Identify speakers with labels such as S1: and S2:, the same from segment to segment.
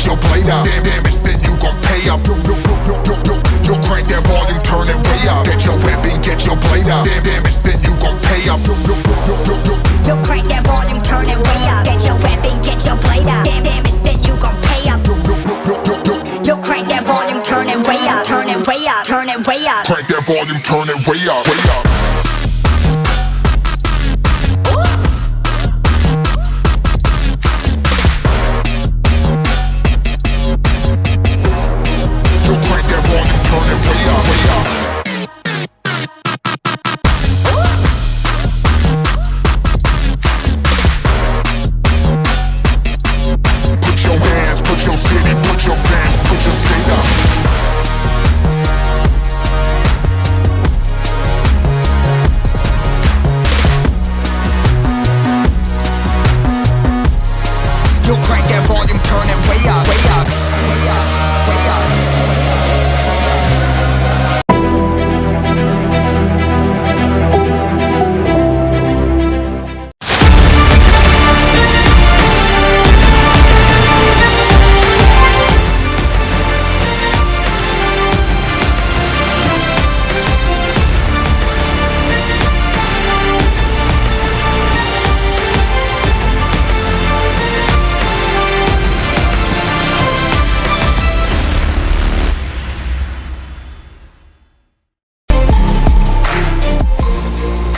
S1: get your blade out. Damage, then you gon' pay up. You'll crank that volume, turn it way up. Get your weapon, get your blade out. Damage, then you gon' pay up.
S2: You'll crank that volume, turn it way up. Get your weapon, get your blade out. Damage, then you gon' pay up. You'll crank that volume, turn it way up. Turn it way up, turn it way up.
S1: Crank that volume, turn it way up, way up.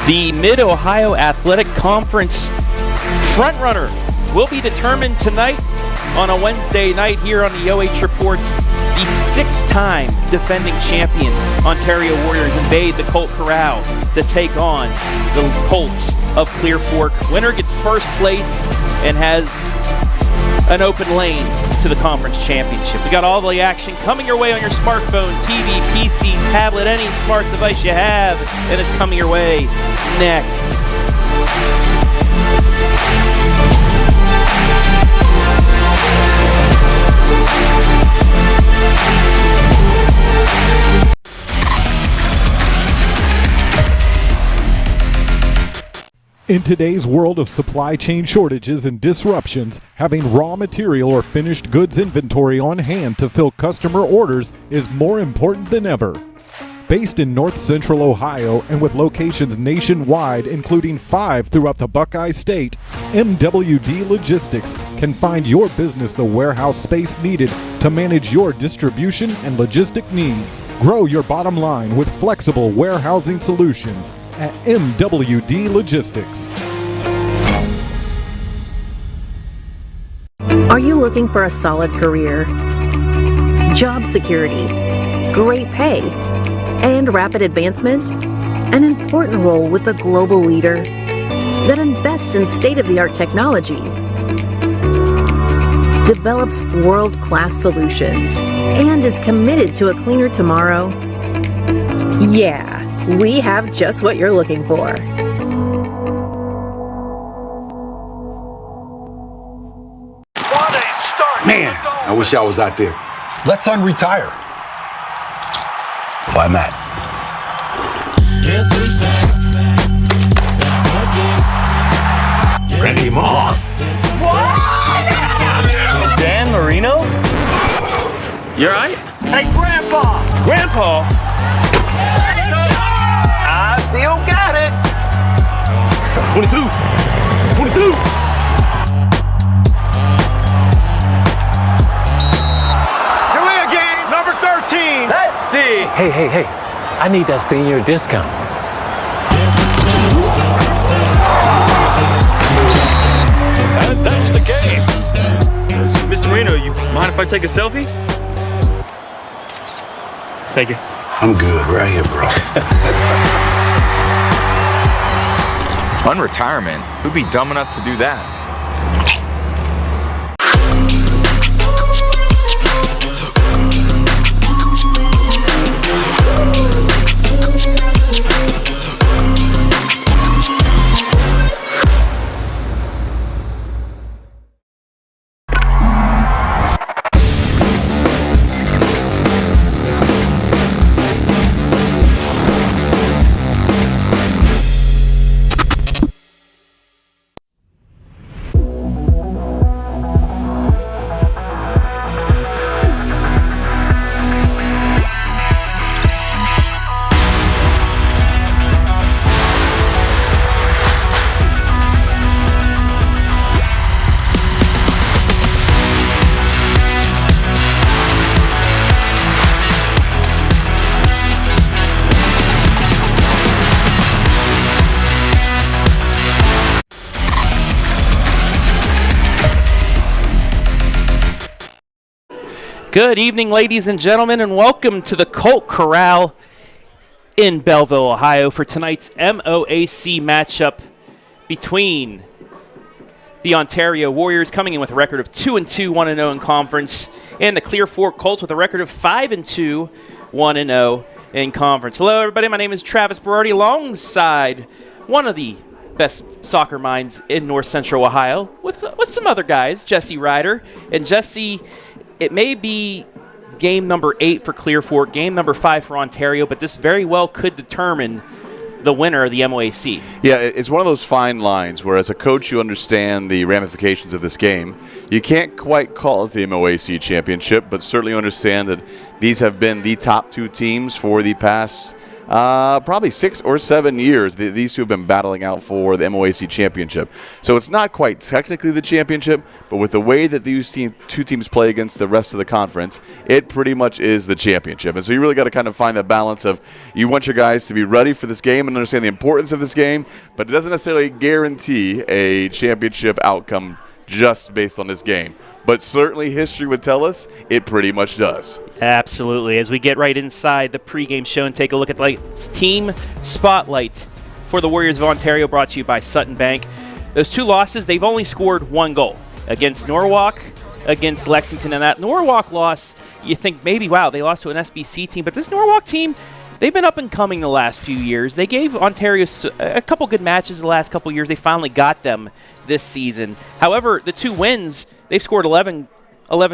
S3: The Mid-Ohio Athletic Conference frontrunner will be determined tonight on a Wednesday night here on the OH Report. The six-time defending champion Ontario Warriors invade the Colt Corral to take on the Colts of Clear Fork. Winner gets first place and has an open lane to the conference championship. We got all the action coming your way on your smartphone, TV, PC, tablet, any smart device you have, and it's coming your way next.
S4: In today's world of supply chain shortages and disruptions, having raw material or finished goods inventory on hand to fill customer orders is more important than ever. Based in North Central Ohio and with locations nationwide, including 5 throughout the Buckeye State, MWD Logistics can find your business the warehouse space needed to manage your distribution and logistic needs. Grow your bottom line with flexible warehousing solutions at MWD Logistics.
S5: Are you looking for a solid career, job security, great pay, and rapid advancement? An important role with a global leader that invests in state-of-the-art technology, develops world-class solutions, and is committed to a cleaner tomorrow? Yeah, we have just what you're looking for.
S6: Man, I wish I was out there.
S7: Let's unretire.
S6: Why not?
S7: Randy Moss.
S8: What? Dan Marino? You alright?
S9: Hey, Grandpa!
S8: Grandpa?
S9: I still got it.
S7: 22. 22.
S9: Delay game, number 13.
S8: Let's see. Hey. I need that senior discount. That's the case. Mr. Marino, you mind if I take a selfie? Thank you.
S6: I'm good right here, bro.
S10: Unretirement? Who'd be dumb enough to do that?
S3: Good evening, ladies and gentlemen, and welcome to the Colt Corral in Belleville, Ohio for tonight's MOAC matchup between the Ontario Warriors, coming in with a record of 2-2, 1-0 in conference, and the Clear Fork Colts with a record of 5-2, 1-0 in conference. Hello, everybody. My name is Travis Berardi, alongside one of the best soccer minds in North Central Ohio, with some other guys, Jesse Ryder. And Jesse, it may be game number 8 for Clear Fork, game number 5 for Ontario, but this very well could determine the winner of the MOAC.
S11: Yeah, it's one of those fine lines where as a coach you understand the ramifications of this game. You can't quite call it the MOAC championship, but certainly understand that these have been the top 2 teams for the past probably 6 or 7 years. These two have been battling out for the MOAC championship. So it's not quite technically the championship, but with the way that these two teams play against the rest of the conference, it pretty much is the championship. And so you really got to kind of find that balance of you want your guys to be ready for this game and understand the importance of this game, but it doesn't necessarily guarantee a championship outcome just based on this game. But certainly history would tell us it pretty much does.
S3: Absolutely. As we get right inside the pregame show and take a look at the team spotlight for the Warriors of Ontario, brought to you by Sutton Bank. Those 2 losses, they've only scored 1 goal against Norwalk, against Lexington. And that Norwalk loss, you think maybe, wow, they lost to an SBC team. But this Norwalk team, they've been up and coming the last few years. They gave Ontario a couple good matches the last couple years. They finally got them this season. However, the 2 wins, they've scored 11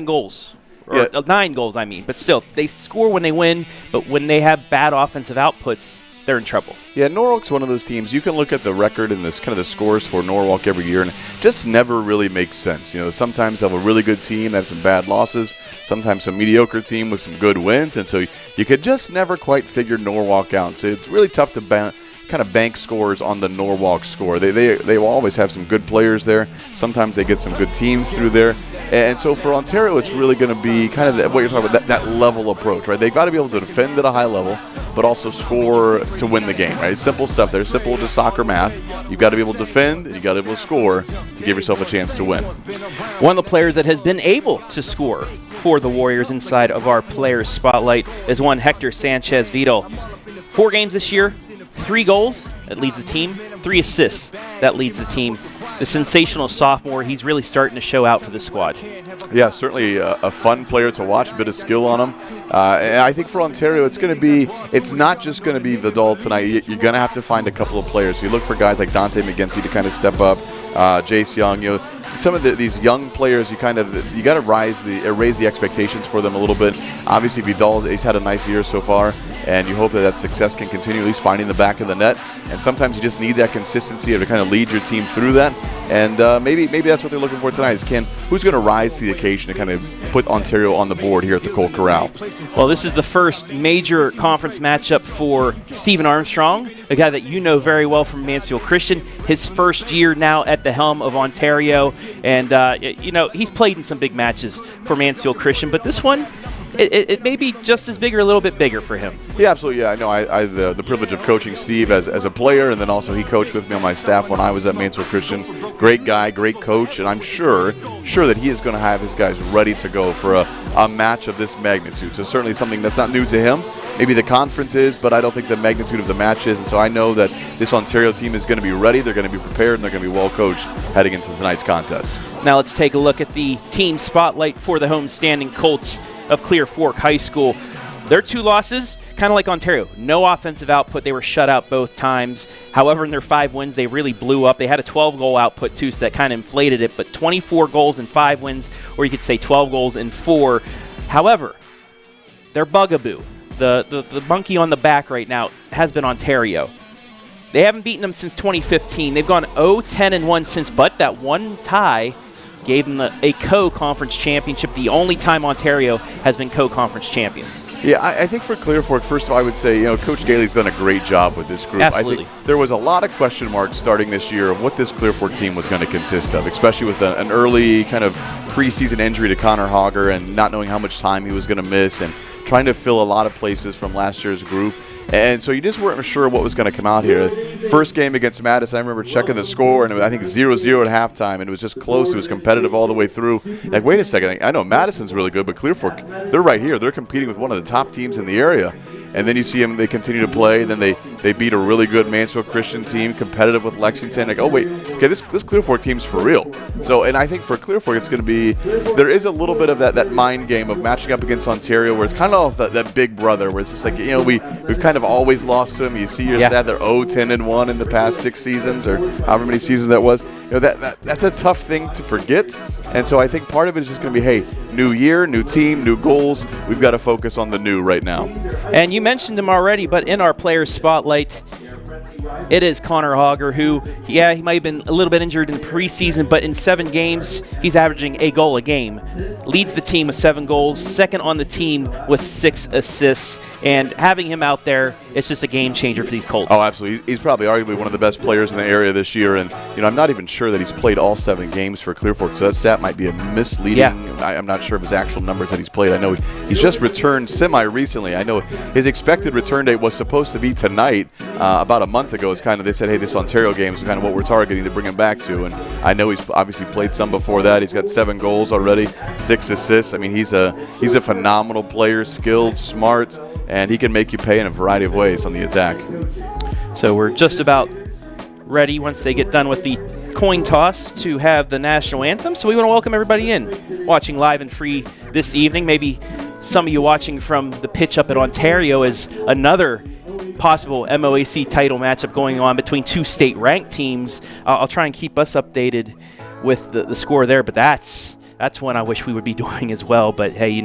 S3: goals. Or 9 goals, I mean. But still, they score when they win, but when they have bad offensive outputs, they're in trouble.
S11: Yeah, Norwalk's one of those teams. You can look at the record and this kind of the scores for Norwalk every year, and it just never really makes sense. You know, sometimes they have a really good team, they have some bad losses, sometimes some mediocre team with some good wins, and so you could just never quite figure Norwalk out. So it's really tough to kind of bank scores on the Norwalk score. They will always have some good players there. Sometimes they get some good teams through there. And so for Ontario, it's really going to be kind of what you're talking about, that level approach, right? They've got to be able to defend at a high level, but also score to win the game, right? It's simple stuff there, simple to soccer math. You've got to be able to defend, and you've got to be able to score to give yourself a chance to win.
S3: One of the players that has been able to score for the Warriors inside of our players spotlight is one Hector Sanchez Vidal. 4 games this year, 3 goals, that leads the team. 3 assists, that leads the team. The sensational sophomore, he's really starting to show out for the squad.
S11: Yeah, certainly a fun player to watch, a bit of skill on him. And I think for Ontario, it's not just going to be Vidal tonight. You're going to have to find a couple of players. So you look for guys like Dante McGinty to kind of step up, Jace Young, some of these young players, you got to raise the expectations for them a little bit. Obviously, Vidal, he's had a nice year so far, and you hope that success can continue, at least finding the back of the net. And sometimes you just need that consistency to kind of lead your team through that. And maybe that's what they're looking for tonight is who's going to rise to the occasion to kind of put Ontario on the board here at the Colt Corral.
S3: Well, this is the first major conference matchup for Stephen Armstrong, a guy that you know very well from Mansfield Christian. His first year now at the helm of Ontario. And, he's played in some big matches for Mansfield Christian, but this one, it may be just as big or a little bit bigger for him.
S11: Yeah, absolutely. Yeah, I know. I had the privilege of coaching Steve as a player, and then also he coached with me on my staff when I was at Mansfield Christian. Great guy, great coach, and I'm sure that he is going to have his guys ready to go for a match of this magnitude. So certainly something that's not new to him. Maybe the conference is, but I don't think the magnitude of the match is. And so I know that this Ontario team is going to be ready, they're going to be prepared, and they're going to be well coached heading into tonight's contest.
S3: Now let's take a look at the team spotlight for the homestanding Colts of Clear Fork High School. Their 2 losses, kind of like Ontario, no offensive output. They were shut out both times. However, in their 5 wins, they really blew up. They had a 12-goal output, too, so that kind of inflated it. But 24 goals in 5 wins, or you could say 12 goals in 4. However, their bugaboo, the monkey on the back right now, has been Ontario. They haven't beaten them since 2015. They've gone 0-10-1 since, but that one tie gave them a co-conference championship, the only time Ontario has been co-conference champions.
S11: Yeah, I think for Clear Fork, first of all, I would say, Coach Gailey's done a great job with this group.
S3: Absolutely.
S11: I think there was a lot of question marks starting this year of what this Clear Fork team was going to consist of, especially with an early kind of preseason injury to Connor Hogger and not knowing how much time he was going to miss and trying to fill a lot of places from last year's group. And so you just weren't sure what was going to come out here. First game against Madison, I remember checking the score, and it was, I think 0-0 at halftime, and it was just close. It was competitive all the way through. Like, wait a second, I know Madison's really good, but Clear Fork, they're right here. They're competing with one of the top teams in the area. And then you see them, they continue to play. Then they beat a really good Mansfield Christian team, competitive with Lexington. Like, oh, wait, okay, this Clear Fork team's for real. So, and I think for Clear Fork, it's going to be, there is a little bit of that mind game of matching up against Ontario, where it's kind of that big brother, where it's just like, we've kind of always lost to them. You see your stat, they're 0-10-1 in the past 6 seasons, or however many seasons that was. That's a tough thing to forget. And so I think part of it is just going to be, hey, new year, new team, new goals. We've got to focus on the new right now.
S3: And you mentioned him already, but in our players spotlight, it is Connor Hogger, who, he might have been a little bit injured in preseason, but in 7 games, he's averaging a goal a game. Leads the team with 7 goals, second on the team with 6 assists, and having him out there, it's just a game changer for these Colts.
S11: Oh, absolutely. He's probably arguably one of the best players in the area this year, and I'm not even sure that he's played all 7 games for Clear Fork, so that stat might be a misleading. Yeah. I'm not sure of his actual numbers that he's played. I know he's just returned semi-recently. I know his expected return date was supposed to be tonight. About a month ago, it's kind of, they said, hey, this Ontario game is kind of what we're targeting to bring him back to, and I know he's obviously played some before that. He's got 7 goals already, 6 assists. I mean, he's a phenomenal player, skilled, smart, and he can make you pay in a variety of ways on the attack.
S3: So we're just about ready once they get done with the coin toss to have the national anthem. So we want to welcome everybody in, watching live and free this evening. Maybe some of you watching from the pitch up at Ontario is another possible MOAC title matchup going on between 2 state-ranked teams. I'll try and keep us updated with the score there, but that's one I wish we would be doing as well. But hey,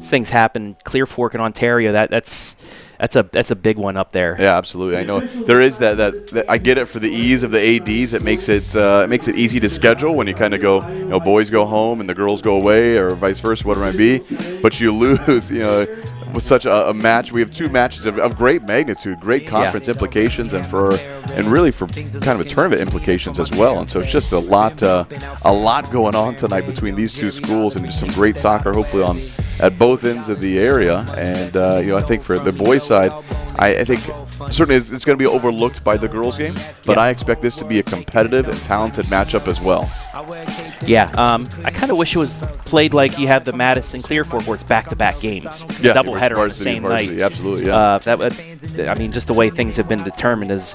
S3: things happen. Clear Fork and Ontario, that's a big one up there.
S11: Yeah, absolutely. I know there is that I get it for the ease of the ADs. It makes it easy to schedule when you kind of go, boys go home and the girls go away, or vice versa, whatever it might be. But you lose, with such a match. We have 2 matches of great magnitude, great conference implications, and really for kind of a tournament implications as well. And so it's just a lot going on tonight between these 2 schools, and just some great soccer, hopefully at both ends of the area. And I think for the boys side, I think certainly it's going to be overlooked by the girls game, but I expect this to be a competitive and talented matchup as well.
S3: Yeah, I kind of wish it was played like you have the Madison Clear Fork, where it's back-to-back games, doubleheader on the same night.
S11: Absolutely, yeah.
S3: Just the way things have been determined is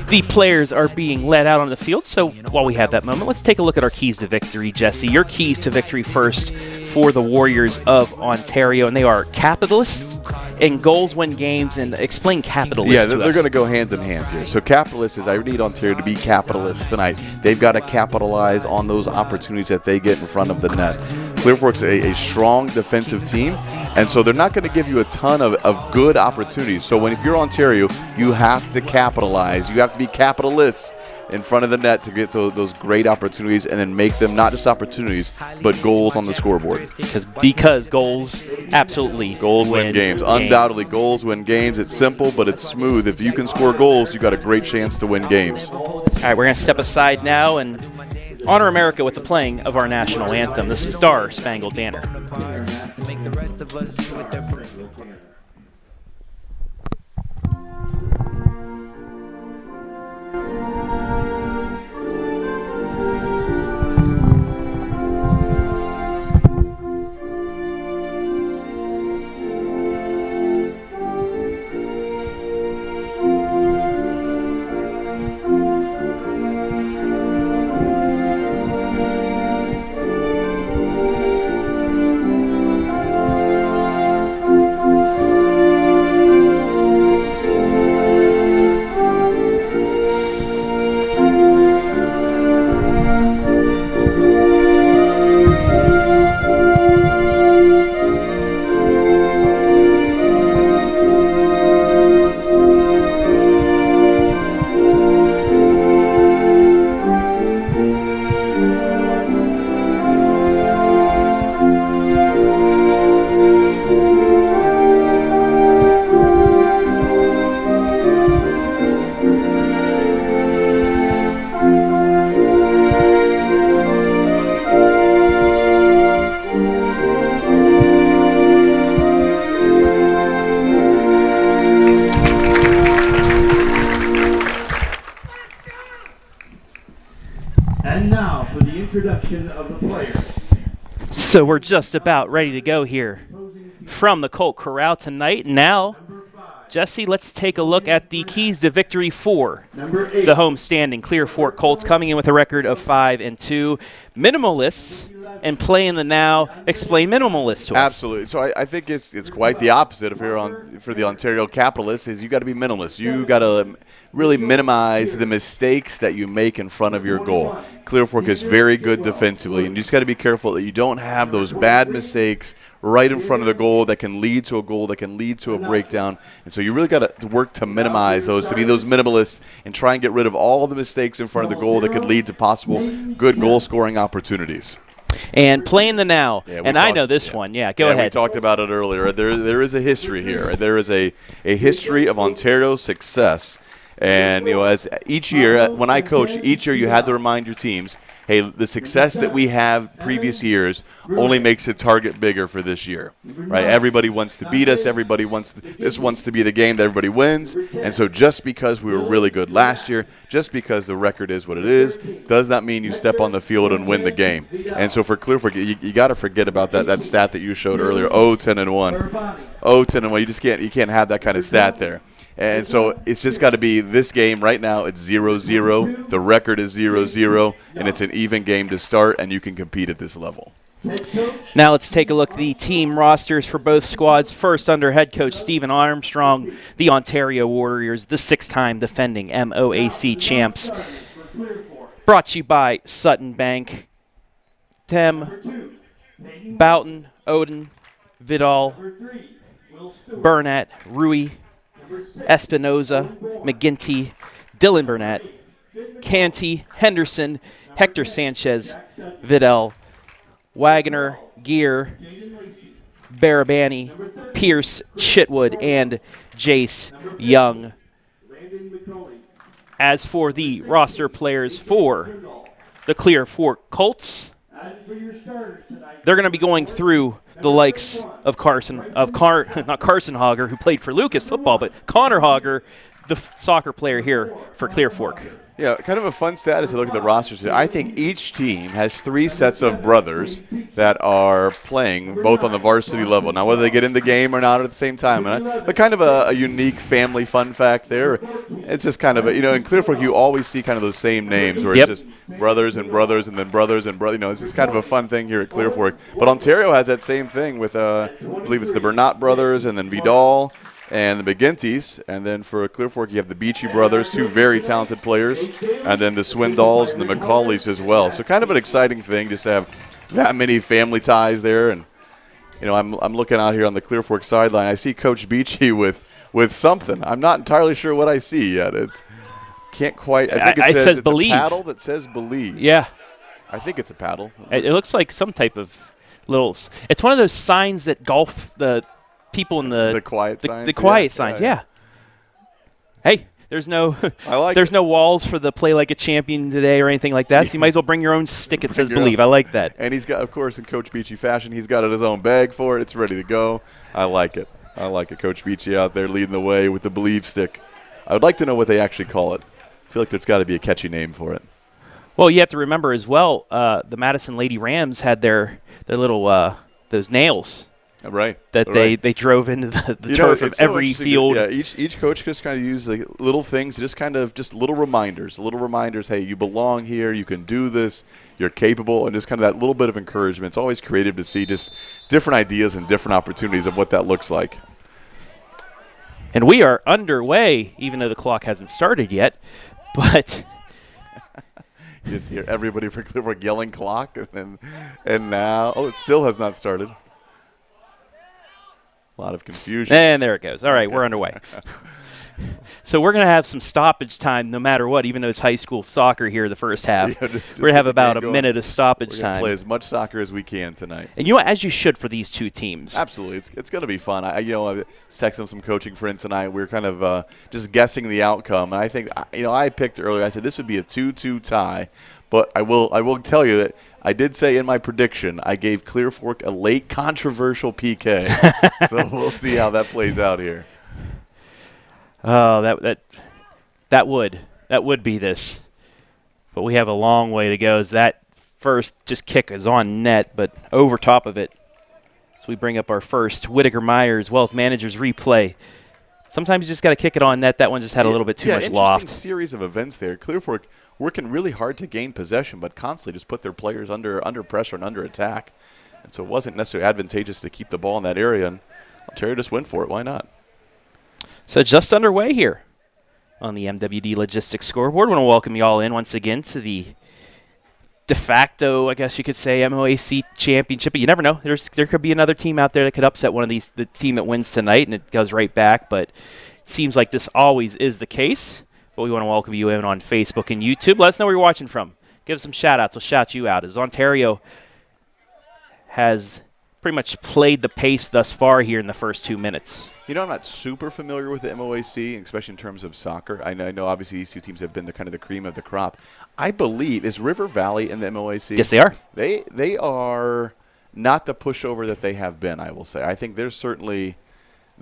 S3: the players are being led out on the field. So while we have that moment, let's take a look at our keys to victory, Jesse. Your keys to victory first for the Warriors of Ontario, and they are capitalists and goals win games. And explain capitalists to us.
S11: They're going to go hand in hand here. So capitalists is, I need Ontario to be capitalists tonight. They've got to capitalize on those opportunities that they get in front of the net. Clear Fork's a strong defensive team, and so they're not going to give you a ton of good opportunities. So if you're Ontario, you have to capitalize. You have to be capitalists in front of the net to get those great opportunities, and then make them not just opportunities, but goals on the scoreboard.
S3: Because goals absolutely
S11: win games. Undoubtedly, goals win games. It's simple, but it's smooth. If you can score goals, you've got a great chance to win games.
S3: All right, we're going to step aside now and honor America with the playing of our national anthem, the Star Spangled Banner. Make the rest of us do what they're
S12: And now for the introduction of the players.
S3: So we're just about ready to go here from the Colt Corral tonight. Now, Jesse, let's take a look at the keys to victory for the home-standing Clear Fork Colts, coming in with a record of 5-2. Minimalists and playing the now. Explain minimalists to us.
S11: Absolutely. So I think it's quite the opposite if you're on for the Ontario Capitalists. Is you got to be minimalist. You got to really minimize the mistakes that you make in front of your goal. Clear Fork is very good defensively, and you just got to be careful that you don't have those bad mistakes right in front of the goal that can lead to a goal, that can lead to a breakdown. And so you really got to work to minimize those, to be those minimalists and try and get rid of all the mistakes in front of the goal that could lead to possible good goal-scoring opportunities.
S3: And playing the now, and I know this one. Yeah, go ahead.
S11: We talked about it earlier. There is a history here. There is a history of Ontario success. And, as each year, when I coach, each year you had to remind your teams, hey, the success that we have previous years only makes the target bigger for this year, right? Everybody wants to beat us. Everybody wants to be the game that everybody wins. And so just because we were really good last year, just because the record is what it is, does not mean you step on the field and win the game. And so for Clear Fork, you got to forget about that stat that you showed earlier, 10-1. 10-1, you can't have that kind of stat there. And so it's just got to be this game right now. It's 0-0. The record is 0-0, and it's an even game to start, and you can compete at this level.
S3: Now let's take a look at the team rosters for both squads. First, under head coach Stephen Armstrong, the Ontario Warriors, the 6-time defending MOAC champs. Brought to you by Sutton Bank. Tem, Boughton, Odin, Vidal, Burnett, Rui, Espinoza, McGinty, Dylan Burnett, Canty, Henderson, Hector Sanchez, Vidal, Wagner, Gear, Barabani, Pierce, Chitwood, and Jace Young. As for the roster players for the Clear Fork Colts, they're going to be going through the likes of not Carson Hogger, who played for Lucas football, but Connor Hogger, the soccer player here for Clear Fork.
S11: Yeah, kind of a fun stat as to look at the rosters today. I think each team has 3 sets of brothers that are playing both on the varsity level. Now, whether they get in the game or not at the same time, but kind of a unique family fun fact there. It's just kind of in Clear Fork, you always see kind of those same names where it's just brothers and brothers and then brothers and brothers. It's just kind of a fun thing here at Clear Fork. But Ontario has that same thing with, I believe it's the Bernat brothers and then Vidal and the McGinty's, and then for Clear Fork, you have the Beachy brothers, 2 very talented players, and then the Swindalls and the McCaulleys as well. So kind of an exciting thing just to have that many family ties there. And I'm looking out here on the Clear Fork sideline. I see Coach Beachy with something. I'm not entirely sure what I see yet. It can't quite. I think it says it's
S3: believe.
S11: A paddle that says believe.
S3: Yeah,
S11: I think it's a paddle.
S3: It looks like some type of little. It's one of those signs that golf the people in the
S11: quiet signs.
S3: The quiet signs, yeah. Hey, there's no no walls for the play like a champion today or anything like that. So you might as well bring your own stick that says believe. I like that.
S11: And he's got, of course, in Coach Beachy fashion, he's got his own bag for it. It's ready to go. I like it. Coach Beachy out there leading the way with the believe stick. I would like to know what they actually call it. I feel like there's got to be a catchy name for it.
S3: Well, you have to remember as well, the Madison Lady Rams had their little those nails.
S11: Right.
S3: That they drove into the turf of every field.
S11: Yeah, each coach just kind of use little things, just little reminders. Hey, you belong here. You can do this. You're capable, and just kind of that little bit of encouragement. It's always creative to see just different ideas and different opportunities of what that looks like.
S3: And we are underway, even though the clock hasn't started yet. But
S11: you just hear everybody for Clear Fork yelling clock, and now it still has not started. A lot of confusion.
S3: And there it goes. All right, we're underway. So we're going to have some stoppage time no matter what, even though it's high school soccer here the first half. We're going to have about a minute of stoppage time.
S11: Play as much soccer as we can tonight.
S3: And as you should for these 2 teams.
S11: Absolutely. It's going to be fun. I texted some coaching friends tonight. We were kind of just guessing the outcome. And I think, I picked earlier, I said this would be a 2-2 tie. But I will tell you that I did say in my prediction I gave Clear Fork a late controversial PK. So we'll see how that plays out here.
S3: Oh, that would be this. But we have a long way to go as that first just kick is on net, but over top of it. So we bring up our first Whitaker Myers Wealth Managers replay. Sometimes you just got to kick it on net. That one just had a little bit too much loft.
S11: Interesting series of events there. Clear Fork working really hard to gain possession, but constantly just put their players under pressure and under attack. And so it wasn't necessarily advantageous to keep the ball in that area. And Ontario just went for it. Why not?
S3: So just underway here on the MWD Logistics scoreboard. I want to welcome you all in once again to the de facto, I guess you could say, MOAC championship. But you never know. There could be another team out there that could upset one of these, the team that wins tonight, and it goes right back. But it seems like this always is the case. But we want to welcome you in on Facebook and YouTube. Let us know where you're watching from. Give us some shout-outs. We'll shout you out as Ontario has pretty much played the pace thus far here in the first 2 minutes.
S11: You know, I'm not super familiar with the MOAC, especially in terms of soccer. I know obviously these two teams have been the kind of the cream of the crop. I believe, is River Valley in the MOAC?
S3: Yes, they are.
S11: They are not the pushover that they have been, I will say. I think they're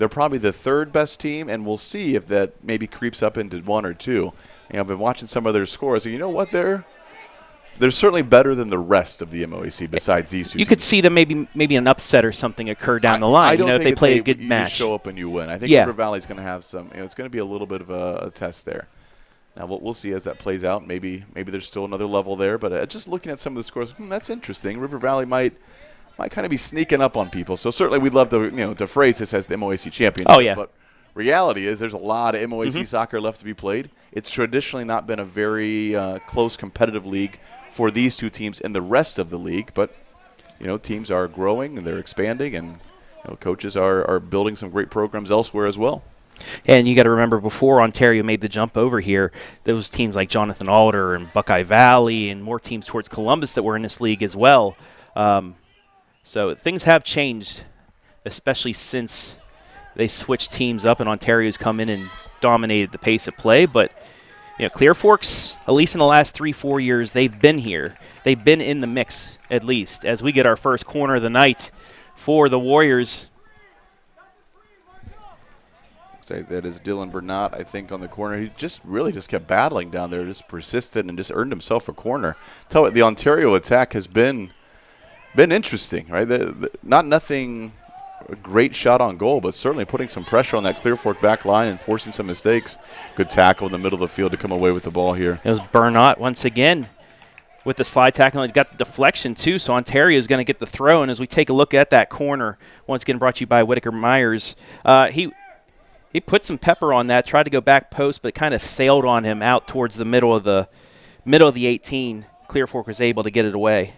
S11: probably the third best team, and we'll see if that maybe creeps up into one or two. I've been watching some of their scores, and you know what? They're certainly better than the rest of the MOAC besides these two.
S3: You could see them maybe an upset or something occur down the line.
S11: I don't
S3: if they play a good
S11: you
S3: match.
S11: Just show up and you win. I think River Valley's going to have some. It's going to be a little bit of a test there. Now we'll see as that plays out. Maybe there's still another level there. But just looking at some of the scores, that's interesting. River Valley might kind of be sneaking up on people. So certainly we'd love to phrase this as the MOAC championship.
S3: Oh yeah.
S11: But reality is there's a lot of MOAC soccer left to be played. It's traditionally not been a very close competitive league for these two teams in the rest of the league, but teams are growing and they're expanding, and coaches are building some great programs elsewhere as well.
S3: And you got to remember, before Ontario made the jump over here, there was teams like Jonathan Alder and Buckeye Valley and more teams towards Columbus that were in this league as well. So things have changed, especially since they switched teams up and Ontario's come in and dominated the pace of play. But Clear Forks, at least in the last 3-4 years, they've been here. They've been in the mix, at least, as we get our first corner of the night for the Warriors.
S11: That is Dylan Bernat, I think, on the corner. He just kept battling down there, just persisted and just earned himself a corner. Tell you, the Ontario attack has been interesting, right? Nothing a great shot on goal, but certainly putting some pressure on that Clear Fork back line and forcing some mistakes. Good tackle in the middle of the field to come away with the ball here.
S3: It was Bernat once again with the slide tackle, and got the deflection too, so Ontario is going to get the throw. And as we take a look at that corner, once again brought to you by Whitaker Myers, he put some pepper on that, tried to go back post, but it kind of sailed on him out towards the middle of the 18. Clear Fork was able to get it away.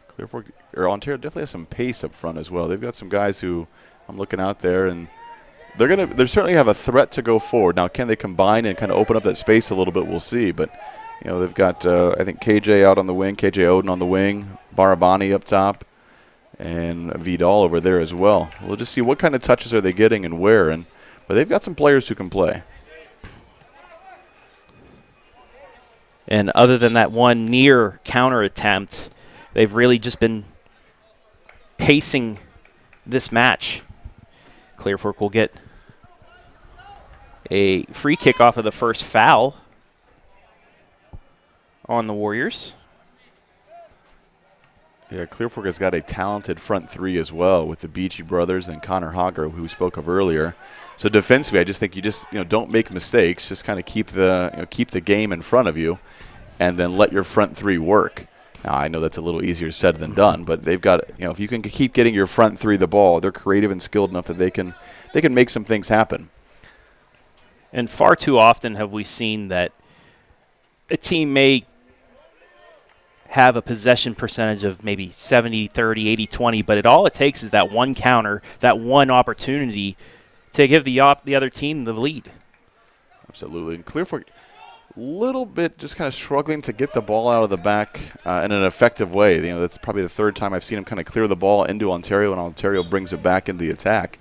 S11: Clear Fork, or Ontario definitely has some pace up front as well. They've got some guys who I'm looking out there, and they certainly have a threat to go forward. Now, can they combine and kind of open up that space a little bit? We'll see. But they've got I think KJ out on the wing, KJ Oden on the wing, Barabani up top, and Vidal over there as well. We'll just see what kind of touches are they getting and where. But they've got some players who can play.
S3: And other than that one near counter attempt, they've really just been pacing this match. Clear Fork will get a free kick off of the first foul on the Warriors.
S11: Yeah, Clear Fork has got a talented front three as well with the Beachy brothers and Connor Hogger, who we spoke of earlier. So defensively, I just think you don't make mistakes. Just kind of keep the game in front of you, and then let your front three work. Now, I know that's a little easier said than done, but they've got, if you can keep getting your front three the ball, they're creative and skilled enough that they can make some things happen.
S3: And far too often have we seen that a team may have a possession percentage of maybe 70-30, 80-20, but all it takes is that one counter, that one opportunity to give the other team the lead.
S11: Absolutely. And Clear Fork, little bit just kind of struggling to get the ball out of the back in an effective way. That's probably the third time I've seen him kind of clear the ball into Ontario, and Ontario brings it back into the attack.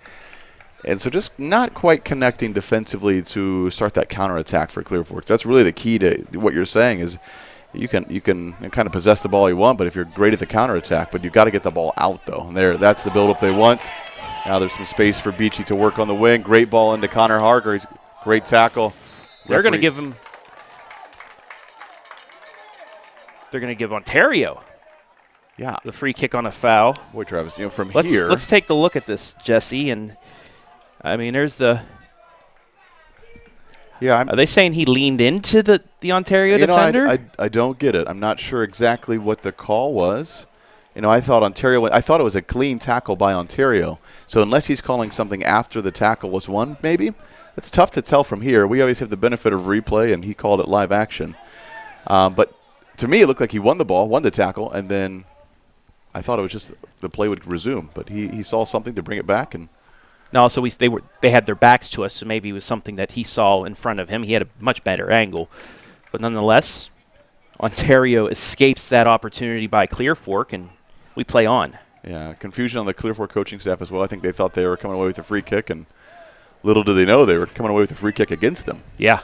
S11: And so just not quite connecting defensively to start that counterattack for Clear Fork. That's really the key to what you're saying is you can kind of possess the ball you want, but if you're great at the counterattack, but you've got to get the ball out, though. And that's the buildup they want. Now there's some space for Beachy to work on the wing. Great ball into Connor Harker. Great tackle.
S3: They're going to give him. They're going to give Ontario.
S11: Yeah.
S3: The free kick on a foul.
S11: Boy, Travis, from
S3: here. Let's take a look at this, Jesse. And, I mean, there's the.
S11: Yeah.
S3: Are they saying he leaned into the Ontario defender?
S11: I don't get it. I'm not sure exactly what the call was. I thought it was a clean tackle by Ontario. So unless he's calling something after the tackle was won, maybe. It's tough to tell from here. We always have the benefit of replay, and he called it live action. But to me, it looked like he won the ball, won the tackle, and then I thought it was just the play would resume. But he saw something to bring it back. And
S3: no, so they had their backs to us, so maybe it was something that he saw in front of him. He had a much better angle. But nonetheless, Ontario escapes that opportunity by Clear Fork, and we play on.
S11: Yeah, confusion on the Clear Fork coaching staff as well. I think they thought they were coming away with a free kick, and little do they know they were coming away with a free kick against them.
S3: Yeah,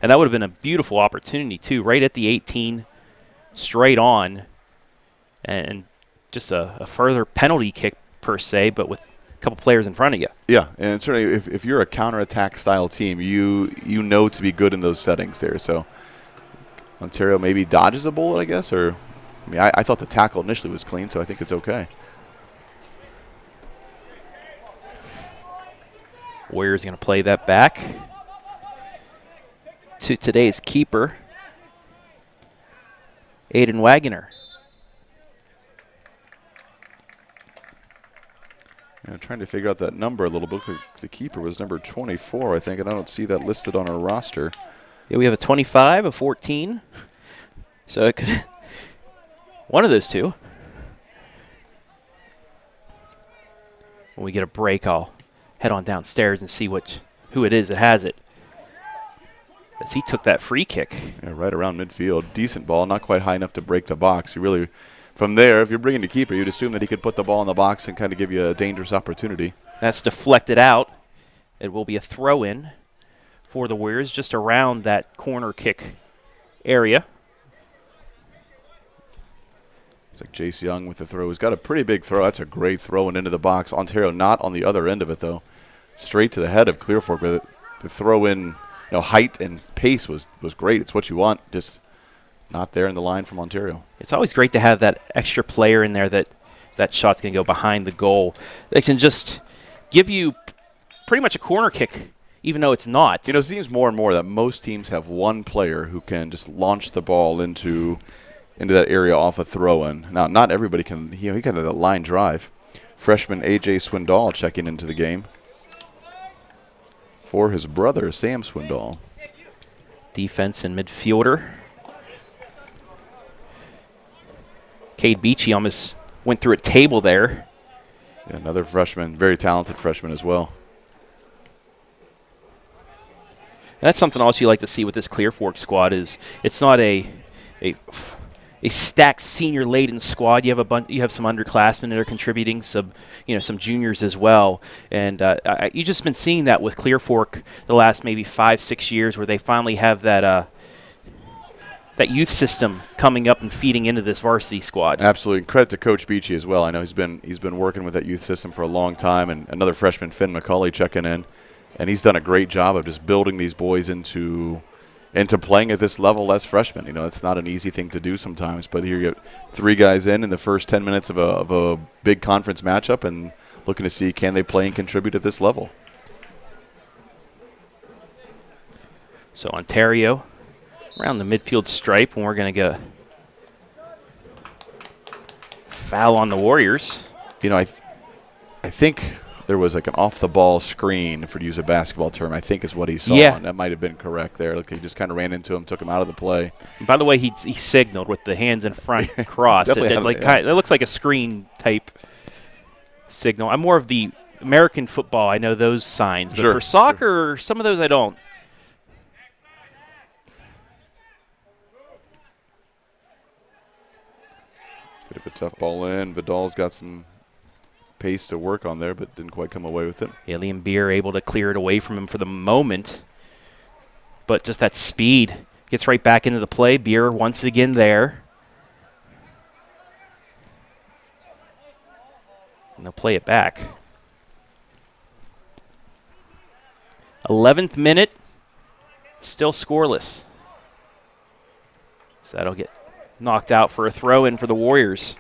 S3: and that would have been a beautiful opportunity, too, right at the 18, straight on, and just a further penalty kick per se, but with a couple players in front of you.
S11: Yeah, and certainly if you're a counterattack style team, you know to be good in those settings there. So Ontario maybe dodges a bullet, I guess, or I thought the tackle initially was clean, so I think it's okay.
S3: Warriors going to play that back to today's keeper, Aiden Wagoner.
S11: I'm trying to figure out that number a little bit. The keeper was number 24, I think, and I don't see that listed on our roster.
S3: Yeah, we have a 25, a 14. So it could one of those two. When we get a break, I'll head on downstairs and see who it is that has it. As he took that free kick.
S11: Yeah, right around midfield. Decent ball, not quite high enough to break the box. You really, from there, if you're bringing the keeper, you'd assume that he could put the ball in the box and kind of give you a dangerous opportunity.
S3: That's deflected out. It will be a throw-in for the Warriors just around that corner kick area.
S11: It's like Jace Young with the throw. He's got a pretty big throw. That's a great throw and into the box. Ontario not on the other end of it, though. Straight to the head of Clear Fork. But the throw in, height and pace was great. It's what you want. Just not there in the line from Ontario.
S3: It's always great to have that extra player in there that shot's going to go behind the goal. They can just give you pretty much a corner kick, even though it's not.
S11: It seems more and more that most teams have one player who can just launch the ball into that area off a throw-in. Now, not everybody can. He can have that line drive. Freshman A.J. Swindoll checking into the game for his brother, Sam Swindoll.
S3: Defense and midfielder. Cade Beachy almost went through a table there.
S11: Yeah, another freshman, very talented freshman as well.
S3: That's something else you like to see with this Clear Fork squad is it's not a stacked senior-laden squad. You have some underclassmen that are contributing, some juniors as well, and you've just been seeing that with Clear Fork the last maybe 5-6 years, where they finally have that youth system coming up and feeding into this varsity squad.
S11: Absolutely, and credit to Coach Beachy as well. I know he's been working with that youth system for a long time, and another freshman, Finn McCauley, checking in, and he's done a great job of just building these boys into playing at this level as freshmen. It's not an easy thing to do sometimes, but here you get 3 guys in the first 10 minutes of a big conference matchup and looking to see can they play and contribute at this level.
S3: So Ontario around the midfield stripe, and we're going to get a foul on the Warriors.
S11: I think there was like an off-the-ball screen, to use a basketball term, I think is what he saw.
S3: Yeah.
S11: And that might have been correct there. He just kind of ran into him, took him out of the play.
S3: And by the way, he signaled with the hands in front cross. It looks like a screen-type signal. I'm more of the American football. I know those signs. But for soccer, some of those I don't.
S11: Bit of a tough ball in. Vidal's got some pace to work on there, but didn't quite come away with it.
S3: Yeah, Liam Beer able to clear it away from him for the moment. But just that speed gets right back into the play. Beer once again there. And they'll play it back. 11th minute, still scoreless. So that'll get knocked out for a throw-in for the Warriors.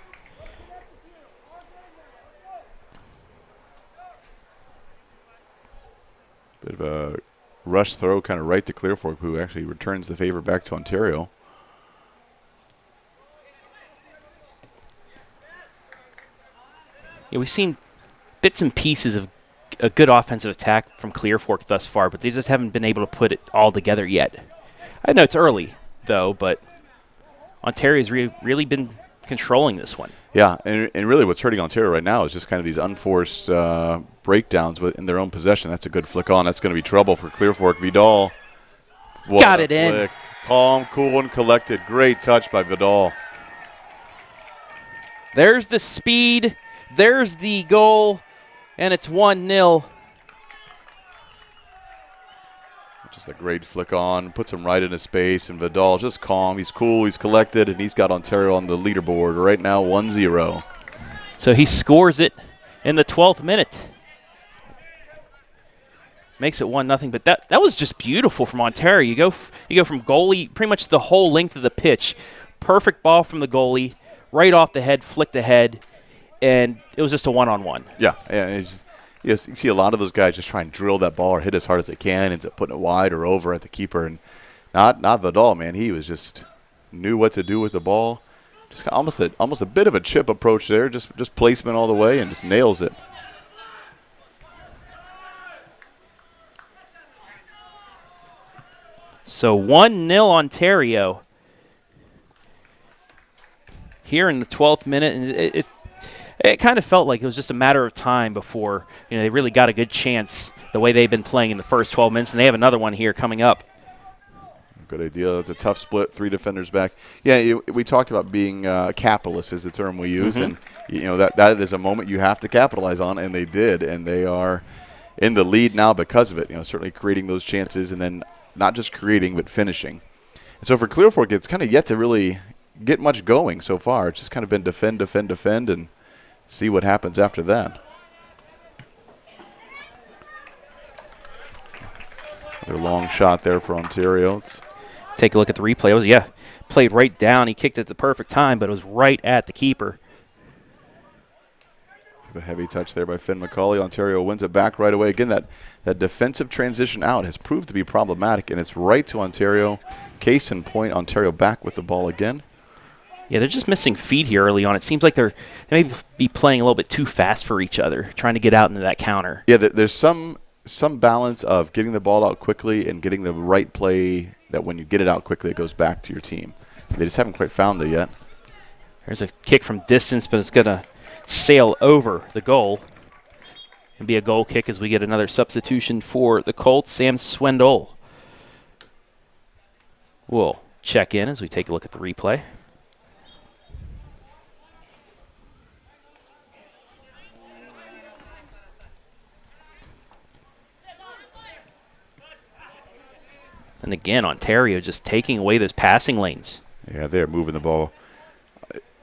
S11: Bit of a rush throw kind of right to Clear Fork, who actually returns the favor back to Ontario.
S3: Yeah, we've seen bits and pieces of a good offensive attack from Clear Fork thus far, but they just haven't been able to put it all together yet. I know it's early, though, but Ontario's really been controlling this one.
S11: Yeah, and really what's hurting Ontario right now is just kind of these unforced breakdowns in their own possession. That's a good flick on. That's going to be trouble for Clear Fork. Vidal.
S3: Got it in.
S11: Calm, cool, and collected. Great touch by Vidal.
S3: There's the speed. There's the goal, and it's 1-0.
S11: Just a great flick on, puts him right into space, and Vidal just calm. He's cool, he's collected, and he's got Ontario on the leaderboard right now, 1-0.
S3: So he scores it in the 12th minute. Makes it 1-0, but that was just beautiful from Ontario. You go from goalie pretty much the whole length of the pitch. Perfect ball from the goalie, right off the head, flicked ahead, and it was just a one-on-one.
S11: Yeah, you see a lot of those guys just try and drill that ball or hit as hard as they can, ends up putting it wide or over at the keeper. And not Vidal, man. He was just knew what to do with the ball. Just got almost a bit of a chip approach there, just placement all the way, and just nails it.
S3: So 1-0 Ontario here in the 12th minute, and it kind of felt like it was just a matter of time before they really got a good chance the way they've been playing in the first 12 minutes, and they have another one here coming up.
S11: Good idea. It's a tough split, 3 defenders back. Yeah, we talked about being capitalist is the term we use, and that is a moment you have to capitalize on, and they did, and they are in the lead now because of it. Certainly creating those chances, and then not just creating but finishing. And so for Clear Fork, it's kind of yet to really get much going so far. It's just kind of been defend, and see what happens after that. Another long shot there for Ontario.
S3: Take a look at the replay. It was, played right down. He kicked it at the perfect time, but it was right at the keeper.
S11: A heavy touch there by Finn McCauley. Ontario wins it back right away. Again, that defensive transition out has proved to be problematic, and it's right to Ontario. Case in point, Ontario back with the ball again.
S3: Yeah, they're just missing feet here early on. It seems like they may be playing a little bit too fast for each other, trying to get out into that counter.
S11: Yeah, there's some balance of getting the ball out quickly and getting the right play that when you get it out quickly, it goes back to your team. They just haven't quite found it yet.
S3: There's a kick from distance, but it's going to sail over the goal and be a goal kick as we get another substitution for the Colts. Sam Swendel will check in as we take a look at the replay. And again, Ontario just taking away those passing lanes.
S11: Yeah, they're moving the ball.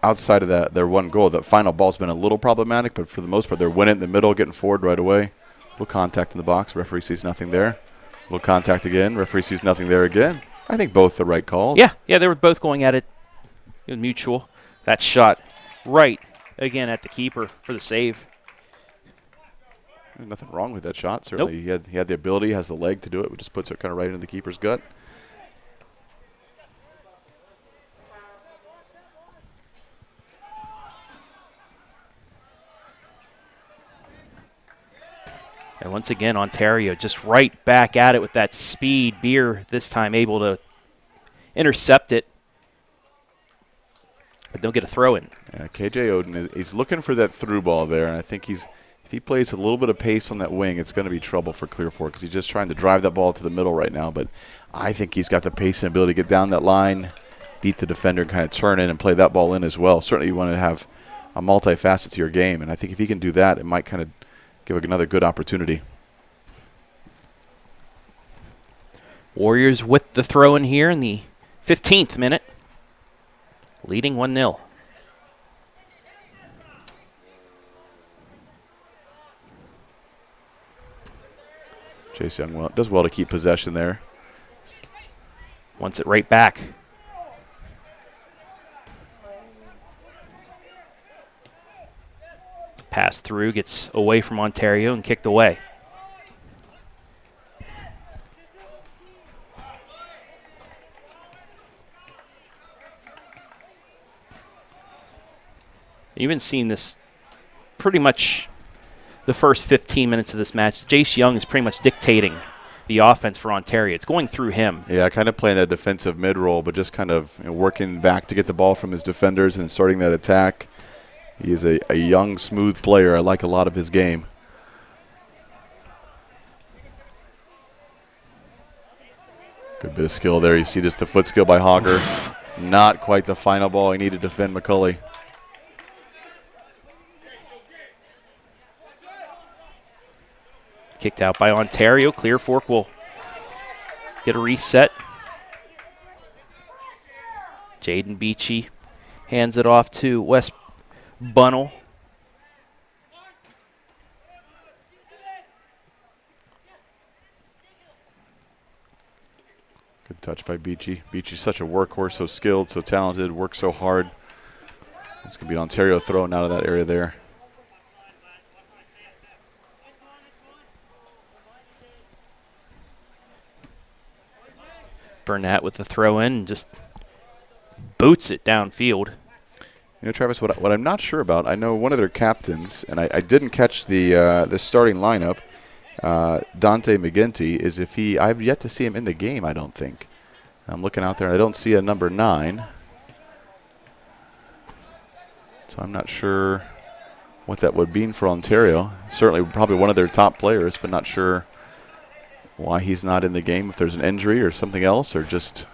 S11: Outside of their one goal, that final ball's been a little problematic, but for the most part, they're winning in the middle, getting forward right away. Little contact in the box. Referee sees nothing there. Little contact again. Referee sees nothing there again. I think both the right calls.
S3: Yeah, they were both going at it. It was mutual. That shot right again at the keeper for the save.
S11: Nothing wrong with that shot. Certainly, he had the ability, has the leg to do it, but just puts it kind of right into the keeper's gut.
S3: And once again, Ontario just right back at it with that speed. Beer this time able to intercept it, but they'll get a throw in.
S11: Yeah, KJ Oden is looking for that through ball there, and I think if he plays a little bit of pace on that wing, it's going to be trouble for Clear Fork because he's just trying to drive that ball to the middle right now. But I think he's got the pace and ability to get down that line, beat the defender, and kind of turn in and play that ball in as well. Certainly you want to have a multifaceted to your game, and I think if he can do that, it might kind of give another good opportunity.
S3: Warriors with the throw in here in the 15th minute, leading 1-0.
S11: Chase Young does well to keep possession there.
S3: Wants it right back. Pass through, gets away from Ontario and kicked away. You've been seeing this pretty much the first 15 minutes of this match. Jace Young is pretty much dictating the offense for Ontario. It's going through him.
S11: Yeah, kind of playing that defensive mid role, but just kind of working back to get the ball from his defenders and starting that attack. He is a young, smooth player. I like a lot of his game. Good bit of skill there. You see just the foot skill by Hogger. Not quite the final ball he needed to defend McCulley.
S3: Kicked out by Ontario. Clear Fork will get a reset. Jaden Beachy hands it off to Wes Bunnell.
S11: Good touch by Beachy. Beachy's such a workhorse, so skilled, so talented, works so hard. It's going to be Ontario throwing out of that area there.
S3: Burnett with the throw in and just boots it downfield.
S11: You know, Travis, what I'm not sure about, I know one of their captains, and I didn't catch the starting lineup, Dante McGinty, is if I've yet to see him in the game, I don't think. I'm looking out there, and I don't see a number 9. So I'm not sure what that would mean for Ontario. Certainly probably one of their top players, but not sure why he's not in the game, if there's an injury or something else, or just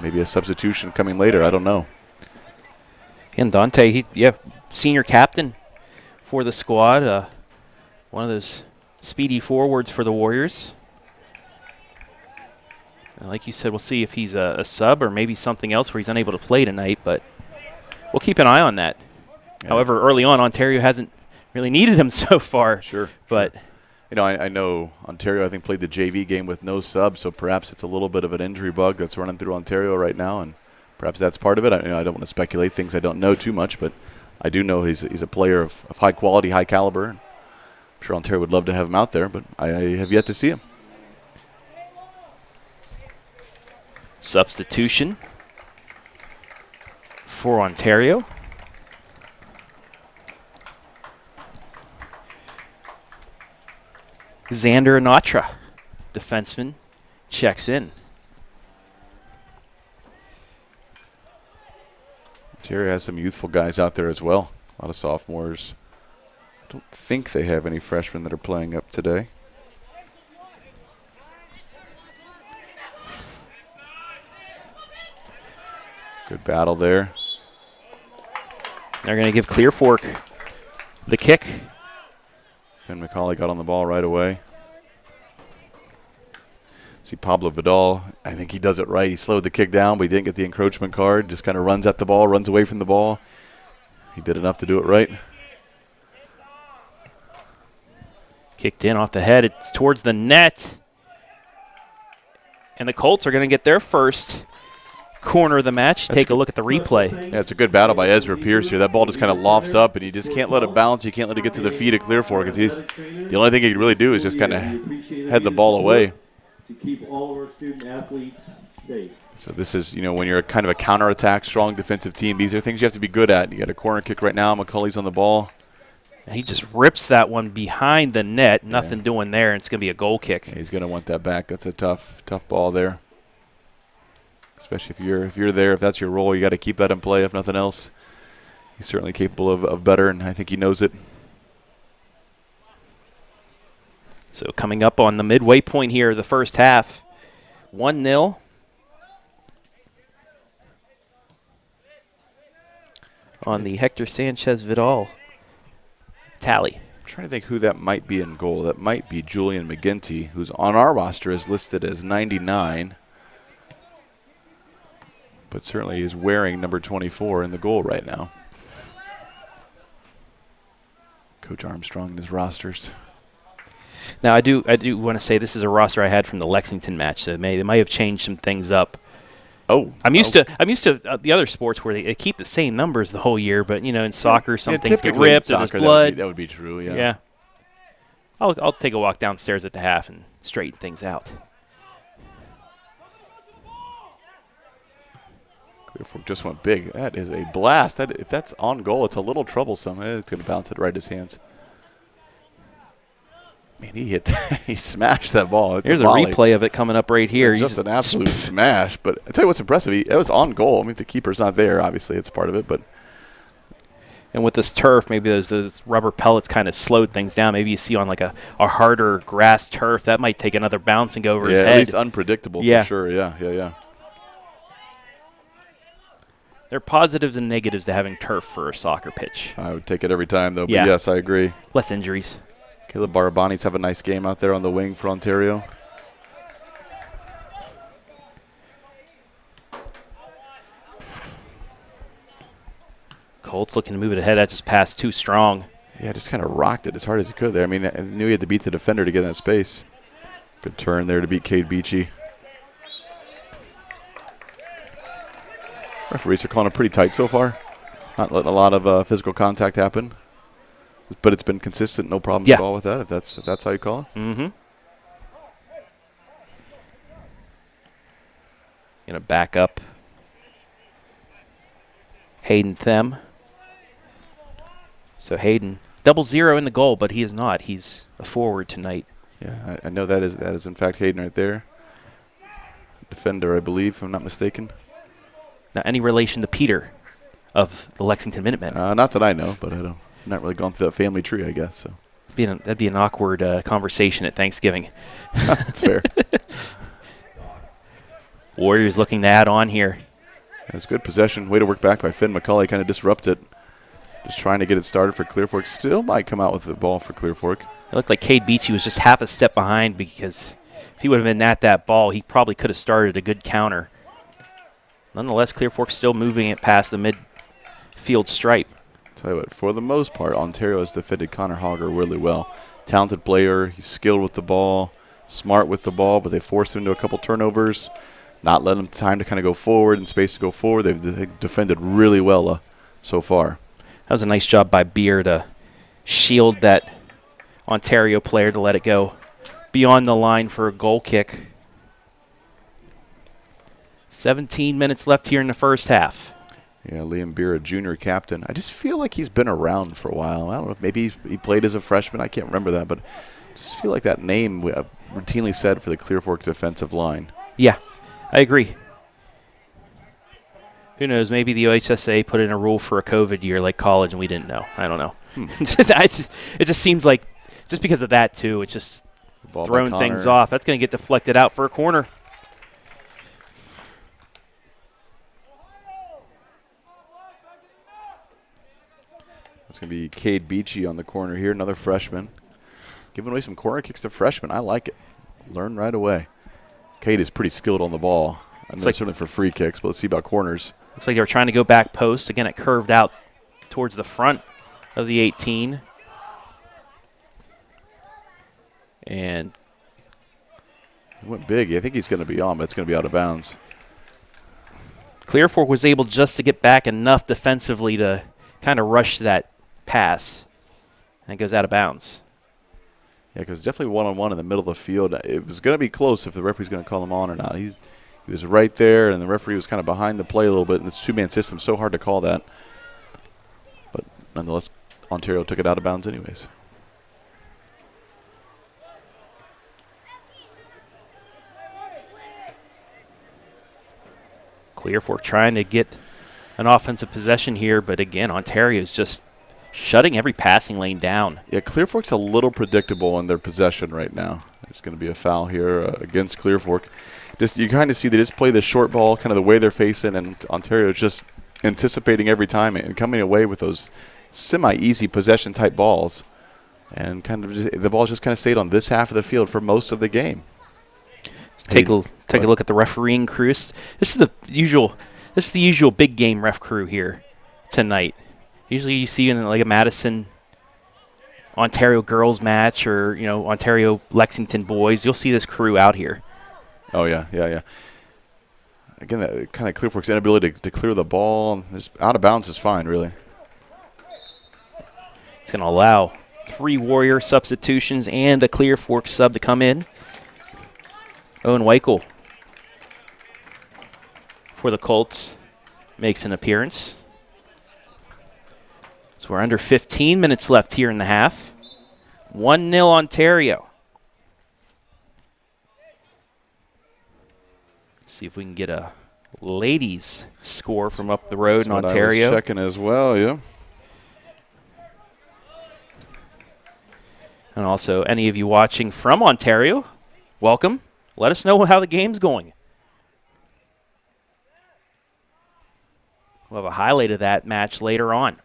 S11: maybe a substitution coming later. I don't know.
S3: And Dante, senior captain for the squad. One of those speedy forwards for the Warriors. And like you said, we'll see if he's a sub or maybe something else where he's unable to play tonight, but we'll keep an eye on that. Yeah. However, early on, Ontario hasn't really needed him so far.
S11: Sure.
S3: But
S11: you know, I know Ontario, I think, played the JV game with no sub, so perhaps it's a little bit of an injury bug that's running through Ontario right now, and perhaps that's part of it. I don't want to speculate things I don't know too much, but I do know he's a player of high quality, high caliber. I'm sure Ontario would love to have him out there, but I have yet to see him.
S3: Substitution for Ontario. Xander Anatra, defenseman, checks in.
S11: Ontario has some youthful guys out there as well. A lot of sophomores. I don't think they have any freshmen that are playing up today. Good battle there.
S3: They're going to give Clear Fork the kick.
S11: Finn McCauley got on the ball right away. See Pablo Vidal, I think he does it right. He slowed the kick down, but he didn't get the encroachment card. Just kind of runs at the ball, runs away from the ball. He did enough to do it right.
S3: Kicked in off the head. It's towards the net. And the Colts are going to get their first corner of the match. Take a look at the replay.
S11: Yeah, it's a good battle by Ezra Pierce here. That ball just kind of lofts up, and you just can't let it bounce. You can't let it get to the feet of Clear Fork. The only thing he can really do is just kind of head the ball away.
S12: To keep all of our student athletes safe.
S11: So this is, when you're kind of a counterattack, strong defensive team, these are things you have to be good at. You got a corner kick right now. McCulley's on the ball.
S3: And he just rips that one behind the net. Nothing doing there, and it's going to be a goal kick.
S11: Yeah, he's going to want that back. That's a tough ball there. Especially if you're there, if that's your role, you got to keep that in play. If nothing else, he's certainly capable of better, and I think he knows it.
S3: So coming up on the midway point here, the first half, 1-0. On the Hector Sanchez Vidal tally.
S11: I'm trying to think who that might be in goal. That might be Julian McGinty, who's on our roster is listed as 99. But certainly is wearing number 24 in the goal right now. Coach Armstrong and his rosters.
S3: Now, I do want to say this is a roster I had from the Lexington match, so they might have changed some things up.
S11: Oh,
S3: I'm used to the other sports where they keep the same numbers the whole year, but in soccer some things get ripped or there's blood.
S11: That would be true. Yeah.
S3: Yeah. I'll take a walk downstairs at the half and straighten things out.
S11: Clear Fork just went big. That is a blast. If that's on goal, it's a little troublesome. It's going to bounce it right in his hands. Man, he smashed that ball.
S3: Here's a replay of it coming up right here.
S11: Just an absolute smash. But I tell you what's impressive. It was on goal. I mean, the keeper's not there. Obviously, it's part of it.
S3: And with this turf, maybe those rubber pellets kind of slowed things down. Maybe you see on like a harder grass turf, that might take another bounce and go over his head.
S11: Yeah, at least unpredictable for sure. Yeah.
S3: There are positives and negatives to having turf for a soccer pitch.
S11: I would take it every time, though. But yes, I agree.
S3: Less injuries.
S11: Caleb Barabani's have a nice game out there on the wing for Ontario.
S3: Colts looking to move it ahead. That just passed too strong.
S11: Yeah, just kind of rocked it as hard as he could there. I mean, I knew he had to beat the defender to get in that space. Good turn there to beat Cade Beachy. Referees are calling it pretty tight so far. Not letting a lot of physical contact happen. But it's been consistent, no problems at all with that, if that's how you call it.
S3: Mm-hmm. Gonna back up Hayden Them. So Hayden, 0-0 in the goal, but he is not. He's a forward tonight.
S11: Yeah, I know that is in fact Hayden right there. Defender, I believe, if I'm not mistaken.
S3: Now, any relation to Peter of the Lexington Minutemen?
S11: Not that I know, but I don't. Not really gone through that family tree, I guess. So
S3: that'd be an awkward conversation at Thanksgiving.
S11: That's fair.
S3: Warriors looking to add on here.
S11: It's good possession. Way to work back by Finn McCulley. Kind of disrupt it. Just trying to get it started for Clear Fork. Still might come out with the ball for Clear Fork.
S3: It looked like Cade Beachy was just half a step behind, because if he would have been at that ball, he probably could have started a good counter. Nonetheless, Clear Fork still moving it past the midfield stripe.
S11: Tell you what, for the most part, Ontario has defended Connor Hogger really well. Talented player, he's skilled with the ball, smart with the ball, but they forced him into a couple turnovers, not letting him time to kind of go forward and space to go forward. They've defended really well so far.
S3: That was a nice job by Beer to shield that Ontario player to let it go beyond the line for a goal kick. 17 minutes left here in the first half.
S11: Yeah, Liam Beer, a junior captain. I just feel like he's been around for a while. I don't know if maybe he played as a freshman. I can't remember that, but I just feel like that name routinely said for the Clear Fork defensive line.
S3: Yeah, I agree. Who knows? Maybe the OHSA put in a rule for a COVID year like college and we didn't know. I don't know. It just seems like just because of that, too, it's just throwing things off. That's going to get deflected out for a corner.
S11: It's going to be Cade Beachy on the corner here, another freshman. Giving away some corner kicks to freshmen. I like it. Learn right away. Cade is pretty skilled on the ball. I know certainly for free kicks, but let's see about corners.
S3: Looks like they were trying to go back post. Again, it curved out towards the front of the 18. And
S11: he went big. I think he's going to be on, but it's going to be out of bounds.
S3: Clear Fork was able just to get back enough defensively to kind of rush that pass, and it goes out of bounds.
S11: Yeah, because definitely one-on-one in the middle of the field. It was going to be close if the referee's going to call him on or not. He was right there, and the referee was kind of behind the play a little bit, and this two-man system, so hard to call that. But nonetheless, Ontario took it out of bounds anyways.
S3: Clear Fork trying to get an offensive possession here, but again, Ontario's just shutting every passing lane down.
S11: Yeah, Clear Fork's a little predictable in their possession right now. There's going to be a foul here against Clear Fork. You kind of see they just play the short ball, kind of the way they're facing, and Ontario's just anticipating every time and coming away with those semi-easy possession-type balls. And kind of the ball's just kind of stayed on this half of the field for most of the game.
S3: Take a look at the refereeing crew. This is the usual big game ref crew here tonight. Usually you see in like a Madison Ontario girls match or, Ontario Lexington boys, you'll see this crew out here.
S11: Oh, yeah. Again, that kind of Clear Fork's inability to clear the ball. Just out of bounds is fine, really.
S3: It's going to allow 3 Warrior substitutions and a Clear Fork sub to come in. Owen Whitaker for the Colts makes an appearance. So we're under 15 minutes left here in the half. 1-0 Ontario. See if we can get a ladies score from up the road in Ontario.
S11: I was checking as well, yeah.
S3: And also, any of you watching from Ontario, welcome. Let us know how the game's going. We'll have a highlight of that match later on.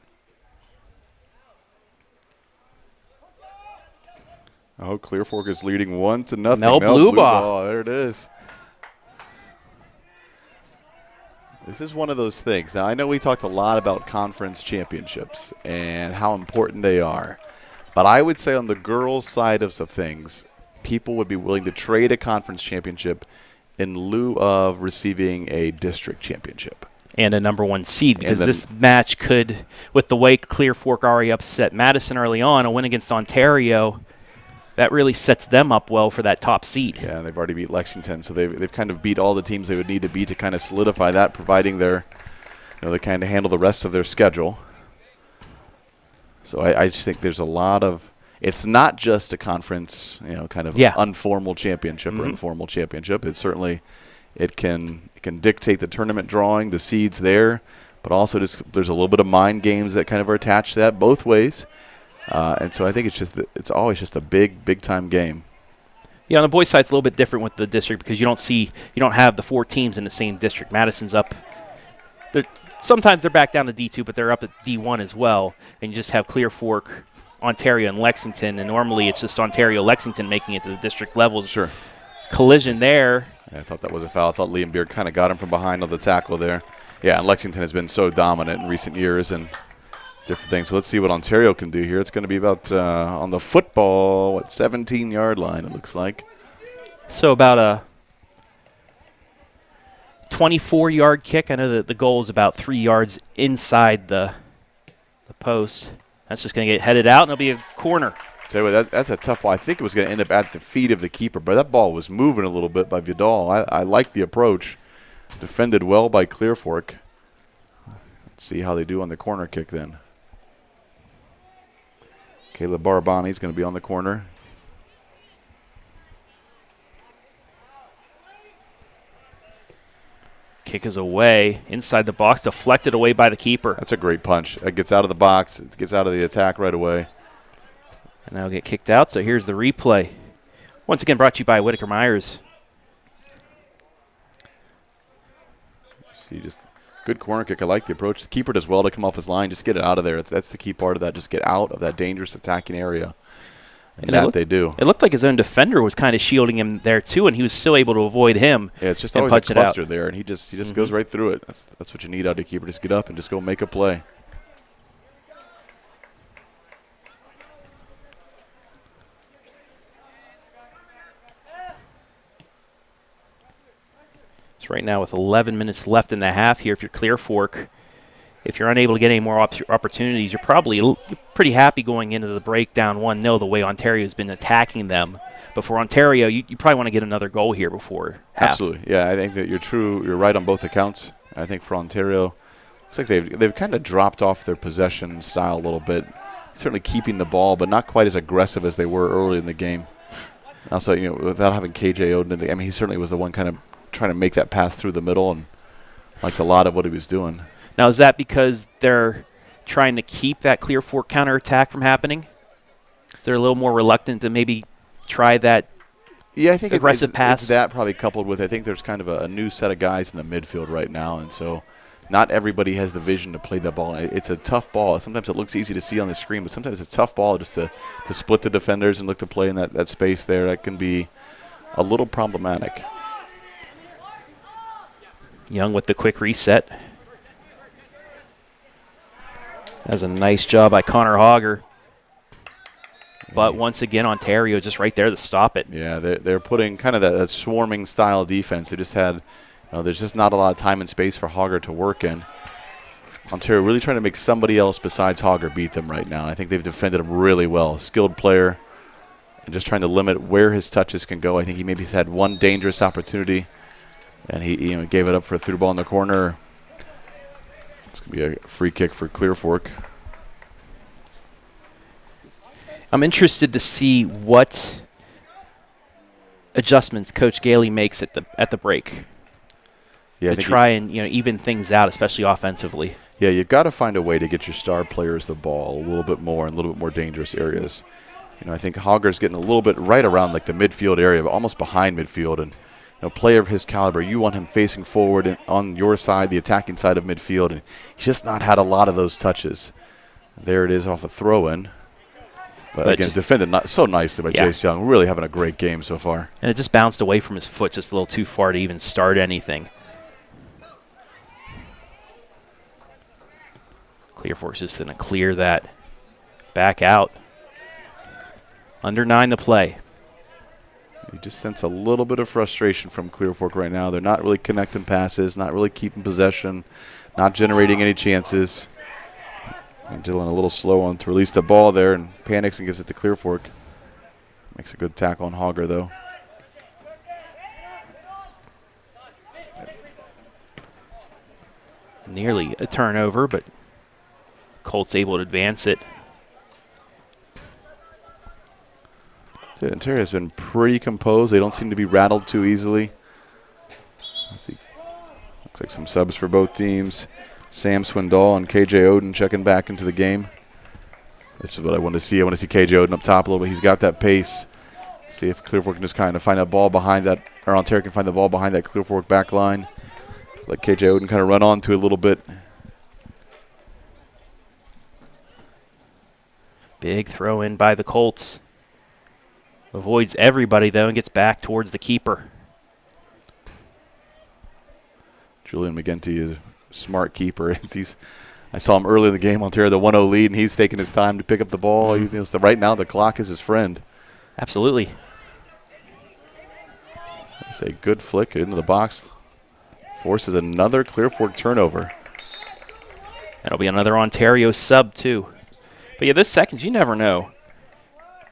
S11: Oh, Clear Fork is leading 1-0.
S3: Mel Bluebaugh.
S11: There it is. This is one of those things. Now, I know we talked a lot about conference championships and how important they are. But I would say on the girls' side of some things, people would be willing to trade a conference championship in lieu of receiving a district championship.
S3: And a #1 seed, because this match could, with the way Clear Fork already upset Madison early on, a win against Ontario, that really sets them up well for that top seed.
S11: Yeah, they've already beat Lexington, so they've kind of beat all the teams they would need to beat to kind of solidify that, providing they kind of handle the rest of their schedule. So I just think there's a lot of – it's not just a conference, kind of informal championship or informal championship. It's certainly – it can dictate the tournament drawing, the seeds there, but also just there's a little bit of mind games that kind of are attached to that both ways. And so I think it's always just a big time game.
S3: Yeah, on the boys' side, it's a little bit different with the district because you don't have the 4 teams in the same district. Madison's up. Sometimes they're back down to D2, but they're up at D1 as well. And you just have Clear Fork, Ontario, and Lexington. And normally it's just Ontario, Lexington making it to the district levels.
S11: Sure.
S3: Collision there.
S11: Yeah, I thought that was a foul. I thought Liam Beard kind of got him from behind on the tackle there. Yeah, and Lexington has been so dominant in recent years and different things. So let's see what Ontario can do here. It's going to be about on the football, 17-yard line, it looks like.
S3: So about a 24-yard kick. I know that the goal is about 3 yards inside the post. That's just going to get headed out, and it'll be a corner.
S11: Tell you what, that's a tough ball. I think it was going to end up at the feet of the keeper, but that ball was moving a little bit by Vidal. I like the approach. Defended well by Clear Fork. Let's see how they do on the corner kick then. Caleb Barabani's going to be on the corner.
S3: Kick is away, inside the box, deflected away by the keeper.
S11: That's a great punch. It gets out of the box. It gets out of the attack right away.
S3: And that'll get kicked out, so here's the replay. Once again, brought to you by Whitaker Myers.
S11: See, just good corner kick. I like the approach. The keeper does well to come off his line. Just get it out of there. That's the key part of that. Just get out of that dangerous attacking area. And that they do.
S3: It looked like his own defender was kind of shielding him there, too, and he was still able to avoid him.
S11: Yeah, it's just always a cluster there, and he just goes right through it. That's what you need out of a keeper. Just get up and just go make a play.
S3: So right now with 11 minutes left in the half here, if you're Clear Fork, if you're unable to get any more opportunities, you're probably pretty happy going into the break down 1-0 the way Ontario's been attacking them. But for Ontario, you probably want to get another goal here before half.
S11: Absolutely. Yeah, I think that you're right on both accounts. I think for Ontario, looks like they've kind of dropped off their possession style a little bit. Certainly keeping the ball, but not quite as aggressive as they were early in the game. Also, without having KJ Oden, he certainly was the one kind of trying to make that pass through the middle and liked a lot of what he was doing.
S3: Now, is that because they're trying to keep that Clear Fork counterattack from happening? Is they're a little more reluctant to maybe try that aggressive pass?
S11: It's that probably coupled with I think there's kind of a new set of guys in the midfield right now, and so not everybody has the vision to play that ball. It's a tough ball. Sometimes it looks easy to see on the screen, but sometimes it's a tough ball just to split the defenders and look to play in that space there. That can be a little problematic.
S3: Young with the quick reset. That's a nice job by Connor Hogger. But once again, Ontario just right there to stop it.
S11: Yeah, they're putting kind of that swarming style defense. They just had, there's just not a lot of time and space for Hogger to work in. Ontario really trying to make somebody else besides Hogger beat them right now. I think they've defended him really well. Skilled player, and just trying to limit where his touches can go. I think he maybe had one dangerous opportunity, and he gave it up for a through ball in the corner. It's going to be a free kick for Clear Fork.
S3: I'm interested to see what adjustments Coach Gailey makes at the break.
S11: Yeah,
S3: to try and even things out, especially offensively.
S11: Yeah, you've got to find a way to get your star players the ball a little bit more in a little bit more dangerous areas. I think Hogger's getting a little bit right around like the midfield area, but almost behind midfield. And player of his caliber, you want him facing forward and on your side, the attacking side of midfield, and he's just not had a lot of those touches. There it is off a throw-in. But again, defended so nicely by Jace Young. Really having a great game so far.
S3: And it just bounced away from his foot just a little too far to even start anything. Clear Fork's just going to clear that back out. Under 9 to play.
S11: You just sense a little bit of frustration from Clear Fork right now. They're not really connecting passes, not really keeping possession, not generating any chances. And Dylan a little slow on to release the ball there and panics and gives it to Clear Fork. Makes a good tackle on Hogger, though.
S3: Nearly a turnover, but Colts able to advance it.
S11: Ontario has been pretty composed. They don't seem to be rattled too easily. Let's see. Looks like some subs for both teams. Sam Swindoll and KJ Oden checking back into the game. This is what I want to see. I want to see KJ Oden up top a little bit. He's got that pace. See if Clear Fork can just kind of find that ball behind that, or Ontario can find the ball behind that Clear Fork back line. Let KJ Oden kind of run onto it a little bit.
S3: Big throw in by the Colts. Avoids everybody, though, and gets back towards the keeper.
S11: Julian McGinty is a smart keeper. I saw him early in the game, Ontario the 1-0 lead, and he's taking his time to pick up the ball. Right now, the clock is his friend.
S3: Absolutely.
S11: It's a good flick into the box. Forces another Clear Fork turnover.
S3: That'll be another Ontario sub, too. But, yeah, this seconds, you never know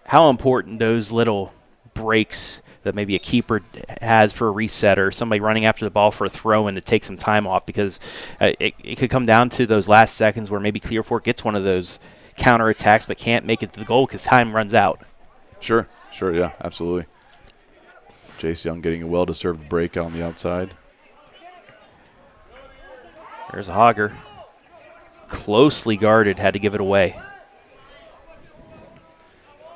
S3: how important those little breaks that maybe a keeper has for a reset or somebody running after the ball for a throw-in to take some time off, because it could come down to those last seconds where maybe Clear Fork gets one of those counterattacks but can't make it to the goal because time runs out.
S11: Sure, yeah, absolutely. Jace Young getting a well-deserved break on the outside.
S3: There's a Hogger. Closely guarded, had to give it away.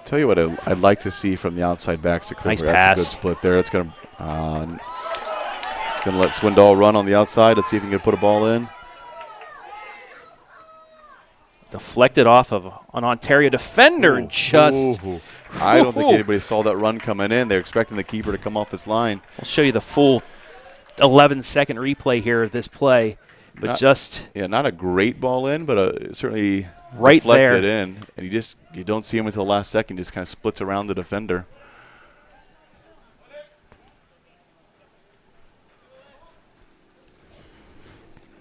S11: Tell you what I'd like to see from the outside backs to Clear
S3: Nice
S11: Fork.
S3: pass.
S11: That's a good split there. It's going to let Swindoll run on the outside. Let's see if he can put a ball in.
S3: Deflected off of an Ontario defender.
S11: I don't think anybody saw that run coming in. They're expecting the keeper to come off his line.
S3: I'll show you the full 11-second replay here of this play. But
S11: not a great ball in, but certainly
S3: right
S11: deflected
S3: there
S11: in, and you don't see him until the last second. Just kind of splits around the defender.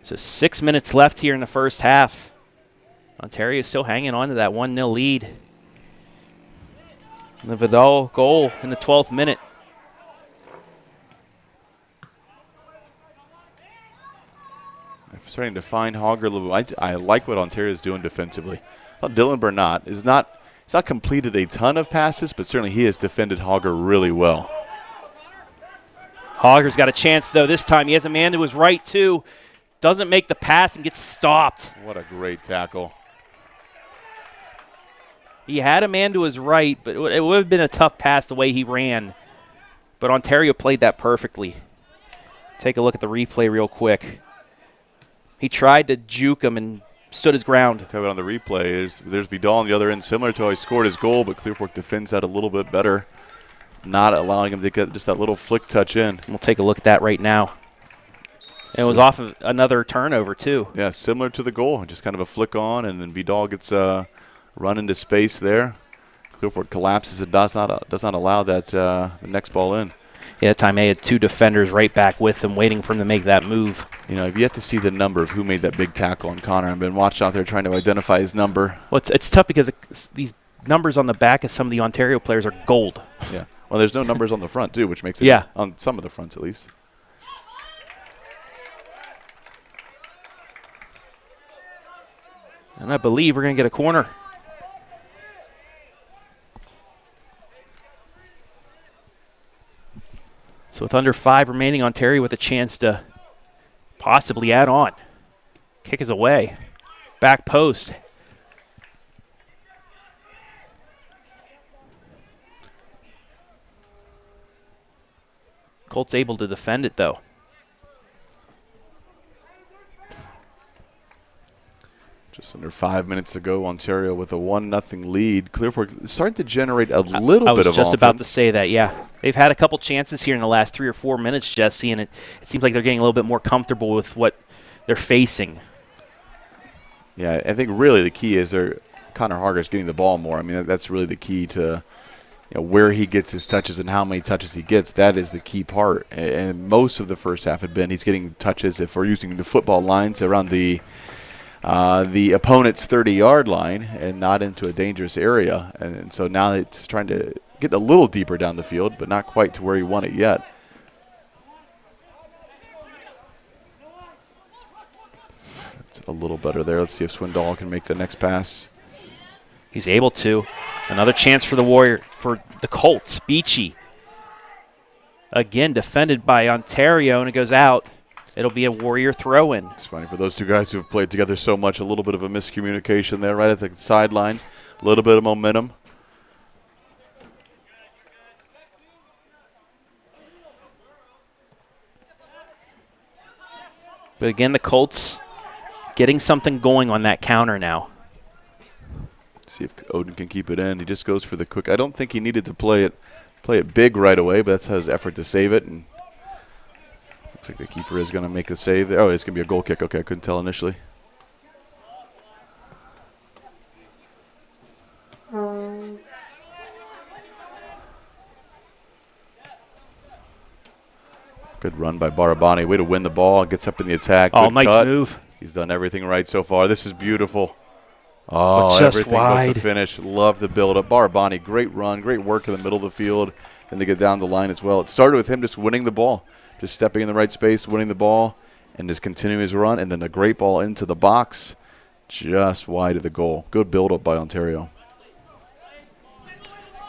S3: So 6 minutes left here in the first half. Ontario still hanging on to that 1-0 lead. And the Vidal goal in the 12th minute.
S11: Starting to find Hogger a little bit. I like what Ontario is doing defensively. I thought Dylan Burnett he's not completed a ton of passes, but certainly he has defended Hogger really well.
S3: Hogger's got a chance, though, this time. He has a man to his right, too. Doesn't make the pass and gets stopped.
S11: What a great tackle.
S3: He had a man to his right, but it would have been a tough pass the way he ran. But Ontario played that perfectly. Take a look at the replay real quick. He tried to juke him and stood his ground.
S11: Talk about on the replay. There's Vidal on the other end, similar to how he scored his goal, but Clear Fork defends that a little bit better, not allowing him to get just that little flick touch in.
S3: We'll take a look at that right now. And it was off of another turnover, too.
S11: Yeah, similar to the goal. Just kind of a flick on, and then Vidal gets run into space there. Clear Fork collapses and does not allow that the next ball in.
S3: Yeah, that time they had 2 defenders right back with him, waiting for him to make that move.
S11: You know, if you have to see the number of who made that big tackle on Connor, I've been watching out there trying to identify his number.
S3: Well, it's tough because these numbers on the back of some of the Ontario players are gold.
S11: Yeah. Well, there's no numbers on the front, too, which makes it on some of the fronts at least.
S3: And I believe we're going to get a corner. So with under 5 remaining, Ontario with a chance to possibly add on. Kick is away. Back post. Colts able to defend it, though.
S11: Just under 5 minutes to go, Ontario with a 1-0 lead. Clear Fork starting to generate a little bit of offense.
S3: I was just about to say that, yeah. They've had a couple chances here in the last 3 or 4 minutes, Jesse, and it seems like they're getting a little bit more comfortable with what they're facing.
S11: Yeah, I think really the key is Connor Harger's getting the ball more. I mean, that's really the key to where he gets his touches and how many touches he gets. That is the key part. And most of the first half had been he's getting touches, if we're using the football lines, around the opponent's 30-yard line and not into a dangerous area. And so now it's trying to get a little deeper down the field, but not quite to where you want it yet. It's a little better there. Let's see if Swindoll can make the next pass.
S3: He's able to. Another chance for the Colts. Beachy. Again, defended by Ontario, and it goes out. It'll be a Warrior throw-in.
S11: It's funny for those two guys who have played together so much, a little bit of a miscommunication there right at the sideline. A little bit of momentum.
S3: But again, the Colts getting something going on that counter now.
S11: See if Odin can keep it in. He just goes for the quick. I don't think he needed to play it big right away, but that's his effort to save it. And looks like the keeper is going to make the save there. Oh, it's going to be a goal kick. Okay, I couldn't tell initially. Good run by Barabani. Way to win the ball. Gets up in the attack.
S3: Oh,
S11: good
S3: nice
S11: cut.
S3: move.
S11: He's done everything right so far. This is beautiful. Oh,
S3: just
S11: everything
S3: wide.
S11: but the finish. Love the build-up. Barabani, great run, great work in the middle of the field, and they get down the line as well. It started with him just winning the ball, just stepping in the right space, winning the ball, and just continuing his run, and then a great ball into the box, just wide of the goal. Good build-up by Ontario.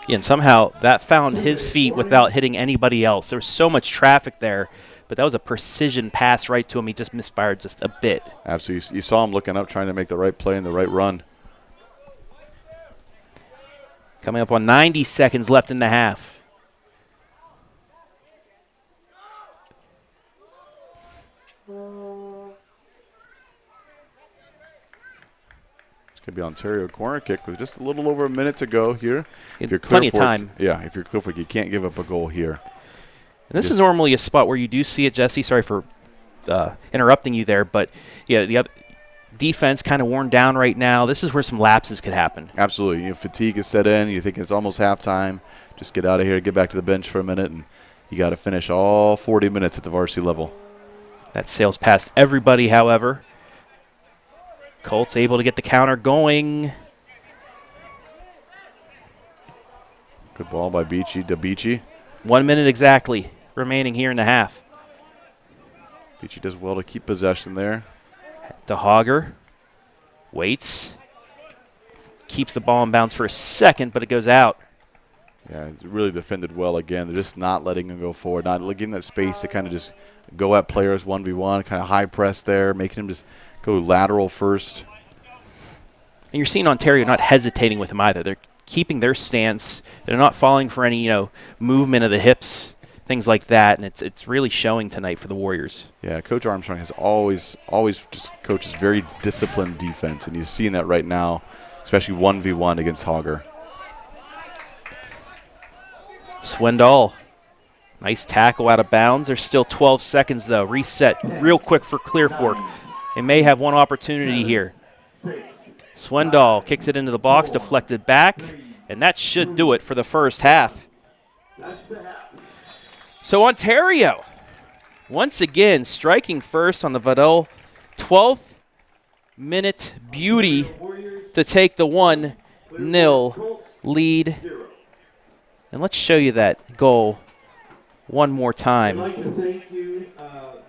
S3: Yeah, and somehow that found his feet without hitting anybody else. There was so much traffic there, but that was a precision pass right to him. He just misfired just a bit.
S11: Absolutely. You saw him looking up, trying to make the right play and the right run.
S3: Coming up on 90 seconds left in the half.
S11: It's going to be Ontario corner kick with just a little over a minute to go here.
S3: If you're plenty of time.
S11: Yeah, if you're Clear Fork, you can't give up a goal here.
S3: And this is normally a spot where you do see it, Jesse. Sorry for interrupting you there, but yeah, the other defense kind of worn down right now. This is where some lapses could happen.
S11: Absolutely. Fatigue is set in. You think it's almost halftime. Just get out of here, get back to the bench for a minute, and you got to finish all 40 minutes at the varsity level.
S3: That sails past everybody, however. Colts able to get the counter going.
S11: Good ball by Beachy to Beachy.
S3: 1 minute exactly remaining here in the half.
S11: Beachy does well to keep possession there.
S3: DeHager waits. Keeps the ball in bounds for a second, but it goes out.
S11: Yeah, it's really defended well again. They're just not letting him go forward, not giving that space to kind of just go at players 1v1, kind of high press there, making him just go lateral first.
S3: And you're seeing Ontario not hesitating with him either. They're keeping their stance. They're not falling for any, movement of the hips, things like that, and it's really showing tonight for the Warriors.
S11: Yeah, Coach Armstrong has always just coaches very disciplined defense, and he's seeing that right now, especially 1v1 against Hager.
S3: Swindoll, nice tackle out of bounds. There's still 12 seconds, though. Reset real quick for Clear Fork. They may have one opportunity here. Swindoll kicks it into the box, deflected back, And that should do it for the first half. So Ontario, once again, striking first on the Vidal 12th minute beauty to take the 1-0 lead. And let's show you that goal one more time.
S12: I'd like to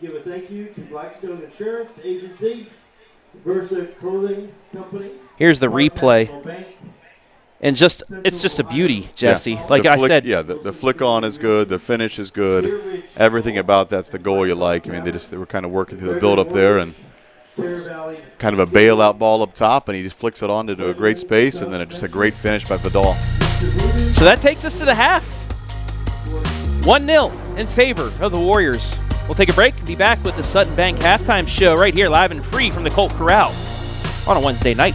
S12: give a thank you to Blackstone Insurance Agency, Versa Clothing Company.
S3: Here's the replay. And it's just a beauty, Jesse.
S11: Yeah.
S3: Like I said.
S11: Yeah, the flick on is good. The finish is good. Everything about that's the goal you like. I mean, they were kind of working through the build-up there, and kind of a bailout ball up top, and he just flicks it on into a great space, and then just a great finish by Vidal.
S3: So that takes us to the half. 1-0 in favor of the Warriors. We'll take a break and be back with the Sutton Bank halftime show right here, live and free from the Colt Corral on a Wednesday night.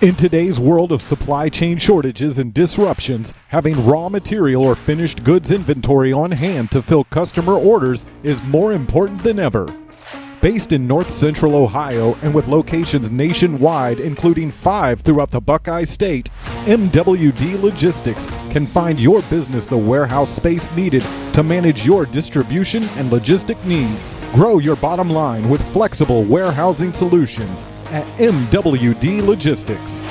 S4: In today's world of supply chain shortages and disruptions, having raw material or finished goods inventory on hand to fill customer orders is more important than ever. Based in North Central Ohio and with locations nationwide, including 5 throughout the Buckeye State, MWD Logistics can find your business the warehouse space needed to manage your distribution and logistic needs. Grow your bottom line with flexible warehousing solutions at MWD Logistics.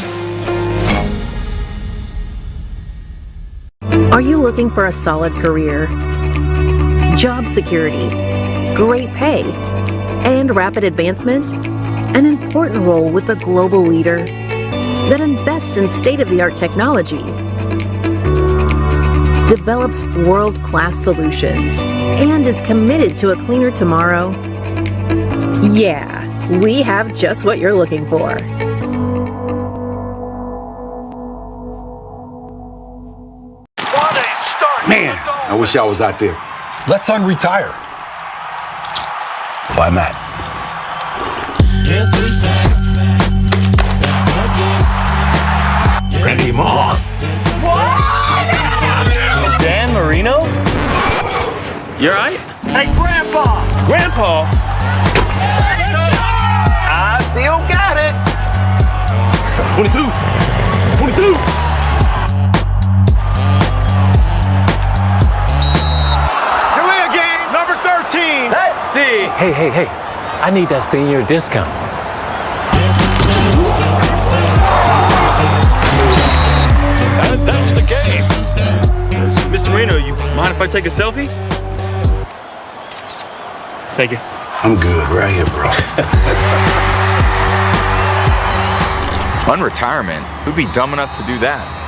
S5: Are you looking for a solid career, job security, great pay, and rapid advancement? An important role with a global leader that invests in state-of-the-art technology, develops world-class solutions, and is committed to a cleaner tomorrow? Yeah, we have just what you're looking for.
S6: Man, I wish I was out there.
S7: Let's unretire.
S6: Why not?
S8: Guess who's back again?
S7: Randy Moss.
S8: Dan Marino? You alright?
S9: Hey, Grandpa!
S8: Grandpa?
S9: I still got it.
S7: 22. 22.
S9: Delay a game, number 13.
S8: Let's see.
S13: Hey, I need that senior discount.
S8: That's the case. Mr. Marino, you mind if I take a selfie? Thank you.
S6: I'm good right here, bro.
S10: Unretirement? Who'd be dumb enough to do that?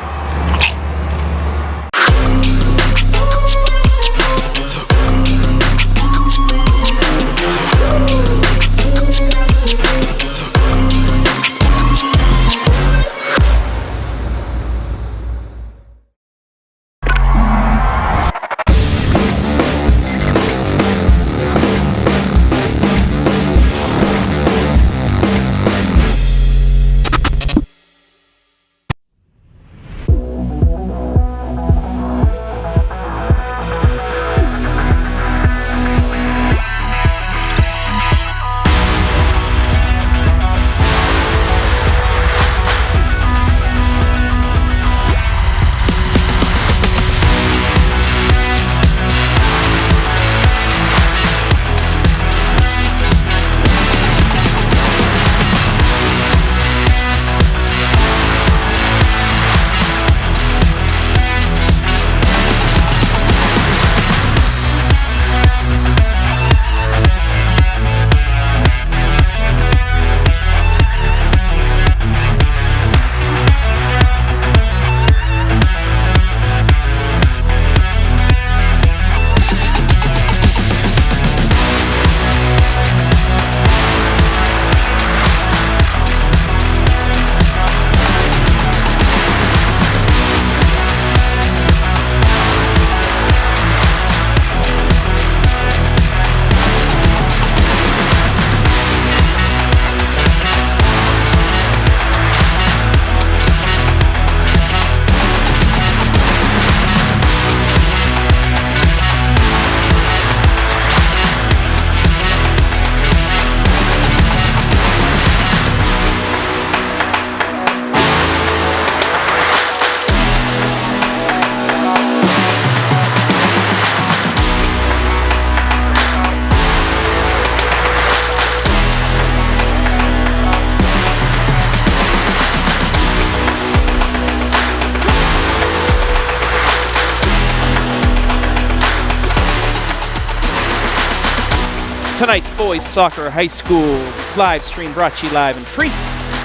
S3: Tonight's boys soccer high school live stream brought to you live and free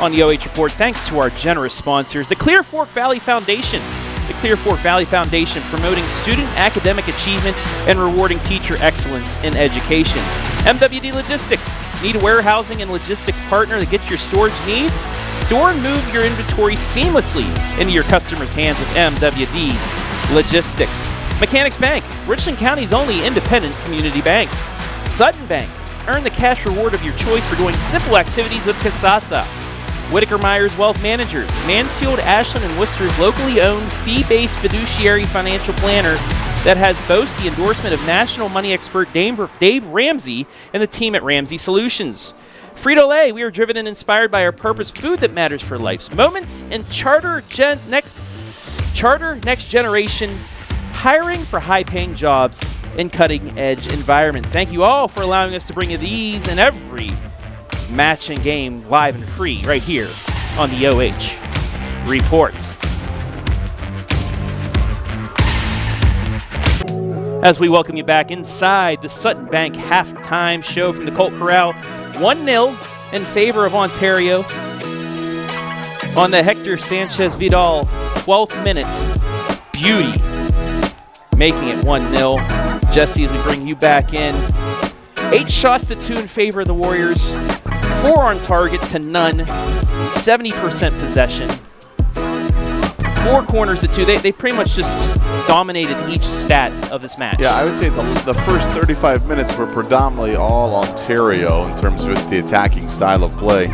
S3: on the OH Report thanks to our generous sponsors, the Clear Fork Valley Foundation. The Clear Fork Valley Foundation, promoting student academic achievement and rewarding teacher excellence in education. MWD Logistics, need a warehousing and logistics partner that gets your storage needs? Store and move your inventory seamlessly into your customers' hands with MWD Logistics. Mechanics Bank, Richland County's only independent community bank. Sutton Bank, earn the cash reward of your choice for doing simple activities with Kasasa. Whitaker Myers Wealth Managers, Mansfield, Ashland, and Worcester's locally owned fee-based fiduciary financial planner that has boasts the endorsement of national money expert Dave Ramsey and the team at Ramsey Solutions. Frito Lay, we are driven and inspired by our purpose, food that matters for life's moments, and Charter Next Generation, hiring for high-paying jobs in cutting-edge environment. Thank you all for allowing us to bring you these and every match and game live and free right here on the OH Report. As we welcome you back inside the Sutton Bank halftime show from the Colt Corral, 1-0 in favor of Ontario on the Hector Sanchez Vidal 12th minute beauty, making it 1-0. Jesse, as we bring you back in, 8 shots to 2 in favor of the Warriors, 4 on target to none, 70% possession, 4 corners to 2. They pretty much just dominated each stat of this match.
S11: Yeah, I would say the first 35 minutes were predominantly all Ontario in terms of just the attacking style of play.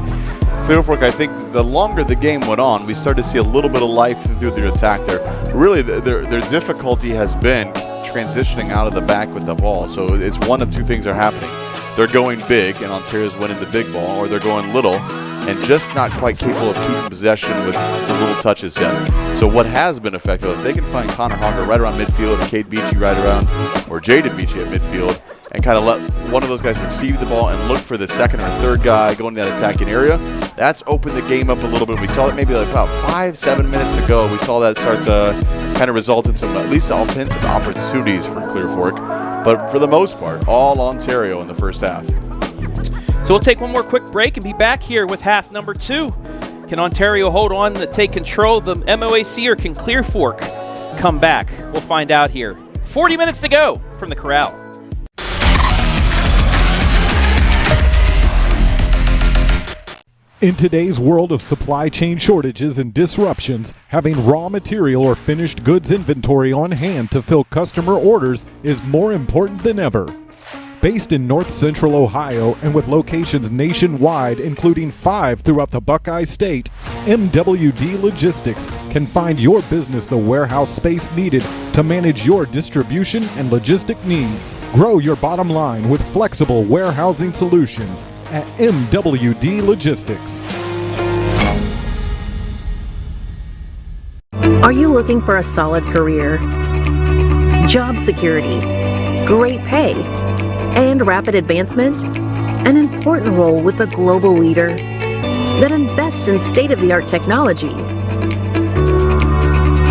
S11: Clear Fork, I think the longer the game went on, we started to see a little bit of life through their attack there. Really, their difficulty has been transitioning out of the back with the ball. So it's one of two things are happening. They're going big, and Ontario's winning the big ball, or they're going little and just not quite capable of keeping possession with the little touches yet. So what has been effective, if they can find Connor Hogger right around midfield, or Cade Beachy right around, or Jaden Beachy at midfield, and kind of let one of those guys receive the ball and look for the second or third guy going to that attacking area, that's opened the game up a little bit. We saw that maybe like about 5-7 minutes ago. We saw that start to kind of result in some at least offensive opportunities for Clear Fork. But for the most part, all Ontario in the first half.
S3: So we'll take one more quick break and be back here with half number 2. Can Ontario hold on to take control of the MOAC, or can Clear Fork come back? We'll find out here. 40 minutes to go from the Corral.
S4: In today's world of supply chain shortages and disruptions, having raw material or finished goods inventory on hand to fill customer orders is more important than ever. Based in North Central Ohio and with locations nationwide, including 5 throughout the Buckeye State, MWD Logistics can find your business the warehouse space needed to manage your distribution and logistic needs. Grow your bottom line with flexible warehousing solutions at MWD Logistics.
S5: Are you looking for a solid career, job security, great pay, and rapid advancement? An important role with a global leader that invests in state-of-the-art technology,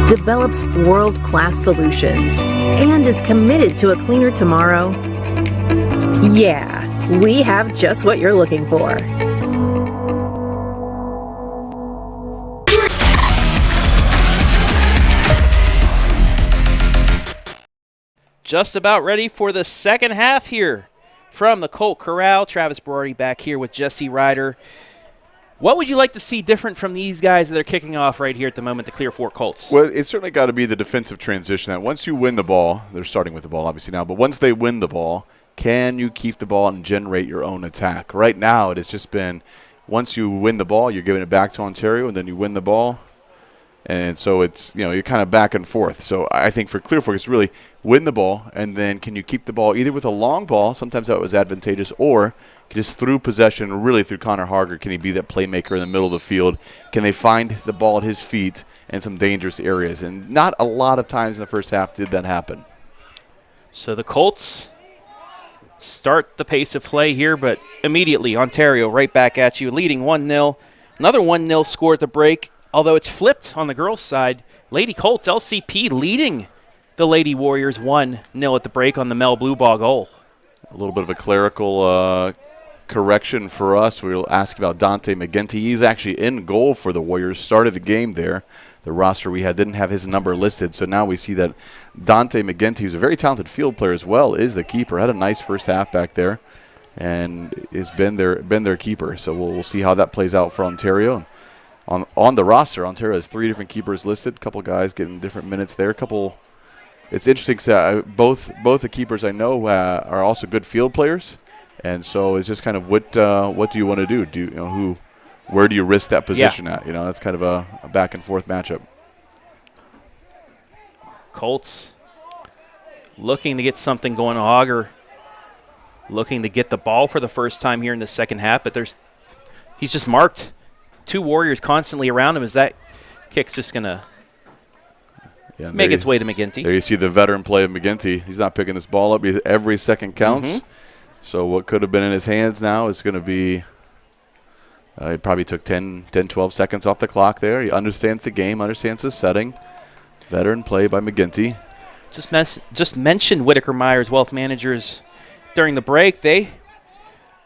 S5: develops world-class solutions, and is committed to a cleaner tomorrow? Yeah, we have just what you're looking for.
S3: Just about ready for the second half here from the Colt Corral. Travis Berardi back here with Jesse Ryder. What would you like to see different from these guys that are kicking off right here at the moment, the Clear Fork Colts?
S11: Well, it's certainly got to be the defensive transition. That once you win the ball, they're starting with the ball obviously now, but once they win the ball, can you keep the ball and generate your own attack? Right now, it has just been once you win the ball, you're giving it back to Ontario, and then you win the ball. And so it's, you're kind of back and forth. So I think for Clear Fork, it's really win the ball, and then can you keep the ball either with a long ball, sometimes that was advantageous, or just through possession, really through Connor Harger, can he be that playmaker in the middle of the field? Can they find the ball at his feet in some dangerous areas? And not a lot of times in the first half did that happen.
S3: So the Colts start the pace of play here, but immediately Ontario right back at you, leading 1-0. Another 1-0 score at the break, although it's flipped on the girls' side. Lady Colts, LCP, leading the Lady Warriors 1-0 at the break on the Mel Blue Ball goal.
S11: little bit of a clerical correction for us. We'll ask about Dante McGinty. He's actually in goal for the Warriors. Started the game there. The roster we had didn't have his number listed, so now we see that Dante McGinty, who's a very talented field player as well, is the keeper. Had a nice first half back there, and has been their keeper. So we'll see how that plays out for Ontario. On the roster, Ontario has 3 different keepers listed. A couple guys getting different minutes there. It's interesting because both the keepers I know are also good field players, and so it's just kind of what do you want to do? Where do you risk that position at? That's kind of a back and forth matchup.
S3: Colts looking to get something going. Hogger looking to get the ball for the first time here in the second half, but he's just marked 2 Warriors constantly around him. As that kick's just going to make its way to McGinty.
S11: There you see the veteran play of McGinty. He's not picking this ball up. Every second counts. So what could have been in his hands now is going to be it probably took 10, 12 seconds off the clock there. He understands the game, understands the setting. Veteran play by McGinty.
S3: Just mentioned Whitaker Myers, wealth managers, during the break. They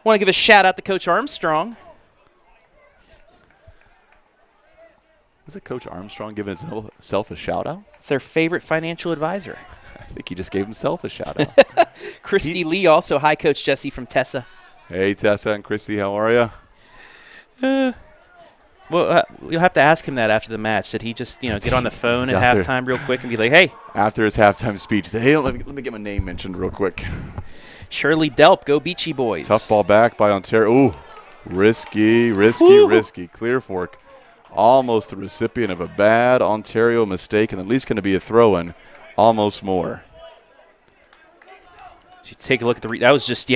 S3: want to give a shout-out to Coach Armstrong.
S11: Was it Coach Armstrong giving himself a shout-out?
S3: It's their favorite financial advisor.
S11: I think he just gave himself a shout-out.
S3: Christy Lee also. Hi, Coach Jesse from Tessa.
S11: Hey, Tessa and Christy, how are you?
S3: Well, you'll have to ask him that after the match. Did he just, get on the phone at halftime real quick and be like, hey?
S11: After his halftime speech, he said, hey, let me get my name mentioned real quick.
S3: Shirley Delp, go Beachy Boys.
S11: Tough ball back by Ontario. Ooh, risky. Clear Fork. Almost the recipient of a bad Ontario mistake, and at least going to be a throw-in. Almost more.
S3: You take a look at that was just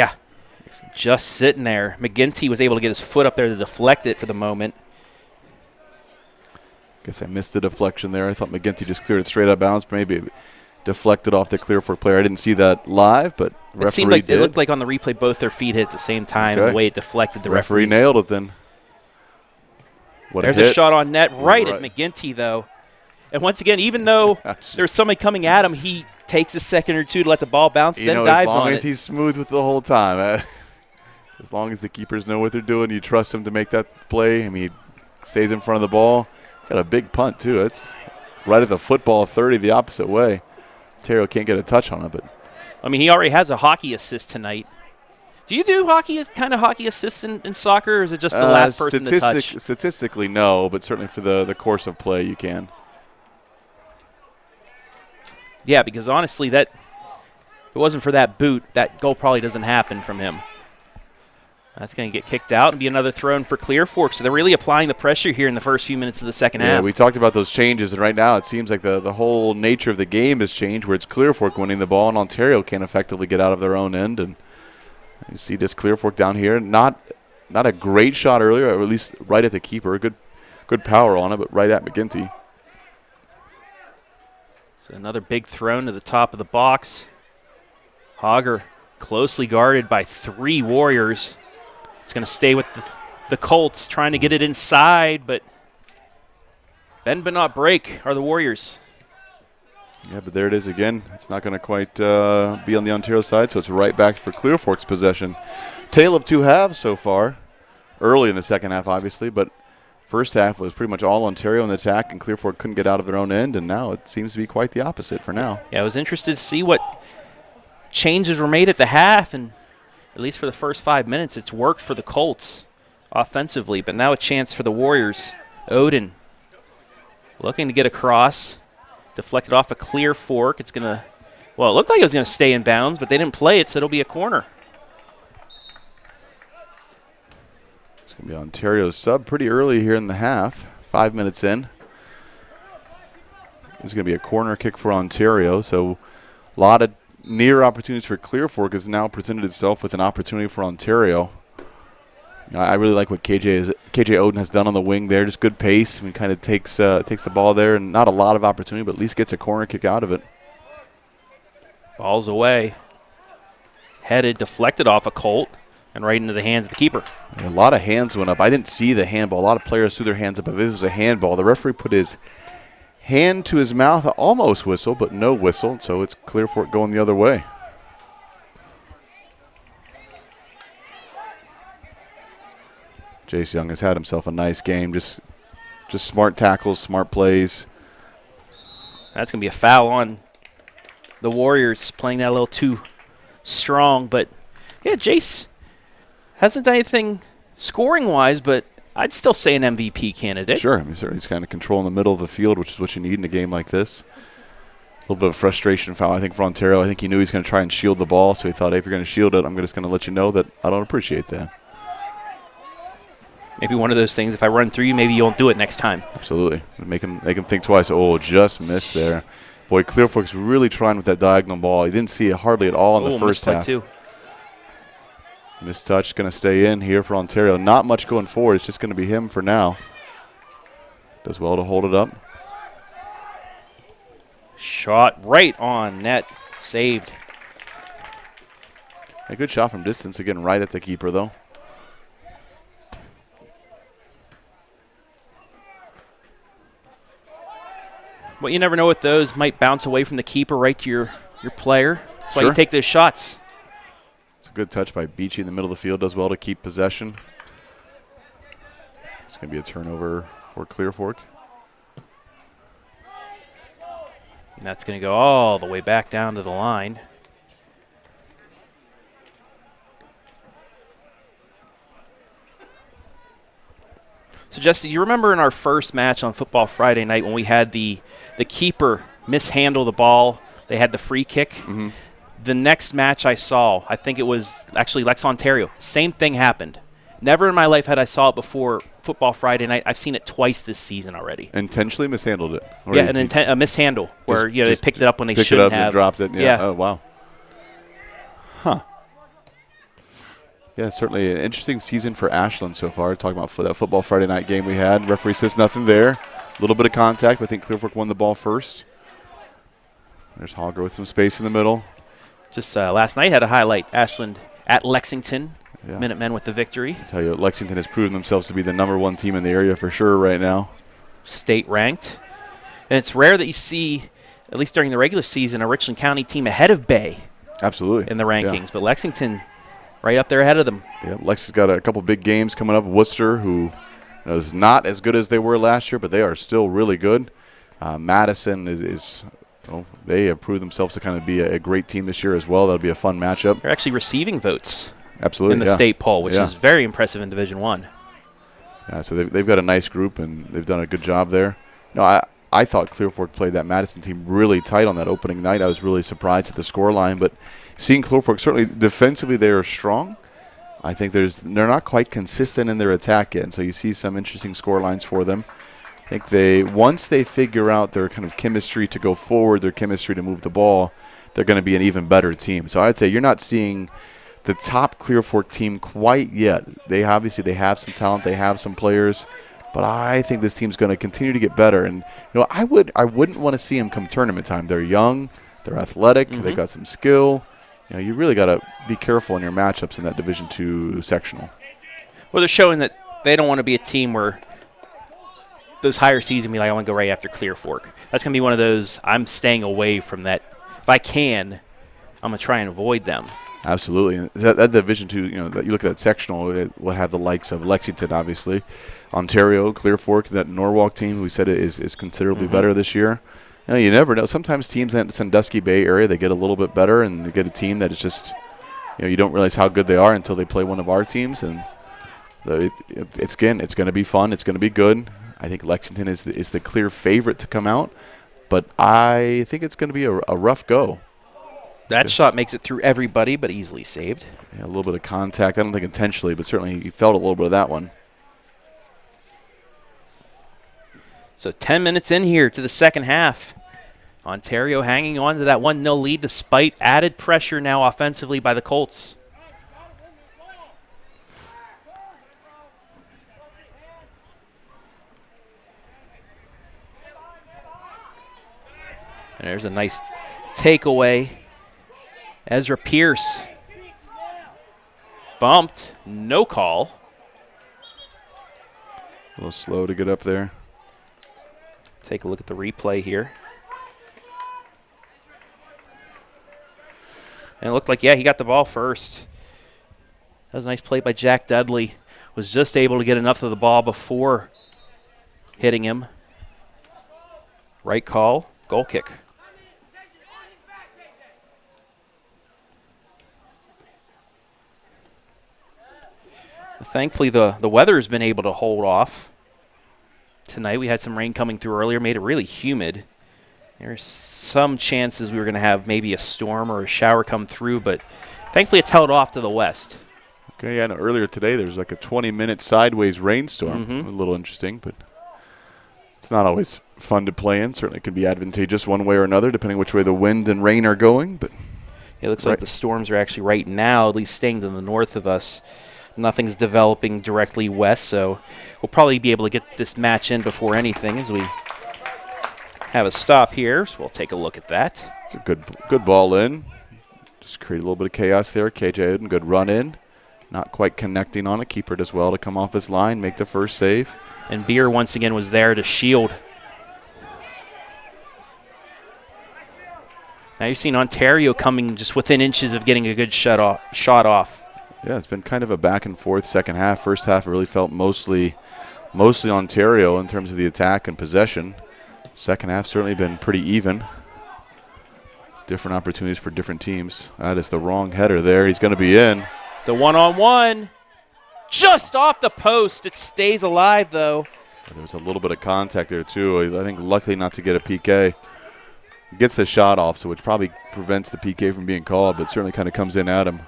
S3: sitting there. McGinty was able to get his foot up there to deflect it for the moment.
S11: Guess I missed the deflection there. I thought McGinty just cleared it straight out of bounds. Maybe deflected off the Clear Fork player. I didn't see that live, but referee
S3: it seemed like
S11: did.
S3: It looked like on the replay both their feet hit at the same time. Okay. The way it deflected, the
S11: referee nailed it then.
S3: There's a shot on net right at McGinty, though. And once again, even though there's somebody coming at him, he takes a second or two to let the ball bounce, then dives on it.
S11: As long as he's smooth with the whole time. As long as the keepers know what they're doing, you trust him to make that play. I mean, he stays in front of the ball. Got a big punt, too. It's right at the football 30 the opposite way. Ontario can't get a touch on it. But
S3: I mean, he already has a hockey assist tonight. Do you do hockey assists in soccer, or is it just the last person to touch?
S11: Statistically, no, but certainly for the course of play, you can.
S3: Yeah, because honestly, if it wasn't for that boot, that goal probably doesn't happen from him. That's going to get kicked out and be another throw in for Clear Fork. So they're really applying the pressure here in the first few minutes of the second half.
S11: Yeah, we talked about those changes, and right now it seems like the whole nature of the game has changed, where it's Clear Fork winning the ball, and Ontario can't effectively get out of their own end. And you see this Clear Fork down here, not a great shot earlier, or at least right at the keeper. Good power on it, but right at McGinty.
S3: So another big throw to the top of the box. Hogger closely guarded by 3 Warriors. It's going to stay with the Colts, trying to get it inside, but bend but not break are the Warriors.
S11: Yeah, but there it is again. It's not going to quite be on the Ontario side, so it's right back for Clear Fork's possession. Tale of 2 halves so far. Early in the second half, obviously, but first half was pretty much all Ontario in the attack, and Clear Fork couldn't get out of their own end, and now it seems to be quite the opposite for now.
S3: Yeah, I was interested to see what changes were made at the half, and at least for the first 5 minutes, it's worked for the Colts offensively, but now a chance for the Warriors. Odin looking to get across, deflected off a Clear Fork. It's going to, well, it looked like it was going to stay in bounds, but they didn't play it, so it'll be a corner.
S11: It's going to be Ontario's sub pretty early here in the half, 5 minutes in. It's going to be a corner kick for Ontario, so a lot of near opportunities for Clear Fork has now presented itself with an opportunity for Ontario. I really like what KJ Odin has done on the wing there. Just good pace. I mean, kind of takes the ball there, and not a lot of opportunity, but at least gets a corner kick out of it.
S3: Ball's away. Headed, deflected off a Colt, and right into the hands of the keeper.
S11: A lot of hands went up. I didn't see the handball. A lot of players threw their hands up. If it was a handball, the referee put his hand to his mouth, almost whistle, but no whistle, so it's Clear Fork going the other way. Jace Young has had himself a nice game. Just smart tackles, smart plays.
S3: That's going to be a foul on the Warriors, playing that a little too strong. But, yeah, Jace hasn't done anything scoring-wise, but I'd still say an MVP candidate.
S11: Sure. I mean, certainly he's kind of controlling the middle of the field, which is what you need in a game like this. A little bit of frustration foul, I think, for Ontario. I think he knew he was going to try and shield the ball, so he thought, hey, if you're going to shield it, I'm just going to let you know that I don't appreciate that.
S3: Maybe one of those things, if I run through you, maybe you won't do it next time.
S11: Absolutely. Make him think twice. Oh, just missed there. Boy, Clear Fork's really trying with that diagonal ball. He didn't see it hardly at all in the first half.
S3: Too.
S11: Missed touch, going to stay in here for Ontario. Not much going forward. It's just going to be him for now. Does well to hold it up.
S3: Shot right on net. Saved.
S11: A good shot from distance, again, right at the keeper, though.
S3: Well, you never know with those. Might bounce away from the keeper right to your player. That's why
S11: Sure.
S3: you take those shots.
S11: It's a good touch by Beachy in the middle of the field. Does well to keep possession. It's going to be a turnover for Clear Fork.
S3: And that's going to go all the way back down to the line. So, Jesse, you remember in our first match on Football Friday night when we had the keeper mishandle the ball, they had the free kick?
S11: Mm-hmm.
S3: The next match I saw, I think it was actually Lex Ontario, same thing happened. Never in my life had I saw it before Football Friday night. I've seen it twice this season already.
S11: Intentionally mishandled it.
S3: Yeah, a mishandle where they picked it up when they shouldn't
S11: picked it up
S3: have.
S11: and dropped it.
S3: Yeah.
S11: Oh, wow. Huh. Yeah, certainly an interesting season for Ashland so far. Talking about that Football Friday night game we had. Referee says nothing there. A little bit of contact, but I think Clear Fork won the ball first. There's Hogger with some space in the middle.
S3: Just last night had a highlight. Ashland at Lexington.
S11: Yeah.
S3: Minutemen with the victory.
S11: I tell you, Lexington has proven themselves to be the #1 team in the area for sure right now.
S3: State ranked. And it's rare that you see, at least during the regular season, a Richland County team ahead of Bay.
S11: Absolutely.
S3: In the rankings. Yeah. But Lexington right up there ahead of them.
S11: Yeah, Lex has got a couple big games coming up. Worcester, who is not as good as they were last year, but they are still really good. Madison they have proved themselves to kind of be a great team this year as well. That'll be a fun matchup.
S3: They're actually receiving votes.
S11: Absolutely,
S3: in the state poll, which is very impressive in Division I.
S11: Yeah, so they've got a nice group, and they've done a good job there. I thought Clear Fork played that Madison team really tight on that opening night. I was really surprised at the scoreline, but seeing Clear Fork, certainly defensively they are strong. I think they're not quite consistent in their attack yet, and so you see some interesting scorelines for them. I think once they figure out their kind of chemistry to go forward, their chemistry to move the ball, they're going to be an even better team. So I'd say you're not seeing the top Clear Fork team quite yet. They have some talent, they have some players, but I think this team's going to continue to get better. And I wouldn't want to see them come tournament time. They're young, they're athletic, they've got some skill. You really got to be careful in your matchups in that Division II sectional.
S3: Well, they're showing that they don't want to be a team where those higher seeds be like, I want to go right after Clear Fork. That's going to be one of those, I'm staying away from that. If I can, I'm going to try and avoid them.
S11: Absolutely. That Division II, you look at that sectional, it will have the likes of Lexington, obviously, Ontario, Clear Fork, that Norwalk team we said is considerably better this year. You never know. Sometimes teams in that Sandusky Bay area, they get a little bit better, and they get a team that is just, you don't realize how good they are until they play one of our teams. And it's going to be fun. It's going to be good. I think Lexington is the clear favorite to come out, but I think it's going to be a rough go.
S3: That shot makes it through everybody, but easily saved.
S11: Yeah, a little bit of contact. I don't think intentionally, but certainly he felt a little bit of that one.
S3: So 10 minutes in here to the second half. Ontario hanging on to that 1-0 lead despite added pressure now offensively by the Colts. And there's a nice takeaway. Ezra Pierce bumped, no call.
S11: A little slow to get up there.
S3: Take a look at the replay here. And it looked like, he got the ball first. That was a nice play by Jack Dudley. was just able to get enough of the ball before hitting him. Right call, goal kick. Thankfully, the weather has been able to hold off tonight. We had some rain coming through earlier, made it really humid. There's some chances we were going to have maybe a storm or a shower come through, but thankfully it's held off to the west.
S11: Okay, yeah, no, earlier today there was like a 20-minute sideways rainstorm. A little interesting, but it's not always fun to play in. Certainly can be advantageous one way or another, depending which way the wind and rain are going. But
S3: it looks like the storms are actually right now, at least staying to the north of us. Nothing's developing directly west, so we'll probably be able to get this match in before anything as we have a stop here. So we'll take a look at that.
S11: It's a good ball in. Just create a little bit of chaos there. KJ Oden, good run in. Not quite connecting on it. Keeper does well to come off his line, make the first save.
S3: And Beer once again was there to shield. Now you're seeing Ontario coming just within inches of getting a good shot off.
S11: Yeah, it's been kind of a back and forth second half. First half really felt mostly Ontario in terms of the attack and possession. Second half certainly been pretty even. Different opportunities for different teams. That is the wrong header there. He's going to be in.
S3: The one-on-one. Just off the post. It stays alive, though.
S11: There was a little bit of contact there, too. I think luckily not to get a PK. Gets the shot off, so which probably prevents the PK from being called, but certainly kind of comes in at him.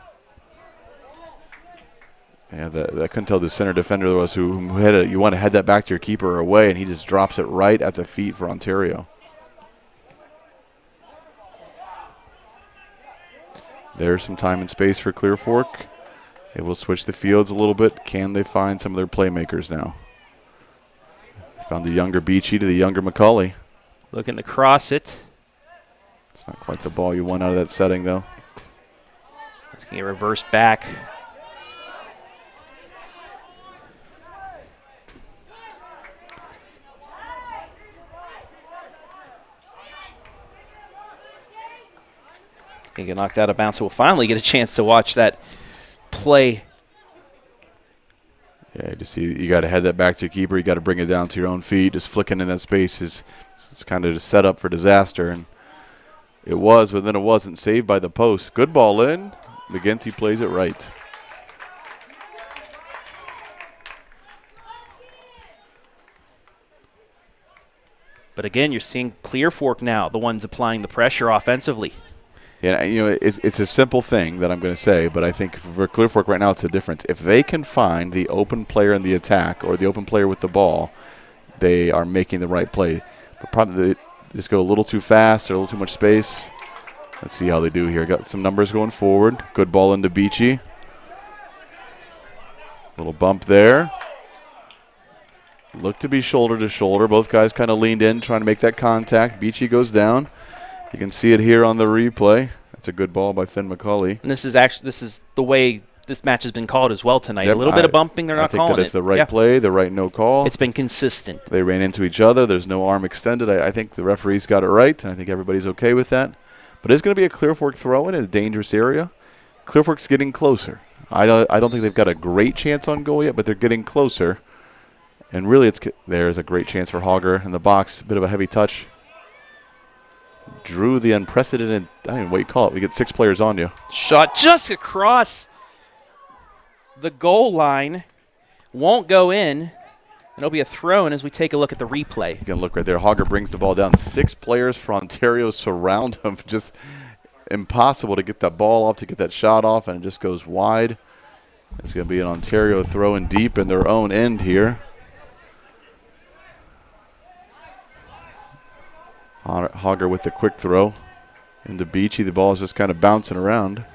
S11: Yeah, I couldn't tell the center defender was who hit it. You want to head that back to your keeper or away, and he just drops it right at the feet for Ontario. There's some time and space for Clear Fork. They will switch the fields a little bit. Can they find some of their playmakers now? Found the younger Beachy to the younger McCauley.
S3: Looking to cross it.
S11: It's not quite the ball you want out of that setting, though.
S3: It's going to get reversed back. Going to get knocked out of bounds, so we'll finally get a chance to watch that play.
S11: Yeah, just see you got to head that back to your keeper. You got to bring it down to your own feet. Just flicking in that space is kind of just set up for disaster, and it was, but then it wasn't. Saved by the post. Good ball in. McGinty plays it right.
S3: But again, you're seeing Clear Fork now, the ones applying the pressure offensively.
S11: Yeah, you know, it's a simple thing that I'm going to say, but I think for Clear Fork right now it's a difference. If they can find the open player in the attack or the open player with the ball, they are making the right play. But probably they just go a little too fast or a little too much space. Let's see how they do here. Got some numbers going forward. Good ball into Beachy. Little bump there. Looked to be shoulder to shoulder. Both guys kind of leaned in trying to make that contact. Beachy goes down. You can see it here on the replay. That's a good ball by Finn McCauley.
S3: And this is the way this match has been called as well tonight. Yep, a little bit of bumping, they're not calling it.
S11: I think that is the right play, the right no call.
S3: It's been consistent.
S11: They ran into each other. There's no arm extended. I think the referees got it right, and I think everybody's okay with that. But it's going to be a Clear Fork throw-in in a dangerous area. Clear Fork's getting closer. I don't think they've got a great chance on goal yet, but they're getting closer. And really, there's a great chance for Hogger in the box. A bit of a heavy touch. Drew the unprecedented, I don't know what you call it. We get 6 players on you.
S3: Shot just across the goal line. Won't go in. It'll be a throw-in as we take a look at the replay.
S11: You can look right there. Hogger brings the ball down. 6 players for Ontario surround him. Just impossible to get that ball off, to get that shot off, and it just goes wide. It's going to be an Ontario throw-in deep in their own end here. Hogger with the quick throw into Beachy. The ball is just kind of bouncing around.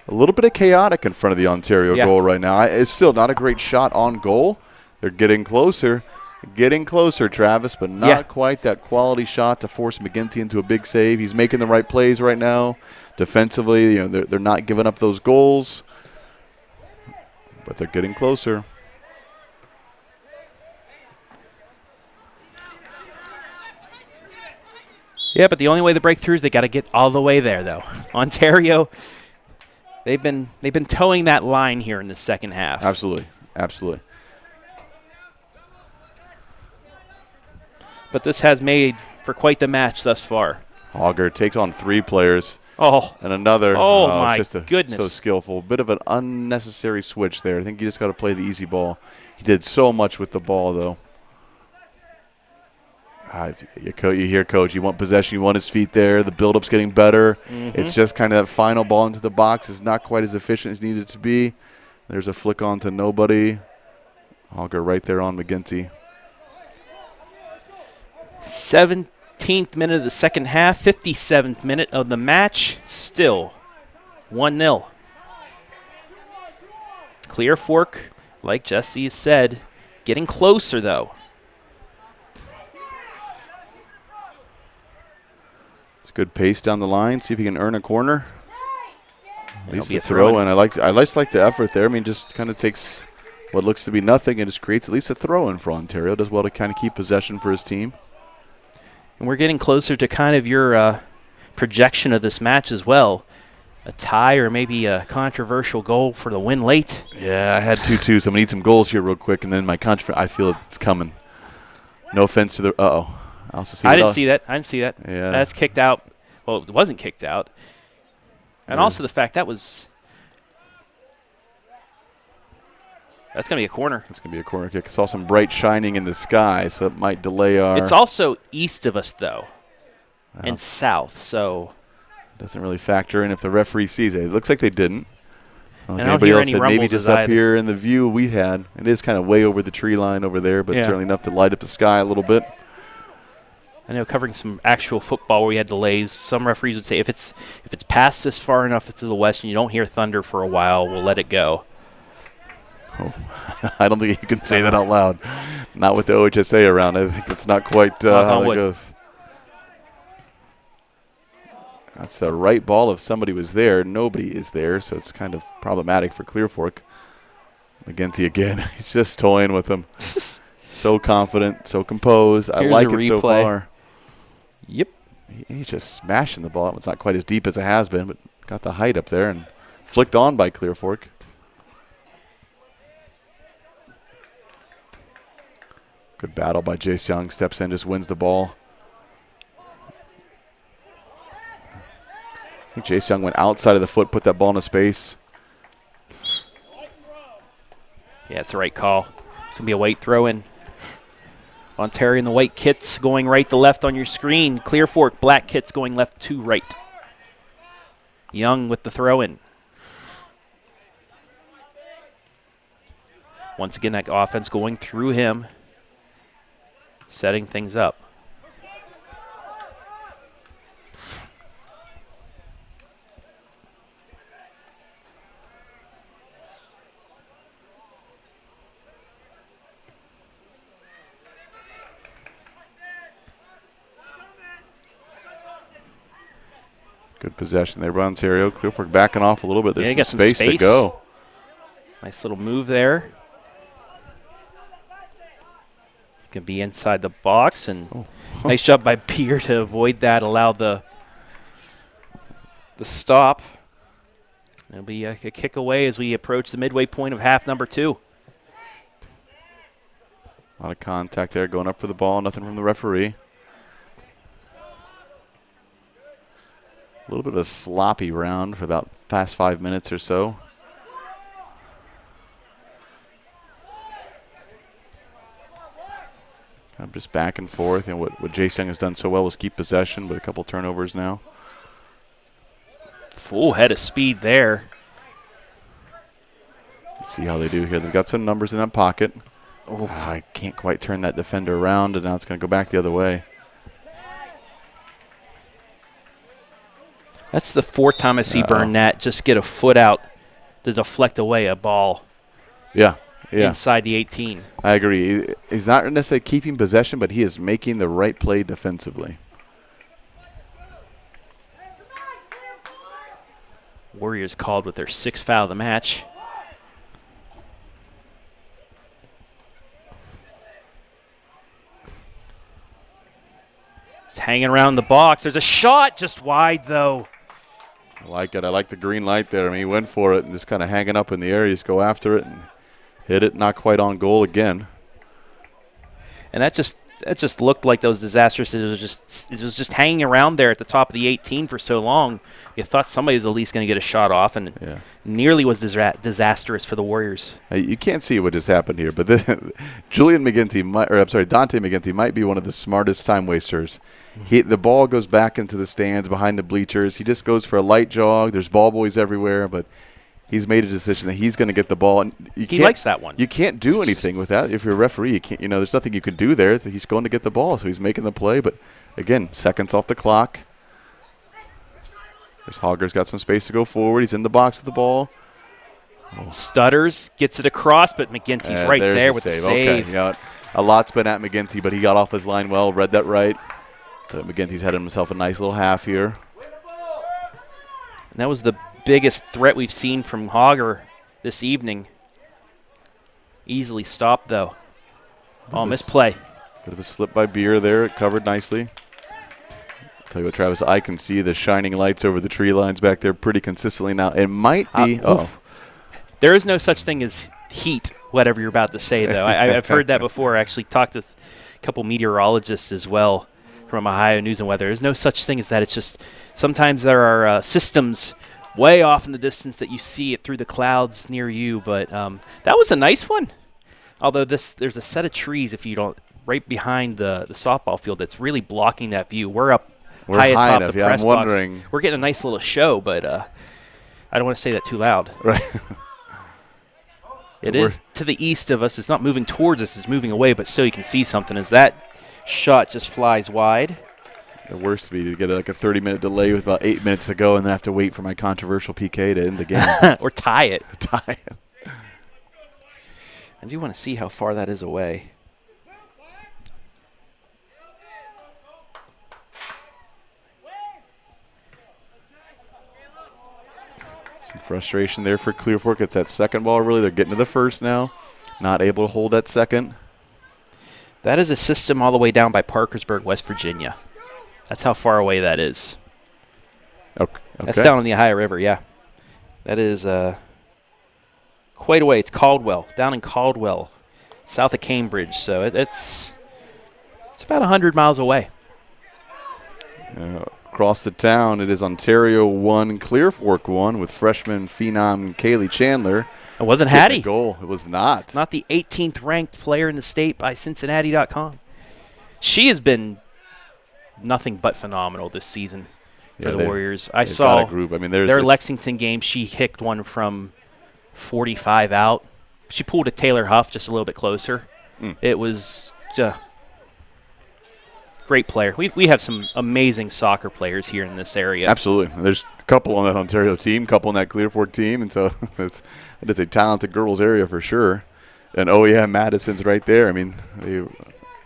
S11: A little bit of chaotic in front of the Ontario goal right now. It's still not a great shot on goal. They're getting closer, Travis, but not quite that quality shot to force McGinty into a big save. He's making the right plays right now. Defensively, you know, they're not giving up those goals, but they're getting closer.
S3: Yeah, but the only way to break through is they got to get all the way there, though. Ontario They've been towing that line here in the second half.
S11: Absolutely. Absolutely.
S3: But this has made for quite the match thus far.
S11: Auger takes on 3 players.
S3: Oh.
S11: And another.
S3: Oh, my
S11: goodness. So skillful. Bit of an unnecessary switch there. I think you just got to play the easy ball. He did so much with the ball, though. You hear Coach, you want possession, you want his feet there. The build-up's getting better. It's just kind of that final ball into the box is not quite as efficient as needed to be. There's a flick on to nobody. Auger right there on McGinty.
S3: 17th minute of the second half, 57th minute of the match, still 1-0. Clear Fork, like Jesse said, getting closer though.
S11: It's good pace down the line. See if he can earn a corner. At least the throw, and I just like the effort there. I mean, just kind of takes what looks to be nothing and just creates at least a throw in for Ontario. Does well to kind of keep possession for his team.
S3: And we're getting closer to kind of your projection of this match as well. A tie or maybe a controversial goal for the win late.
S11: Yeah, I had 2-2, so I'm going to need some goals here real quick, and then my I feel it's coming. No offense to the – uh-oh.
S3: I didn't see that. Yeah. That's kicked out. Well, it wasn't kicked out. And also the fact that's going to be a corner.
S11: It's going to be a corner kick. Saw some bright shining in the sky, so it might delay our –
S3: It's also east of us, though, and south, so –
S11: doesn't really factor in if the referee sees it. It looks like they didn't.
S3: And I don't hear any rumbles
S11: maybe just up here in the view we had. It is kind of way over the tree line over there, but certainly enough to light up the sky a little bit.
S3: I know covering some actual football where we had delays, some referees would say if it's past this far enough to the west and you don't hear thunder for a while, we'll let it go.
S11: Oh, I don't think you can say that out loud. Not with the OHSA around. I think it's not quite how that goes. That's the right ball if somebody was there. Nobody is there, so it's kind of problematic for Clear Fork. McGinty again. He's just toying with him. So confident, so composed. I like it so far.
S3: Yep.
S11: He's just smashing the ball. It's not quite as deep as it has been, but got the height up there and flicked on by Clear Fork. Good battle by Jace Young. Steps in, just wins the ball. I think Jace Young went outside of the foot, put that ball into space.
S3: Yeah, it's the right call. It's going to be a white throw-in. Ontario in the white kits going right to left on your screen. Clear Fork, black kits going left to right. Young with the throw-in. Once again, that offense going through him, setting things up.
S11: Good possession there by Ontario. Clear Fork backing off a little bit. There's some space to go.
S3: Nice little move there. Can be inside the box, and nice job by Peter to avoid that, allow the stop. It'll be a kick away as we approach the midway point of half number 2.
S11: A lot of contact there, going up for the ball. Nothing from the referee. A little bit of a sloppy round for about past 5 minutes or so. Kind of just back and forth. And what Jace Young has done so well is keep possession, but a couple turnovers now.
S3: Full head of speed there.
S11: Let's see how they do here. They've got some numbers in that pocket. Oh, I can't quite turn that defender around, and now it's going to go back the other way.
S3: That's the 4th time I see Burnett just get a foot out to deflect away a ball.
S11: Yeah.
S3: Inside the 18.
S11: I agree. He's not necessarily keeping possession, but he is making the right play defensively.
S3: Warriors called with their 6th foul of the match. It's hanging around the box. There's a shot just wide, though.
S11: I like it. I like the green light there. I mean, he went for it and just kind of hanging up in the air. You just go after it and hit it. Not quite on goal again.
S3: And that just looked like those disastrous. It was just hanging around there at the top of the 18 for so long. You thought somebody was at least going to get a shot off, and it nearly was disastrous for the Warriors.
S11: You can't see what just happened here, but Dante McGinty might be one of the smartest time wasters. The ball goes back into the stands behind the bleachers. He just goes for a light jog. There's ball boys everywhere, but he's made a decision that he's going to get the ball. And
S3: he likes that one.
S11: You can't do anything with that. If you're a referee, you can't. There's nothing you can do there. He's going to get the ball, so he's making the play. But again, seconds off the clock. There's Hogger's got some space to go forward. He's in the box with the ball.
S3: Stutters, gets it across, but McGinty's right there with the save.
S11: Okay, a lot's been at McGinty, but he got off his line well, read that right. So McGinty's had himself a nice little half here.
S3: And that was the biggest threat we've seen from Hogger this evening. Easily stopped, though. Oh, misplay.
S11: Bit of a slip by Beer there. It covered nicely. Tell you what, Travis, I can see the shining lights over the tree lines back there pretty consistently now. It might be.
S3: There is no such thing as heat, whatever you're about to say, though. I've heard that before. I actually talked to a couple meteorologists as well from Ohio News and Weather. There's no such thing as that. It's just sometimes there are systems way off in the distance that you see it through the clouds near you. But that was a nice one. Although there's a set of trees right behind the softball field that's really blocking that view. We're high atop
S11: enough.
S3: the press
S11: I'm wondering.
S3: box. We're getting a nice little show, but I don't want to say that too loud.
S11: Right.
S3: It is to the east of us. It's not moving towards us. It's moving away, but still you can see something as that shot just flies wide.
S11: The worst would be to get like a 30-minute delay with about 8 minutes to go and then have to wait for my controversial PK to end the game.
S3: Or tie it.
S11: Tie it.
S3: I do want to see how far that is away.
S11: Some frustration there for Clear Fork. It's that second ball, really. They're getting to the first now. Not able to hold that second.
S3: That is a system all the way down by Parkersburg, West Virginia. That's how far away that is.
S11: Okay.
S3: That's down on the Ohio River, yeah. That is quite a way. It's Caldwell, down in Caldwell, south of Cambridge. So it's about 100 miles away.
S11: Across the town, it is Ontario 1, Clear Fork 1 with freshman phenom Kaylee Chandler.
S3: It wasn't Hattie.
S11: Goal. It was not.
S3: Not the 18th ranked player in the state by Cincinnati.com. She has been nothing but phenomenal this season for the Warriors. I saw
S11: a group. I mean, their
S3: Lexington game. She hicked one from 45 out. She pulled a Taylor Huff just a little bit closer. It was great player. We have some amazing soccer players here in this area.
S11: Absolutely. There's a couple on that Ontario team, couple on that Clear Fork team, and so it is a talented girls area for sure. And Madison's right there. I mean,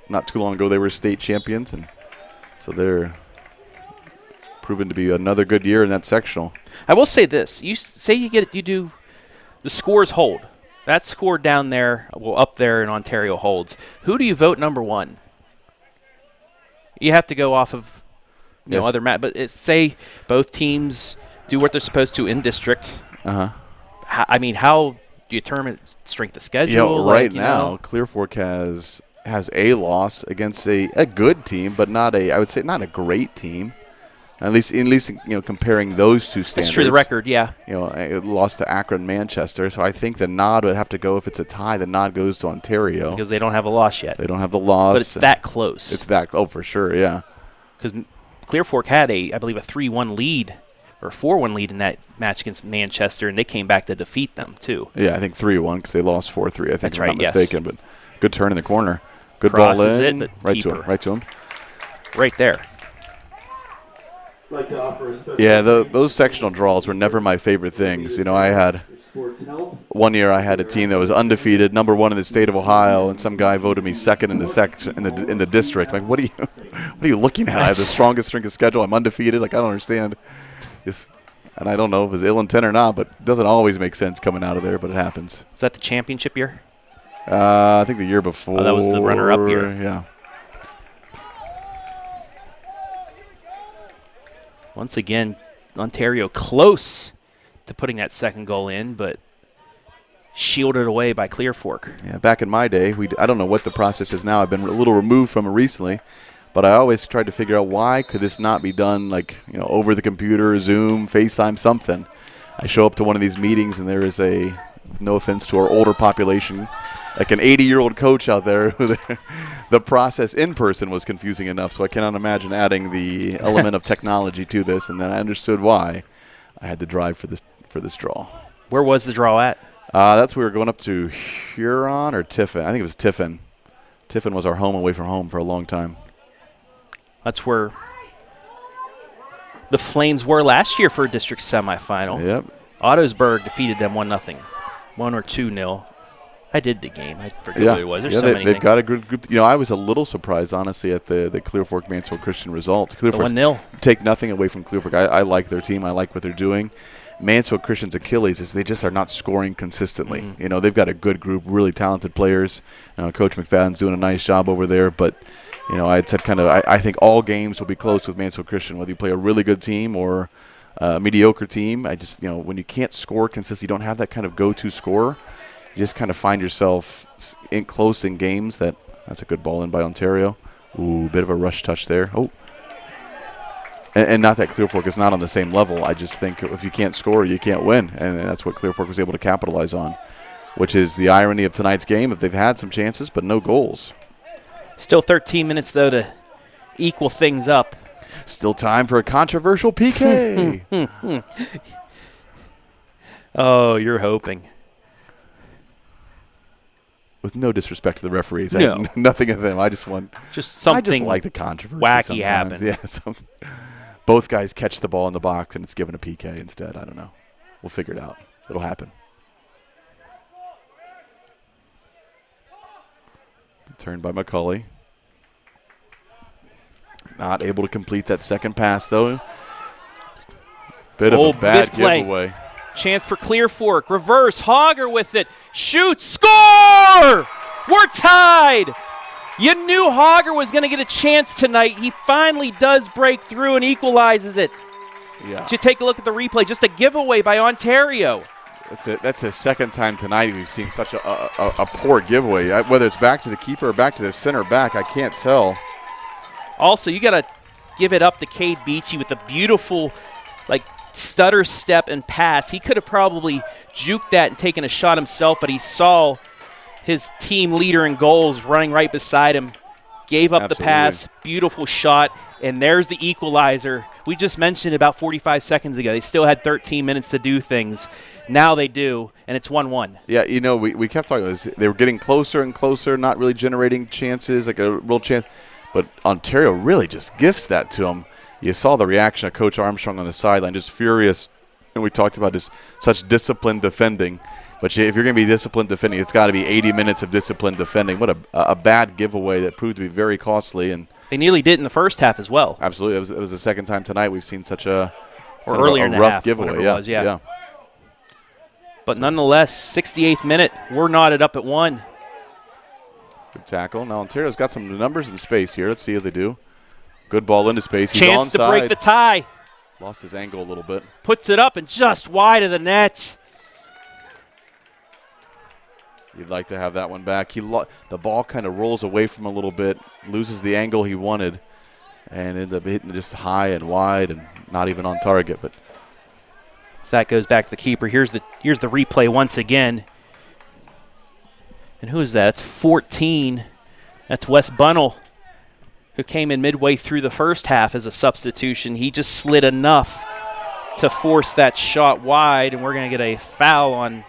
S11: not too long ago they were state champions, and so they're proven to be another good year in that sectional.
S3: I will say this: you say you do the scores hold. That score down there, up there in Ontario holds. Who do you vote number one? You have to go off of other but say both teams do what they're supposed to in district. I mean, how do you determine strength of schedule?
S11: Right now, Clear Fork has a loss against a good team, but I would say not a great team. At least comparing those two standards.
S3: That's true. The record, yeah.
S11: It lost to Akron, Manchester. So I think the nod would have to go. If it's a tie, the nod goes to Ontario
S3: because they don't have a loss yet.
S11: They don't have the loss,
S3: but it's that close.
S11: It's that for sure, yeah.
S3: Because Clear Fork had I believe a 3-1 lead or 4-1 lead in that match against Manchester, and they came back to defeat them too.
S11: Yeah, I think 3-1 because they lost 4-3. I think
S3: that's
S11: I'm
S3: right.
S11: not mistaken, but good turn in the corner. Good
S3: crosses
S11: ball in,
S3: it,
S11: right to him,
S3: right there.
S11: Yeah, those sectional draws were never my favorite things. I had one year I had a team that was undefeated, number 1 in the state of Ohio, and some guy voted me second in the section in the district. Like, what are you looking at? I have the strongest strength of schedule. I'm undefeated. Like, I don't understand. And I don't know if it's ill intent or not, but it doesn't always make sense coming out of there, but it happens.
S3: Was that the championship year?
S11: I think the year before.
S3: Oh, that was the runner-up year.
S11: Yeah.
S3: Once again, Ontario close to putting that second goal in, but shielded away by Clear Fork.
S11: Yeah, back in my day, I don't know what the process is now. I've been a little removed from it recently, but I always tried to figure out why could this not be done, like, over the computer, Zoom, FaceTime, something. I show up to one of these meetings, and there is no offense to our older population, like an 80-year-old coach out there who the process in person was confusing enough, so I cannot imagine adding the element of technology to this, and then I understood why I had to drive for this draw.
S3: Where was the draw at?
S11: We were going up to Huron or Tiffin. I think it was Tiffin. Tiffin was our home away from home for a long time.
S3: That's where the Flames were last year for a district semifinal.
S11: Yep.
S3: Ottosburg defeated them 1-0. 1 or 2-0. I did the game. I forget what it was. There's so many
S11: they've
S3: things.
S11: got a good group. I was a little surprised, honestly, at the Clear Fork Mansfield Christian result. Clear Fork
S3: 1-0.
S11: Take nothing away from Clear Fork. I like their team. I like what they're doing. Mansfield Christian's Achilles is they just are not scoring consistently.
S3: Mm-hmm.
S11: They've got a good group, really talented players. Coach McFadden's doing a nice job over there. But, I'd said I think all games will be close with Mansfield Christian, whether you play a really good team or a mediocre team. I just, when you can't score consistently, you don't have that kind of go-to scorer, you just kind of find yourself close in games. That's a good ball in by Ontario. Ooh, bit of a rush touch there. Oh. And not that Clear Fork is not on the same level. I just think if you can't score, you can't win. And that's what Clear Fork was able to capitalize on, which is the irony of tonight's game. If they've had some chances, but no goals.
S3: Still 13 minutes, though, to equal things up.
S11: Still time for a controversial PK.
S3: Oh, you're hoping.
S11: With no disrespect to the referees.
S3: No.
S11: Nothing of them. I just like the controversy
S3: wacky
S11: sometimes.
S3: happen.
S11: Yeah, both guys catch the ball in the box and it's given a PK instead. I don't know. We'll figure it out. It'll happen. Turned by McCulley. Not able to complete that second pass, though. Bit of a bad giveaway.
S3: Chance for Clear Fork. Reverse. Hogger with it. Shoots. Score! We're tied. You knew Hogger was going to get a chance tonight. He finally does break through and equalizes it.
S11: Yeah.
S3: Did you take a look at the replay? Just a giveaway by Ontario.
S11: That's the second time tonight we've seen such a poor giveaway. Whether it's back to the keeper or back to the center back, I can't tell.
S3: Also, you got to give it up to Cade Beachy with a beautiful, stutter step and pass. He could have probably juked that and taken a shot himself, but he saw his team leader in goals running right beside him, gave up the pass, beautiful shot, and there's the equalizer. We just mentioned about 45 seconds ago. They still had 13 minutes to do things. Now they do, and it's 1-1.
S11: Yeah, we kept talking about this. They were getting closer and closer, not really generating chances, like a real chance. But Ontario really just gifts that to them. You saw the reaction of Coach Armstrong on the sideline, just furious. And we talked about just such disciplined defending. But if you're going to be disciplined defending, it's got to be 80 minutes of disciplined defending. What a bad giveaway that proved to be very costly. And
S3: they nearly did in the first half as well.
S11: Absolutely. It was the second time tonight we've seen such a
S3: rough
S11: giveaway. Yeah.
S3: But nonetheless, 68th minute, we're knotted up at 1.
S11: Good tackle. Now Ontario's got some numbers in space here. Let's see how they do. Good ball into space. He's
S3: Chance
S11: onside.
S3: to break the tie.
S11: Lost his angle a little bit.
S3: Puts it up and just wide of the net.
S11: You'd like to have that one back. The ball kind of rolls away from him a little bit, loses the angle he wanted, and ended up hitting just high and wide and not even on target. But
S3: so that goes back to the keeper. Here's the replay once again. And who is that? It's 14. That's Wes Bunnell, who came in midway through the first half as a substitution. He just slid enough to force that shot wide, and we're going to get a foul on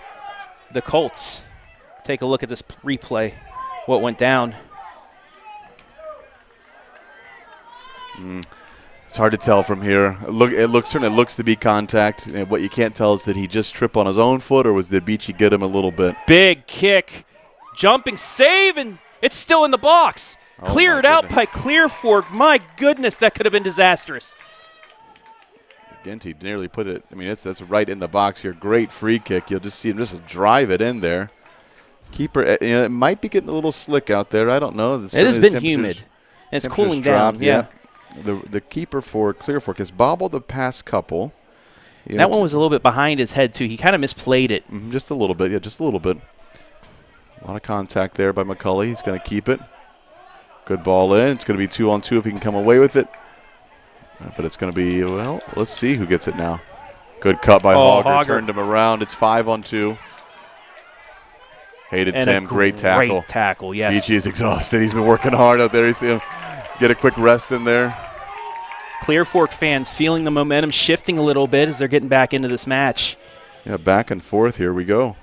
S3: the Colts. Take a look at this replay, what went down.
S11: It's hard to tell from here. It certainly looks to be contact. And what you can't tell is did he just trip on his own foot, or did Beachy get him a little bit?
S3: Big kick. Jumping save, and it's still in the box. Cleared out by Clear Fork. My goodness, that could have been disastrous.
S11: Ginty nearly put it. I mean, that's right in the box here. Great free kick. You'll just see him just drive it in there. Keeper, it might be getting a little slick out there. I don't know.
S3: It has been humid. And it's cooling down. Yeah.
S11: The keeper for Clear Fork has bobbled the past couple.
S3: That one was a little bit behind his head, too. He kind of misplayed it.
S11: Just a little bit. Yeah, just a little bit. A lot of contact there by McCulley. He's going to keep it. Good ball in. It's going to be 2-on-2 if he can come away with it. But it's going to be, well, let's see who gets it now. Good cut by Hogger. Turned him around. It's 5-on-2. Hayden Tim, great tackle.
S3: Great tackle, yes.
S11: Beachy is exhausted. He's been working hard out there. You see him get a quick rest in there.
S3: Clear Fork fans feeling the momentum shifting a little bit as they're getting back into this match.
S11: Yeah, back and forth. Here we go.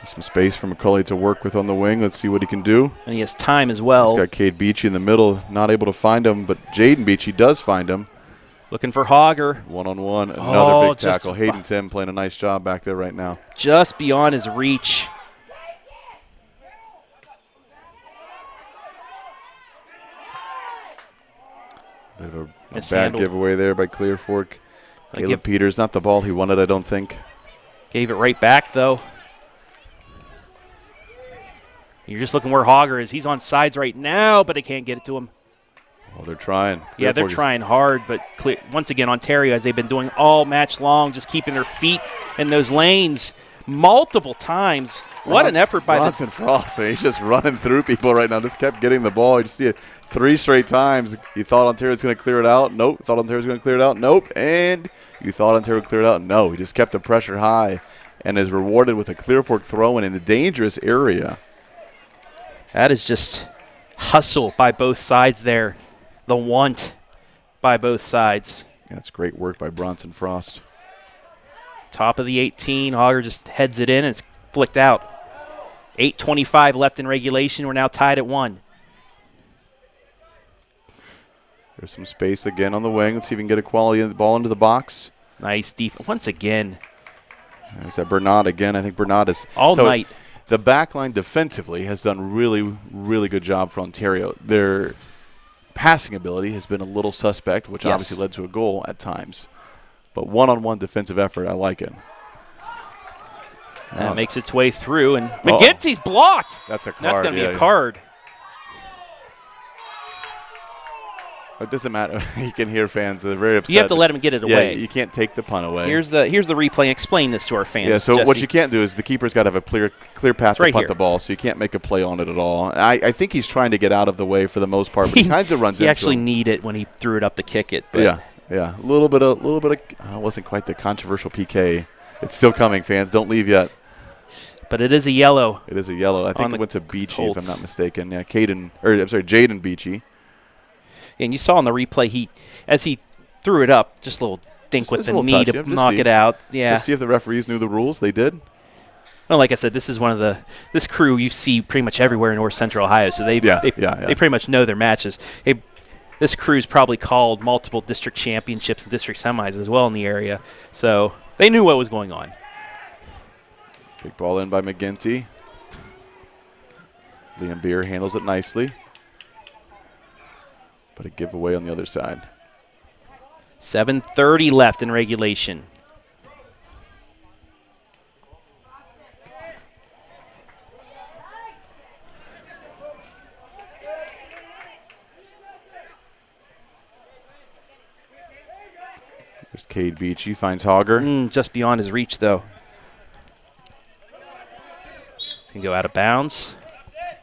S11: Some space for McCulley to work with on the wing. Let's see what he can do.
S3: And he has time as well.
S11: He's got Cade Beachy in the middle, not able to find him, but Jaden Beachy does find him.
S3: Looking for Hogger.
S11: One-on-one, another big tackle. Hayden Tim playing a nice job back there right now.
S3: Just beyond his reach.
S11: Bit of a bad giveaway there by Clear Fork. Caleb Peters, not the ball he wanted, I don't think.
S3: Gave it right back, though. You're just looking where Hogger is. He's on sides right now, but they can't get it to him.
S11: Oh, they're trying.
S3: Yeah, they're trying hard, but once again, Ontario, as they've been doing all match long, just keeping their feet in those lanes multiple times. What an effort by
S11: Bronson Frost. He's just running through people right now. Just kept getting the ball. You just see it 3 straight times. You thought Ontario was going to clear it out. Nope. Thought Ontario was going to clear it out. Nope. And you thought Ontario would clear it out. No. He just kept the pressure high and is rewarded with a Clear Fork throw-in in a dangerous area.
S3: That is just hustle by both sides there. The want by both sides.
S11: That's great work by Bronson Frost.
S3: Top of the 18. Hogger just heads it in and it's flicked out. 8:25 left in regulation. We're now tied at 1.
S11: There's some space again on the wing. Let's see if we can get a quality ball into the box.
S3: Nice defense. Once again.
S11: There's that Bernard again. I think Bernard is
S3: all night.
S11: The back line defensively has done really, really good job for Ontario. Their passing ability has been a little suspect, which obviously led to a goal at times. But one-on-one defensive effort, I like it.
S3: That makes its way through, and McGinty's blocked.
S11: That's a card.
S3: That's going to be a card.
S11: It doesn't matter. You can hear fans. They're very upset.
S3: You have to let them get it away.
S11: Yeah, you can't take the punt away.
S3: Here's the replay. Explain this to our fans.
S11: Yeah, so
S3: Jesse.
S11: what you can't do is the keeper's got to have a clear path to punt the ball, so you can't make a play on it at all. I think he's trying to get out of the way for the most part, but he kind of runs into
S3: He actually
S11: him.
S3: Need it when he threw it up to kick it. But
S11: Yeah. A little bit of it wasn't quite the controversial PK. It's still coming, fans. Don't leave yet.
S3: But it is a yellow.
S11: It is a yellow. I think it went to Beachy, if I'm not mistaken. Yeah, Jaden Beachy.
S3: And you saw in the replay, as he threw it up, just a little dink with the knee to knock it out. Yeah.
S11: Let's see if the referees knew the rules. They did.
S3: Well, like I said, this is one of this crew you see pretty much everywhere in North Central Ohio. So they pretty much know their matches. This crew's probably called multiple district championships and district semis as well in the area. So they knew what was going on.
S11: Big ball in by McGinty. Liam Beer handles it nicely. But a giveaway on the other side.
S3: 7:30 left in regulation.
S11: There's Cade Beachy. Finds Hogger.
S3: Just beyond his reach, though. He's going to go out of bounds.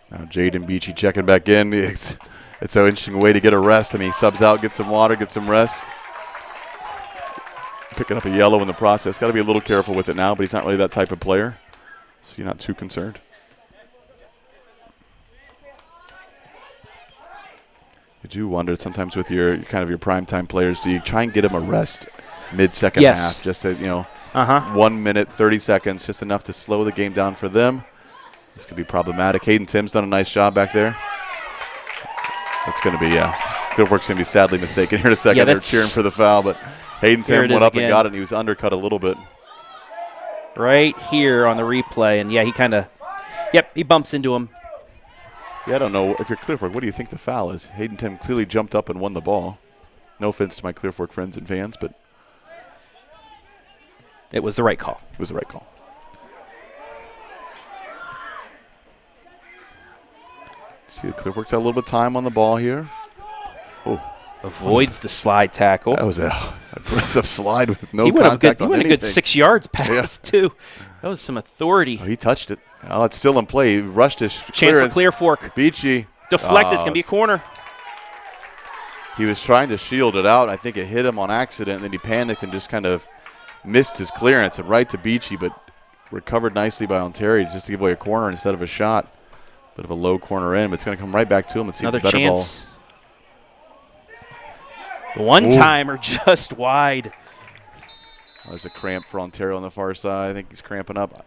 S11: Now Jaden Beachy checking back in. It's an interesting way to get a rest. I mean, he subs out, gets some water, gets some rest. Picking up a yellow in the process. Got to be a little careful with it now, but he's not really that type of player, so you're not too concerned. You do wonder sometimes with your primetime players, do you try and get them a rest mid-second half? Just to, 1 minute, 30 seconds, just enough to slow the game down for them. This could be problematic. Hayden Tim's done a nice job back there. That's going to be, Clear Fork's going to be sadly mistaken here in a second.
S3: Yeah,
S11: they're cheering for the foul, but Hayden Tim went up and got it, and he was undercut a little bit.
S3: Right here on the replay, and he bumps into him.
S11: Yeah, I don't know. If you're Clear Fork, what do you think the foul is? Hayden Tim clearly jumped up and won the ball. No offense to my Clear Fork friends and fans, but
S3: it was the right call.
S11: It was the right call. See, Clear Fork's had a little bit of time on the ball here.
S3: Avoids the slide tackle.
S11: That was a aggressive slide with no
S3: he
S11: contact
S3: He went a good 6 yards past, too. That was some authority.
S11: Oh, he touched it. Oh, it's still in play. He rushed his
S3: chance for clear fork.
S11: Beachy.
S3: Deflected. It's going to be a corner.
S11: He was trying to shield it out. I think it hit him on accident, and then he panicked and just kind of missed his clearance and right to Beachy, but recovered nicely by Ontario just to give away a corner instead of a shot. Bit of a low corner in, but it's going to come right back to him. Let's see
S3: another
S11: if the better
S3: chance. The one-timer just wide.
S11: There's a cramp for Ontario on the far side. I think he's cramping up.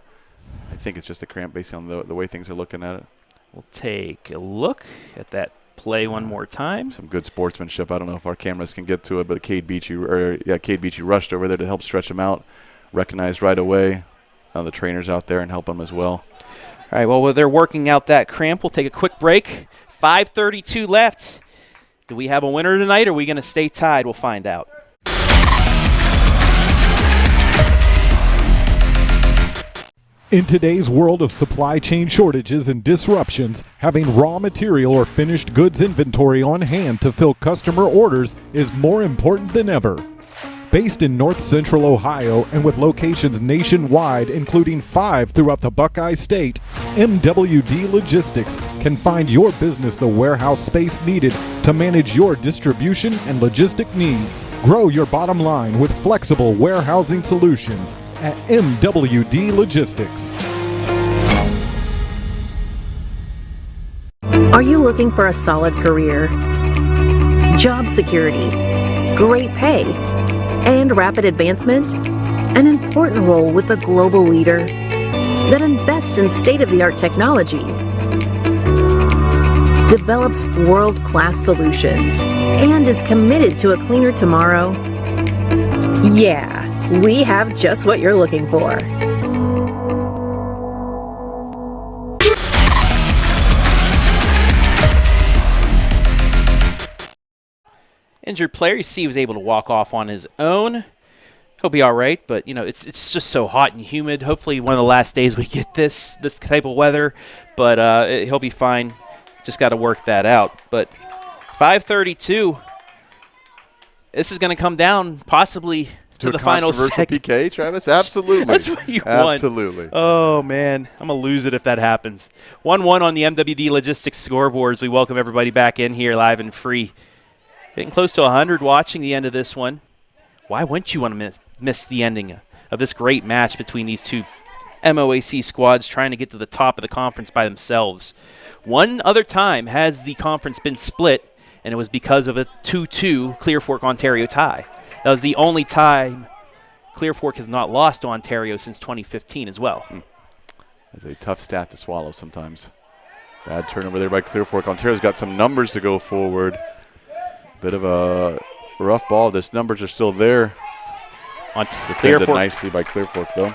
S11: I think it's just a cramp based on the way things are looking at it.
S3: We'll take a look at that play one more time.
S11: Some good sportsmanship. I don't know if our cameras can get to it, but Cade Beachy rushed over there to help stretch him out. Recognized right away. The trainers out there and help him as well.
S3: All right, well, while they're working out that cramp, we'll take a quick break. 5:32 left. Do we have a winner tonight, or are we going to stay tied? We'll find out.
S4: In today's world of supply chain shortages and disruptions, having raw material or finished goods inventory on hand to fill customer orders is more important than ever. Based in North Central Ohio and with locations nationwide, including 5 throughout the Buckeye State, MWD Logistics can find your business the warehouse space needed to manage your distribution and logistic needs. Grow your bottom line with flexible warehousing solutions at MWD Logistics.
S5: Are you looking for a solid career, job security, great pay, and rapid advancement? An important role with a global leader that invests in state-of-the-art technology, develops world-class solutions, and is committed to a cleaner tomorrow? Yeah, we have just what you're looking for.
S3: Injured player, you see he was able to walk off on his own. He'll be all right, but, you know, it's just so hot and humid. Hopefully one of the last days we get this type of weather, but he'll be fine. Just got to work that out. But 5:32, this is going to come down possibly to the final second.
S11: PK, Travis? Absolutely.
S3: That's what you want.
S11: Absolutely.
S3: Oh, man. I'm going to lose it if that happens. 1-1 on the MWD Logistics scoreboards. We welcome everybody back in here live and free. Getting close to 100 watching the end of this one. Why wouldn't you want to miss the ending of this great match between these two MOAC squads trying to get to the top of the conference by themselves? One other time has the conference been split, and it was because of a 2-2 Clear Fork Ontario tie. That was the only time Clear Fork has not lost to Ontario since 2015 as well.
S11: That's a tough stat to swallow sometimes. Bad turnover there by Clear Fork. Ontario's got some numbers to go forward. Bit of a rough ball. These numbers are still there. Defended nicely by Clear Fork, though.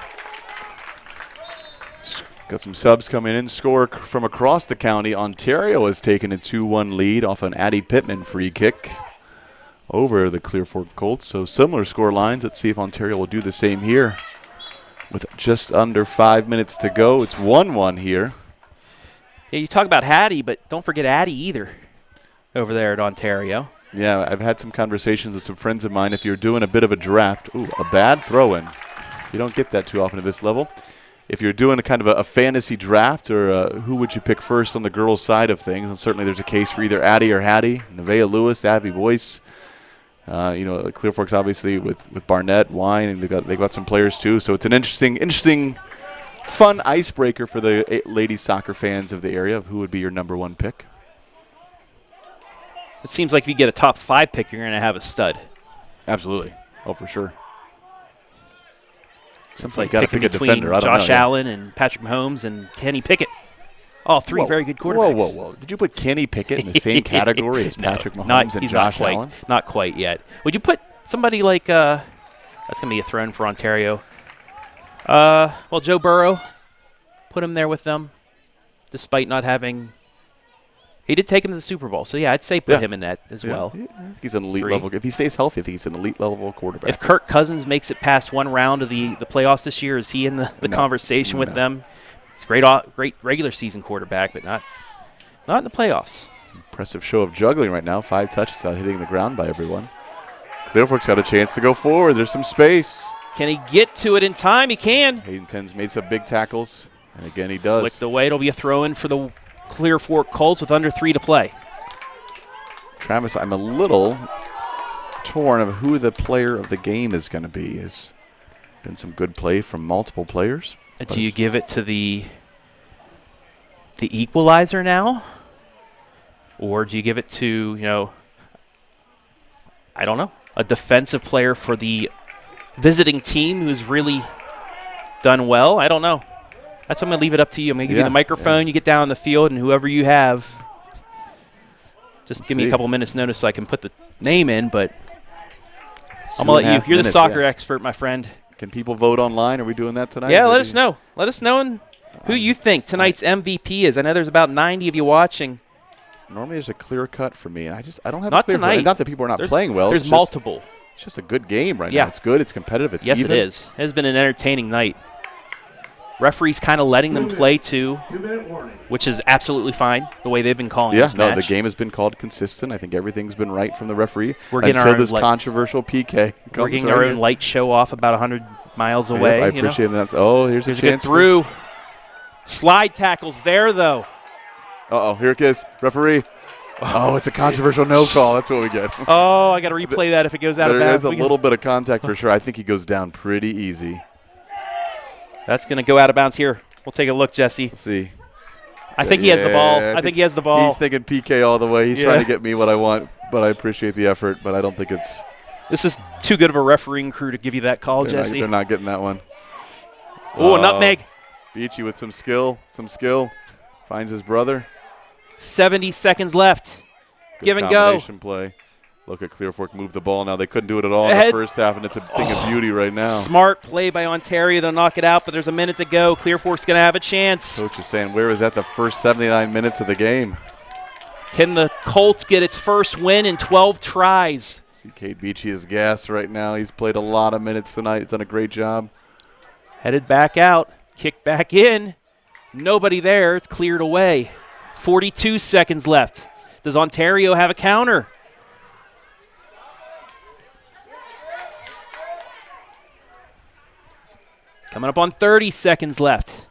S11: Got some subs coming in. Score from across the county. Ontario has taken a 2-1 lead off an Addie Pittman free kick over the Clear Fork Colts. So similar score lines. Let's see if Ontario will do the same here. With just under 5 minutes to go, it's 1-1 here.
S3: Yeah, you talk about Hattie, but don't forget Addie either over there at Ontario.
S11: Yeah, I've had some conversations with some friends of mine. If you're doing a bit of a draft, a bad throw-in. You don't get that too often at this level. If you're doing a kind of a fantasy draft, or who would you pick first on the girls' side of things, and certainly there's a case for either Addie or Hattie. Nevaeh Lewis, Abby Boyce. Clear Fork's obviously with Barnett, Wine, and they've got some players too. So it's an interesting, fun icebreaker for the ladies soccer fans of the area of who would be your number one pick.
S3: It seems like if you get a top 5 pick, you're going to have a stud.
S11: Absolutely. Oh, for sure.
S3: It's like picking between Josh Allen and Patrick Mahomes and Kenny Pickett. All three very good quarterbacks.
S11: Whoa. Did you put Kenny Pickett in the same category as Patrick Mahomes and Josh Allen?
S3: Not quite yet. Would you put somebody like that's going to be a throne for Ontario. Joe Burrow, put him there with them, despite not having. He did take him to the Super Bowl, so yeah, I'd say put him in that as well.
S11: He's an elite level. If he stays healthy, I think he's an elite level quarterback.
S3: If Kirk Cousins makes it past one round of the playoffs this year, is he in the conversation with them? He's a great regular season quarterback, but not in the playoffs.
S11: Impressive show of juggling right now. 5 touches without hitting the ground by everyone. Clear Fork's got a chance to go forward. There's some space.
S3: Can he get to it in time? He can.
S11: Hayden Tens made some big tackles, and again he does.
S3: Flicked away. It'll be a throw-in for the Clear Fork Colts with under 3 to play.
S11: Travis, I'm a little torn of who the player of the game is going to be. There's been some good play from multiple players.
S3: Do you give it to the equalizer now? Or do you give it to, I don't know, a defensive player for the visiting team who's really done well? I don't know. That's what I'm going to leave it up to you. I'm going to give you the microphone. You get down on the field, and whoever you have, just give me a couple minutes notice so I can put the name in, but I'm going to let you. You're the soccer expert, my friend.
S11: Can people vote online? Are we doing that tonight?
S3: Yeah, let us know. Let us know who you think tonight's MVP is. I know there's about 90 of you watching.
S11: Normally there's a clear cut for me, and I don't have
S3: not
S11: a clear
S3: tonight.
S11: Cut. Not that people are not playing well.
S3: There's multiple.
S11: It's just a good game right now. It's good. It's competitive. It's even.
S3: Yes, it is. It has been an entertaining night. Referees kind of letting them play too, which is absolutely fine, the way they've been calling this match.
S11: The game has been called consistent. I think everything's been right from the referee
S3: we're getting
S11: until this controversial PK comes.
S3: We're getting our own light show off about 100 miles away.
S11: I appreciate that. Oh, here's a chance.
S3: Through. Slide tackles there, though.
S11: Uh-oh, here it is. Referee. Oh, it's a controversial no call. That's what we get.
S3: Oh, I got to replay that if it goes out of bounds.
S11: There is a little bit of contact for sure. I think he goes down pretty easy.
S3: That's going to go out of bounds here. We'll take a look, Jesse.
S11: Let's see.
S3: I think he has the ball. I think he has the ball.
S11: He's thinking PK all the way. He's trying to get me what I want, but I appreciate the effort, but I don't think it's.
S3: This is too good of a refereeing crew to give you that call, Jesse.
S11: They're not getting that one.
S3: Oh, nutmeg.
S11: Beachy with some skill. Finds his brother.
S3: 70 seconds left.
S11: Good
S3: Give and go.
S11: Combination play. Look at Clear Fork move the ball now. They couldn't do it at all in the first half, and it's a thing of beauty right now.
S3: Smart play by Ontario. They'll knock it out, but there's a minute to go. Clear Fork's going to have a chance.
S11: Coach is saying, where is that the first 79 minutes of the game?
S3: Can the Colts get its first win in 12 tries?
S11: See Cade Beachy is gassed right now. He's played a lot of minutes tonight. He's done a great job.
S3: Headed back out. Kick back in. Nobody there. It's cleared away. 42 seconds left. Does Ontario have a counter? Coming up on 30 seconds left.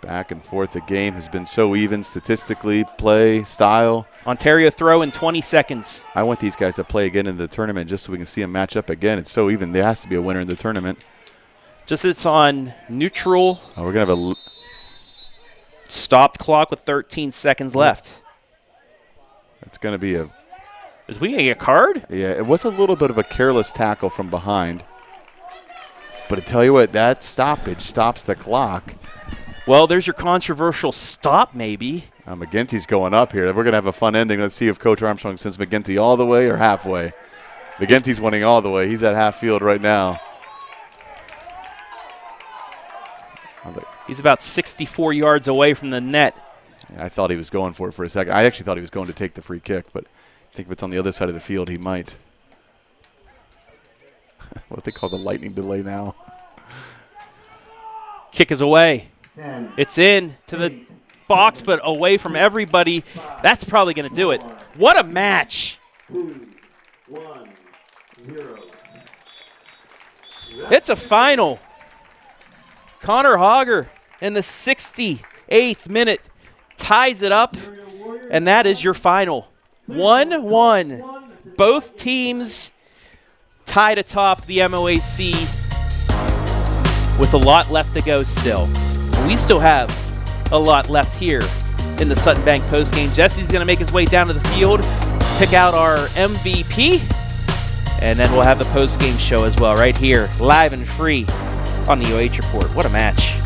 S11: Back and forth. The game has been so even statistically, play, style.
S3: Ontario throw in 20 seconds.
S11: I want these guys to play again in the tournament just so we can see them match up again. It's so even. There has to be a winner in the tournament.
S3: Just it's on neutral.
S11: Oh, we're going to have a
S3: stopped clock with 13 seconds left.
S11: It's going to be a.
S3: Is we going to get a card?
S11: Yeah, it was a little bit of a careless tackle from behind. But I tell you what, that stoppage stops the clock.
S3: Well, there's your controversial stop, maybe.
S11: McGinty's going up here. We're going to have a fun ending. Let's see if Coach Armstrong sends McGinty all the way or halfway. McGinty's winning all the way. He's at half field right now.
S3: He's about 64 yards away from the net.
S11: Yeah, I thought he was going for it for a second. I actually thought he was going to take the free kick, but I think if it's on the other side of the field, he might. What they call the lightning delay now.
S3: Kick is away. It's in to the box, but away from everybody. That's probably going to do it. What a match.
S12: 2-1-0.
S3: It's a final. Connor Hogger in the 68th minute ties it up, and that is your final. 1-1. Both teams tied atop the MOAC with a lot left to go still. We still have a lot left here in the Sutton Bank postgame. Jesse's going to make his way down to the field, pick out our MVP, and then we'll have the postgame show as well right here, live and free on the OH Report. What a match.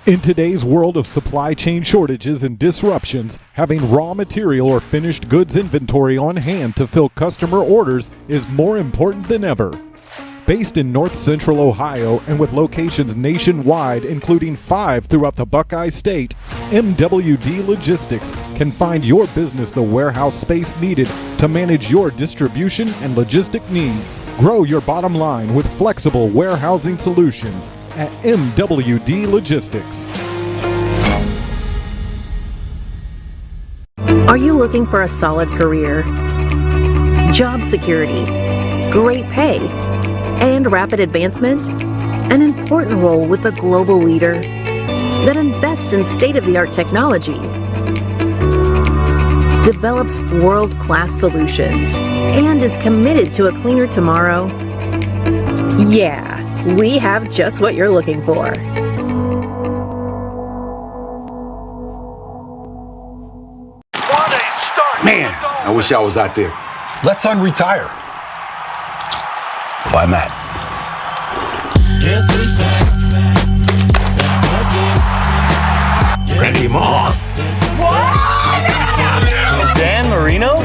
S4: In today's world of supply chain shortages and disruptions, having raw material or finished goods inventory on hand to fill customer orders is more important than ever. Based in North Central Ohio and with locations nationwide, including 5 throughout the Buckeye State, MWD Logistics can find your business the warehouse space needed to manage your distribution and logistic needs. Grow your bottom line with flexible warehousing solutions at MWD Logistics.
S5: Are you looking for a solid career, job security, great pay, and rapid advancement? An important role with a global leader that invests in state-of-the-art technology, develops world-class solutions, and is committed to a cleaner tomorrow? Yeah, we have just what you're looking for.
S6: Man, I wish I was out there.
S7: Let's unretire. Why, Matt?
S14: Guess who's back
S7: Randy Moss.
S8: Dan Marino?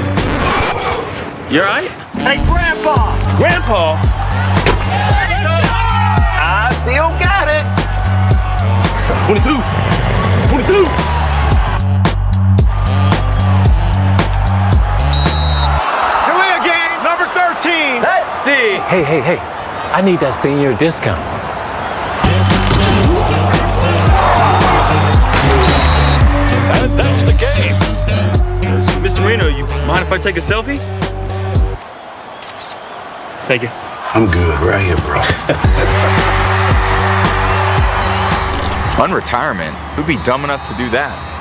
S8: You alright?
S9: Hey, Grandpa!
S8: Grandpa?
S9: I still got it.
S7: 22. 22.
S9: Delay game, number 13.
S8: Let's see.
S13: Hey, I need that senior discount.
S8: That's the game. Mr. Marino, you mind if I take a selfie? Thank you.
S6: I'm good right here, bro.
S10: Unretirement? Who'd be dumb enough to do that?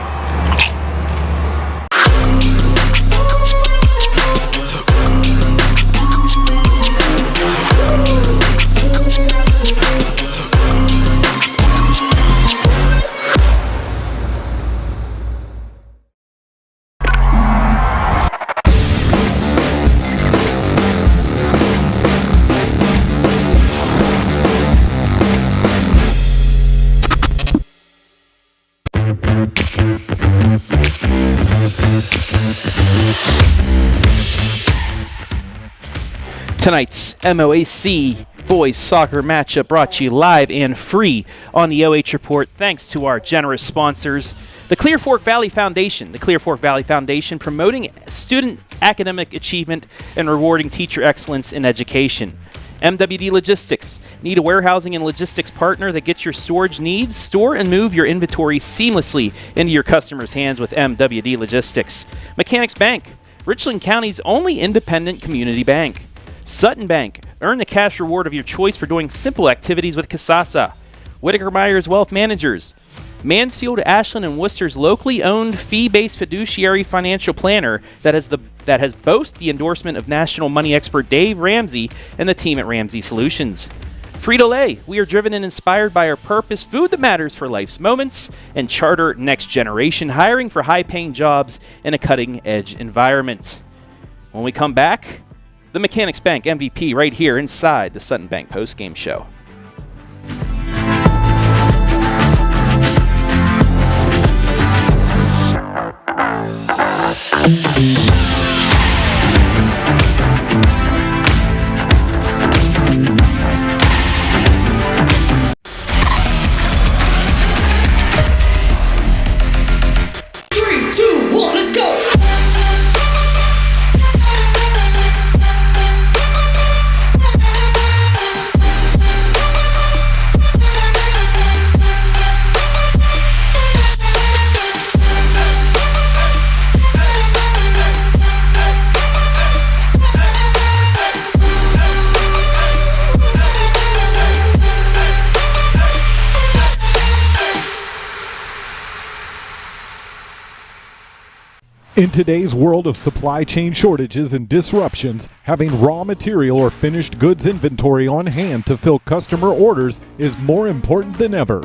S3: Tonight's MOAC boys soccer matchup brought to you live and free on the OH Report thanks to our generous sponsors, the Clear Fork Valley Foundation. The Clear Fork Valley Foundation promoting student academic achievement and rewarding teacher excellence in education. MWD Logistics. Need a warehousing and logistics partner that gets your storage needs? Store and move your inventory seamlessly into your customers' hands with MWD Logistics. Mechanics Bank. Richland County's only independent community bank. Sutton Bank. Earn the cash reward of your choice for doing simple activities with Kasasa. Whitaker Myers Wealth Managers. Mansfield, Ashland, and Worcester's locally owned fee-based fiduciary financial planner that has boasted the endorsement of national money expert Dave Ramsey and the team at Ramsey Solutions. Frito Lay. We are driven and inspired by our purpose, food that matters for life's moments, and Charter Next Generation, hiring for high-paying jobs in a cutting-edge environment. When we come back, the Mechanics Bank MVP right here inside the Sutton Bank postgame show.
S4: In today's world of supply chain shortages and disruptions, having raw material or finished goods inventory on hand to fill customer orders is more important than ever.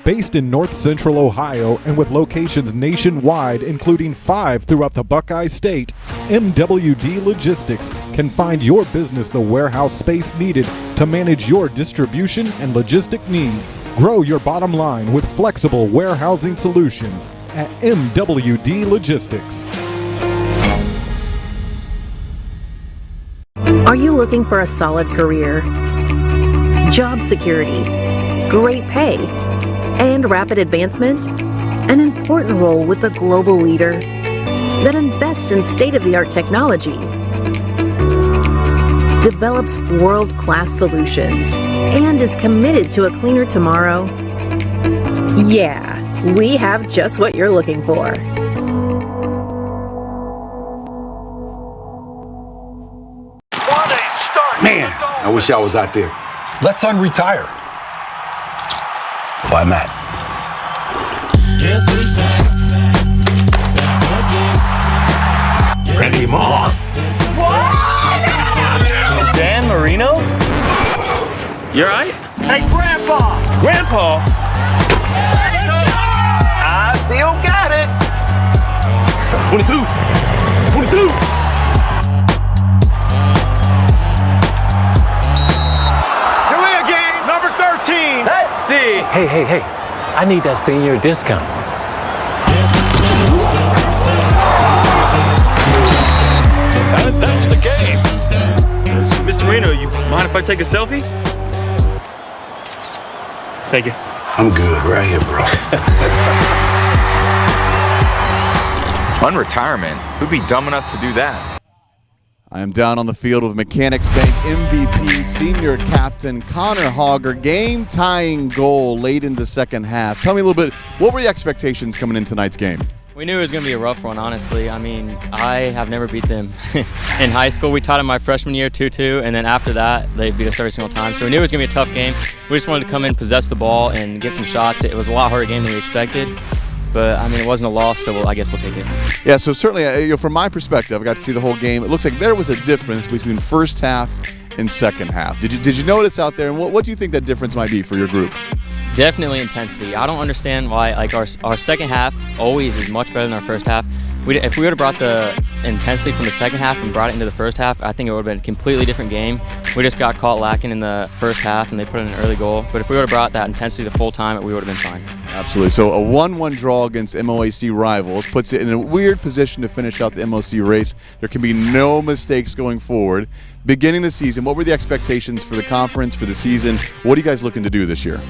S4: Based in North Central Ohio and with locations nationwide, including 5 throughout the Buckeye State, MWD Logistics can find your business the warehouse space needed to manage your distribution and logistic needs. Grow your bottom line with flexible warehousing solutions at MWD Logistics.
S5: Are you looking for a solid career, job security, great pay, and rapid advancement? An important role with a global leader that invests in state-of-the-art technology, develops world-class solutions, and is committed to a cleaner tomorrow? Yeah, we have just what you're looking for.
S6: Man, I wish I was out there.
S7: Let's unretire. Why not?
S14: Guess who's back?
S7: Randy Moss.
S8: Dan Marino? You alright?
S9: Hey, Grandpa!
S8: Grandpa?
S9: I still got it.
S7: 22. 22.
S8: Let's see.
S13: Hey. I need that senior discount.
S8: That's the game. Mr. Marino, you mind if I take a selfie? Thank you.
S6: I'm good right here, bro.
S10: Unretirement? Who'd be dumb enough to do that?
S11: I am down on the field with Mechanics Bank MVP, senior captain Connor Hogger, game-tying goal late in the second half. Tell me a little bit, what were the expectations coming in tonight's game?
S15: We knew it was going to be a rough one, honestly. I mean, I have never beat them. In high school, we taught them my freshman year 2-2, and then after that, they beat us every single time. So we knew it was going to be a tough game. We just wanted to come in, possess the ball, and get some shots. It was a lot harder game than we expected. But, I mean, it wasn't a loss, so I guess we'll take it.
S11: Yeah, so certainly, from my perspective, I got to see the whole game. It looks like there was a difference between first half and second half. Did you notice out there, and what do you think that difference might be for your group?
S15: Definitely intensity. I don't understand why our second half always is much better than our first half. If we would have brought the intensity from the second half and brought it into the first half, I think it would have been a completely different game. We just got caught lacking in the first half, and they put in an early goal. But if we would have brought that intensity the full time, we would have been fine.
S11: Absolutely. So a 1-1 draw against MOAC rivals puts it in a weird position to finish out the MOC race. There can be no mistakes going forward. Beginning the season, what were the expectations for the conference, for the season? What are you guys looking to do this year?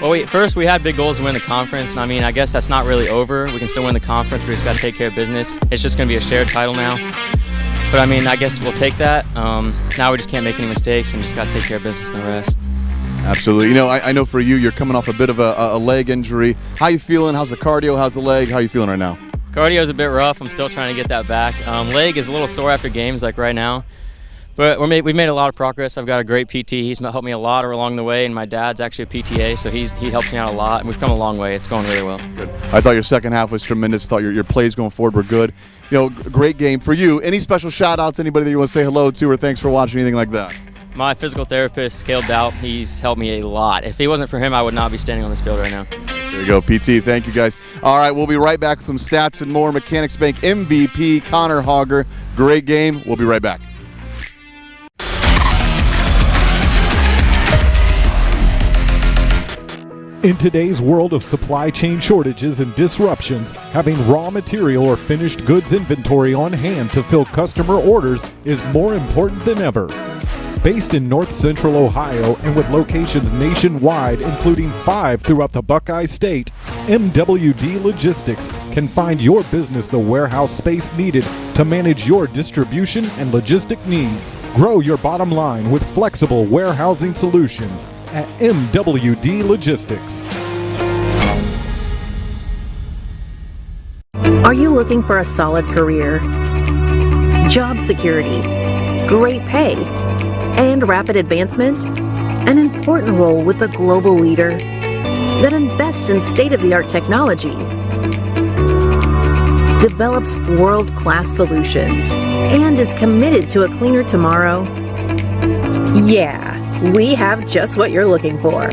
S15: Well, first we had big goals to win the conference, and I mean, I guess that's not really over. We can still win the conference. We just got to take care of business. It's just going to be a shared title now. But I mean, I guess we'll take that. Now we just can't make any mistakes and just got to take care of business and the rest.
S11: Absolutely. You know, I know for you, you're coming off a bit of a leg injury. How you feeling? How's the cardio? How's the leg? How you feeling right now?
S15: Cardio's a bit rough. I'm still trying to get that back. Leg is a little sore after games like right now. But we've made a lot of progress. I've got a great PT. He's helped me a lot along the way, and my dad's actually a PTA, so he helps me out a lot, and we've come a long way. It's going really well.
S11: Good. I thought your second half was tremendous. Thought your plays going forward were good. You know, great game for you. Any special shout-outs, anybody that you want to say hello to or thanks for watching, anything like that?
S15: My physical therapist, Caleb Doubt, he's helped me a lot. If he wasn't for him, I would not be standing on this field right now.
S11: There you go, PT. Thank you, guys. All right, we'll be right back with some stats and more. Mechanics Bank MVP, Connor Hogger. Great game. We'll be right back.
S4: In today's world of supply chain shortages and disruptions, having raw material or finished goods inventory on hand to fill customer orders is more important than ever. Based in North Central Ohio and with locations nationwide, including 5 throughout the Buckeye State, MWD Logistics can find your business the warehouse space needed to manage your distribution and logistic needs. Grow your bottom line with flexible warehousing solutions at MWD Logistics.
S5: Are you looking for a solid career, job security, great pay, and rapid advancement? An important role with a global leader that invests in state-of-the-art technology, develops world-class solutions, and is committed to a cleaner tomorrow? Yeah, we have just what you're looking for.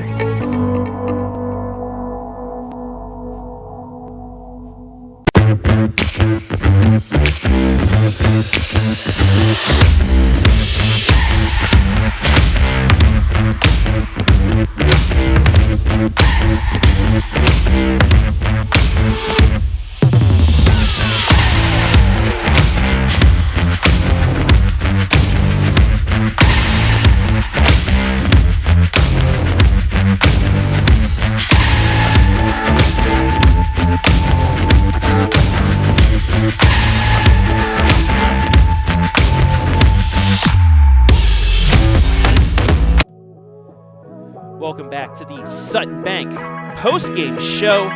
S3: Welcome back to the Sutton Bank post-game show.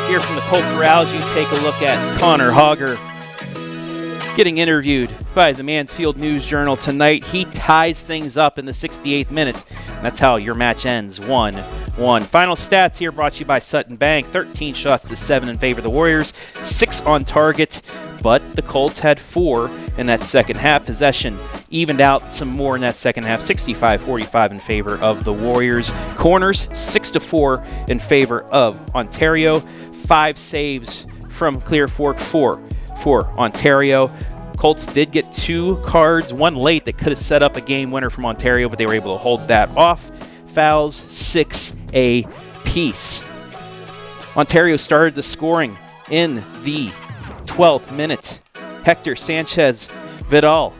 S3: Here from the Colt Corral as you take a look at Connor Hogger getting interviewed by the Mansfield News Journal tonight. He ties things up in the 68th minute. That's how your match ends 1-1. Final stats here brought to you by Sutton Bank. 13 shots to 7 in favor of the Warriors, 6 on target, but the Colts had 4 in that second half. Possession evened out some more in that second half, 65-45 in favor of the Warriors. Corners, 6-4 in favor of Ontario. 5 saves from Clear Fork, 4 for Ontario. Colts did get 2 cards, 1 late that could have set up a game winner from Ontario, but they were able to hold that off. Fouls, 6 apiece. Ontario started the scoring in the 12th minute. Hector Sanchez Vidal,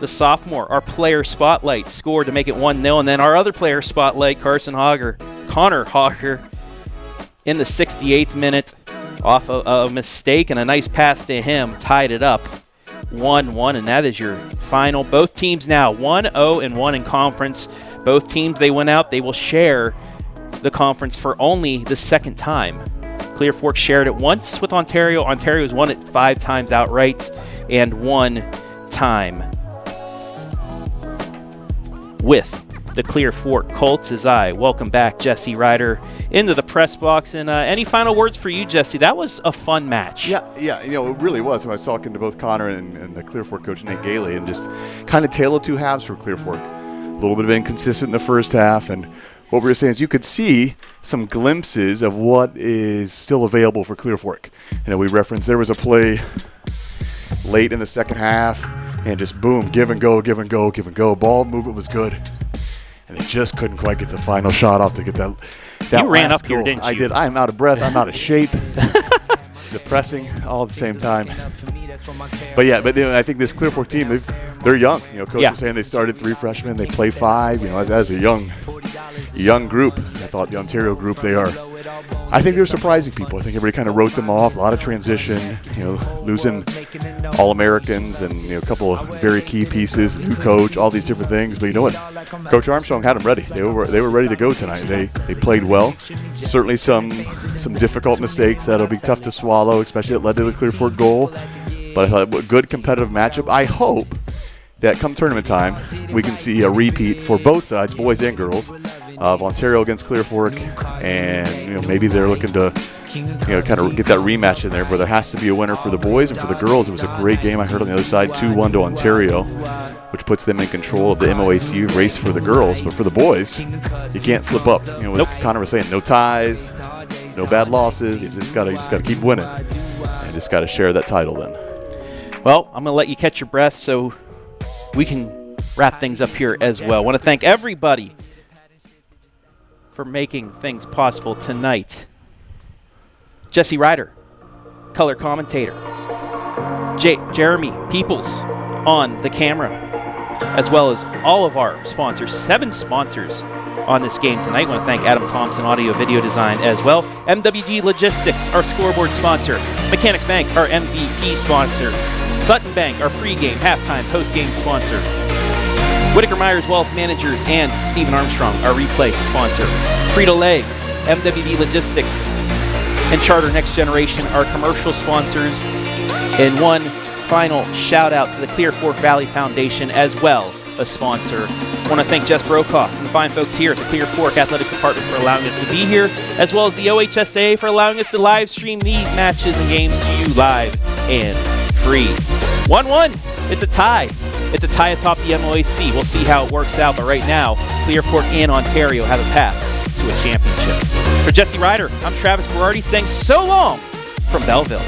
S3: the sophomore, our player spotlight, scored to make it 1-0, and then our other player spotlight, Connor Hogger, in the 68th minute, off a mistake and a nice pass to him, tied it up 1-1, and that is your final. Both teams now 1-0-1 in conference. Both teams, they went out, they will share the conference for only the second time. Clear Fork shared it once with Ontario. Ontario's won it 5 times outright and 1 time with the Clear Fork Colts. As I welcome back Jesse Ryder into the press box. And any final words for you, Jesse? That was a fun match.
S11: Yeah, it really was. I was talking to both Connor and the Clear Fork coach, Nate Gailey, and just kind of tale of two halves for Clear Fork. A little bit of inconsistent in the first half, and what we were saying is you could see some glimpses of what is still available for Clear Fork. We referenced there was a play late in the second half, and just boom, give and go. Ball movement was good, and they just couldn't quite get the final shot off to get that
S3: you ran up
S11: goal.
S3: here, didn't you?
S11: I did. I'm out of breath. I'm out of shape. Depressing all at the same time. But I think this Clear Fork team, they're young. Coach was saying they started 3 freshmen. They play 5. As a young group. I thought the Ontario group, I think they're surprising people. I think everybody kind of wrote them off. A lot of transition, losing All-Americans and a couple of very key pieces, new coach, all these different things. But you know what? Coach Armstrong had them ready. They were ready to go tonight. They played well. Certainly some difficult mistakes that'll be tough to swallow, especially that led to the Clear Fork goal. But I thought a good competitive matchup. I hope that come tournament time, we can see a repeat for both sides, boys and girls, of Ontario against Clear Fork, and maybe they're looking to kind of get that rematch in there, where there has to be a winner for the boys, and for the girls, it was a great game. I heard on the other side 2-1 to Ontario, which puts them in control of the MOAC race for the girls. But for the boys, you can't slip up. What Connor was saying, no ties, no bad losses. You just gotta keep winning, and just gotta share that title then.
S3: Well, I'm gonna let you catch your breath so we can wrap things up here as well. I want to thank everybody for making things possible tonight. Jesse Ryder, color commentator. Jeremy Peoples on the camera, as well as all of our sponsors, 7 sponsors on this game tonight. I want to thank Adam Thompson, audio video design as well. MWD Logistics, our scoreboard sponsor. Mechanics Bank, our MVP sponsor. Sutton Bank, our pregame, halftime, postgame sponsor. Whitaker Myers Wealth Managers and Stephen Armstrong, our replay sponsor. Frito Lay, MWD Logistics, and Charter Next Generation, our commercial sponsors. And one final shout out to the Clear Fork Valley Foundation as well, a sponsor. I want to thank Jess Brokaw and the fine folks here at the Clear Fork Athletic Department for allowing us to be here, as well as the OHSA for allowing us to live stream these matches and games to you live and free. 1-1. It's a tie. It's a tie atop the MOAC. We'll see how it works out, but right now, Clear Fork and Ontario have a path to a championship. For Jesse Ryder, I'm Travis Berardi saying so long from Belleville.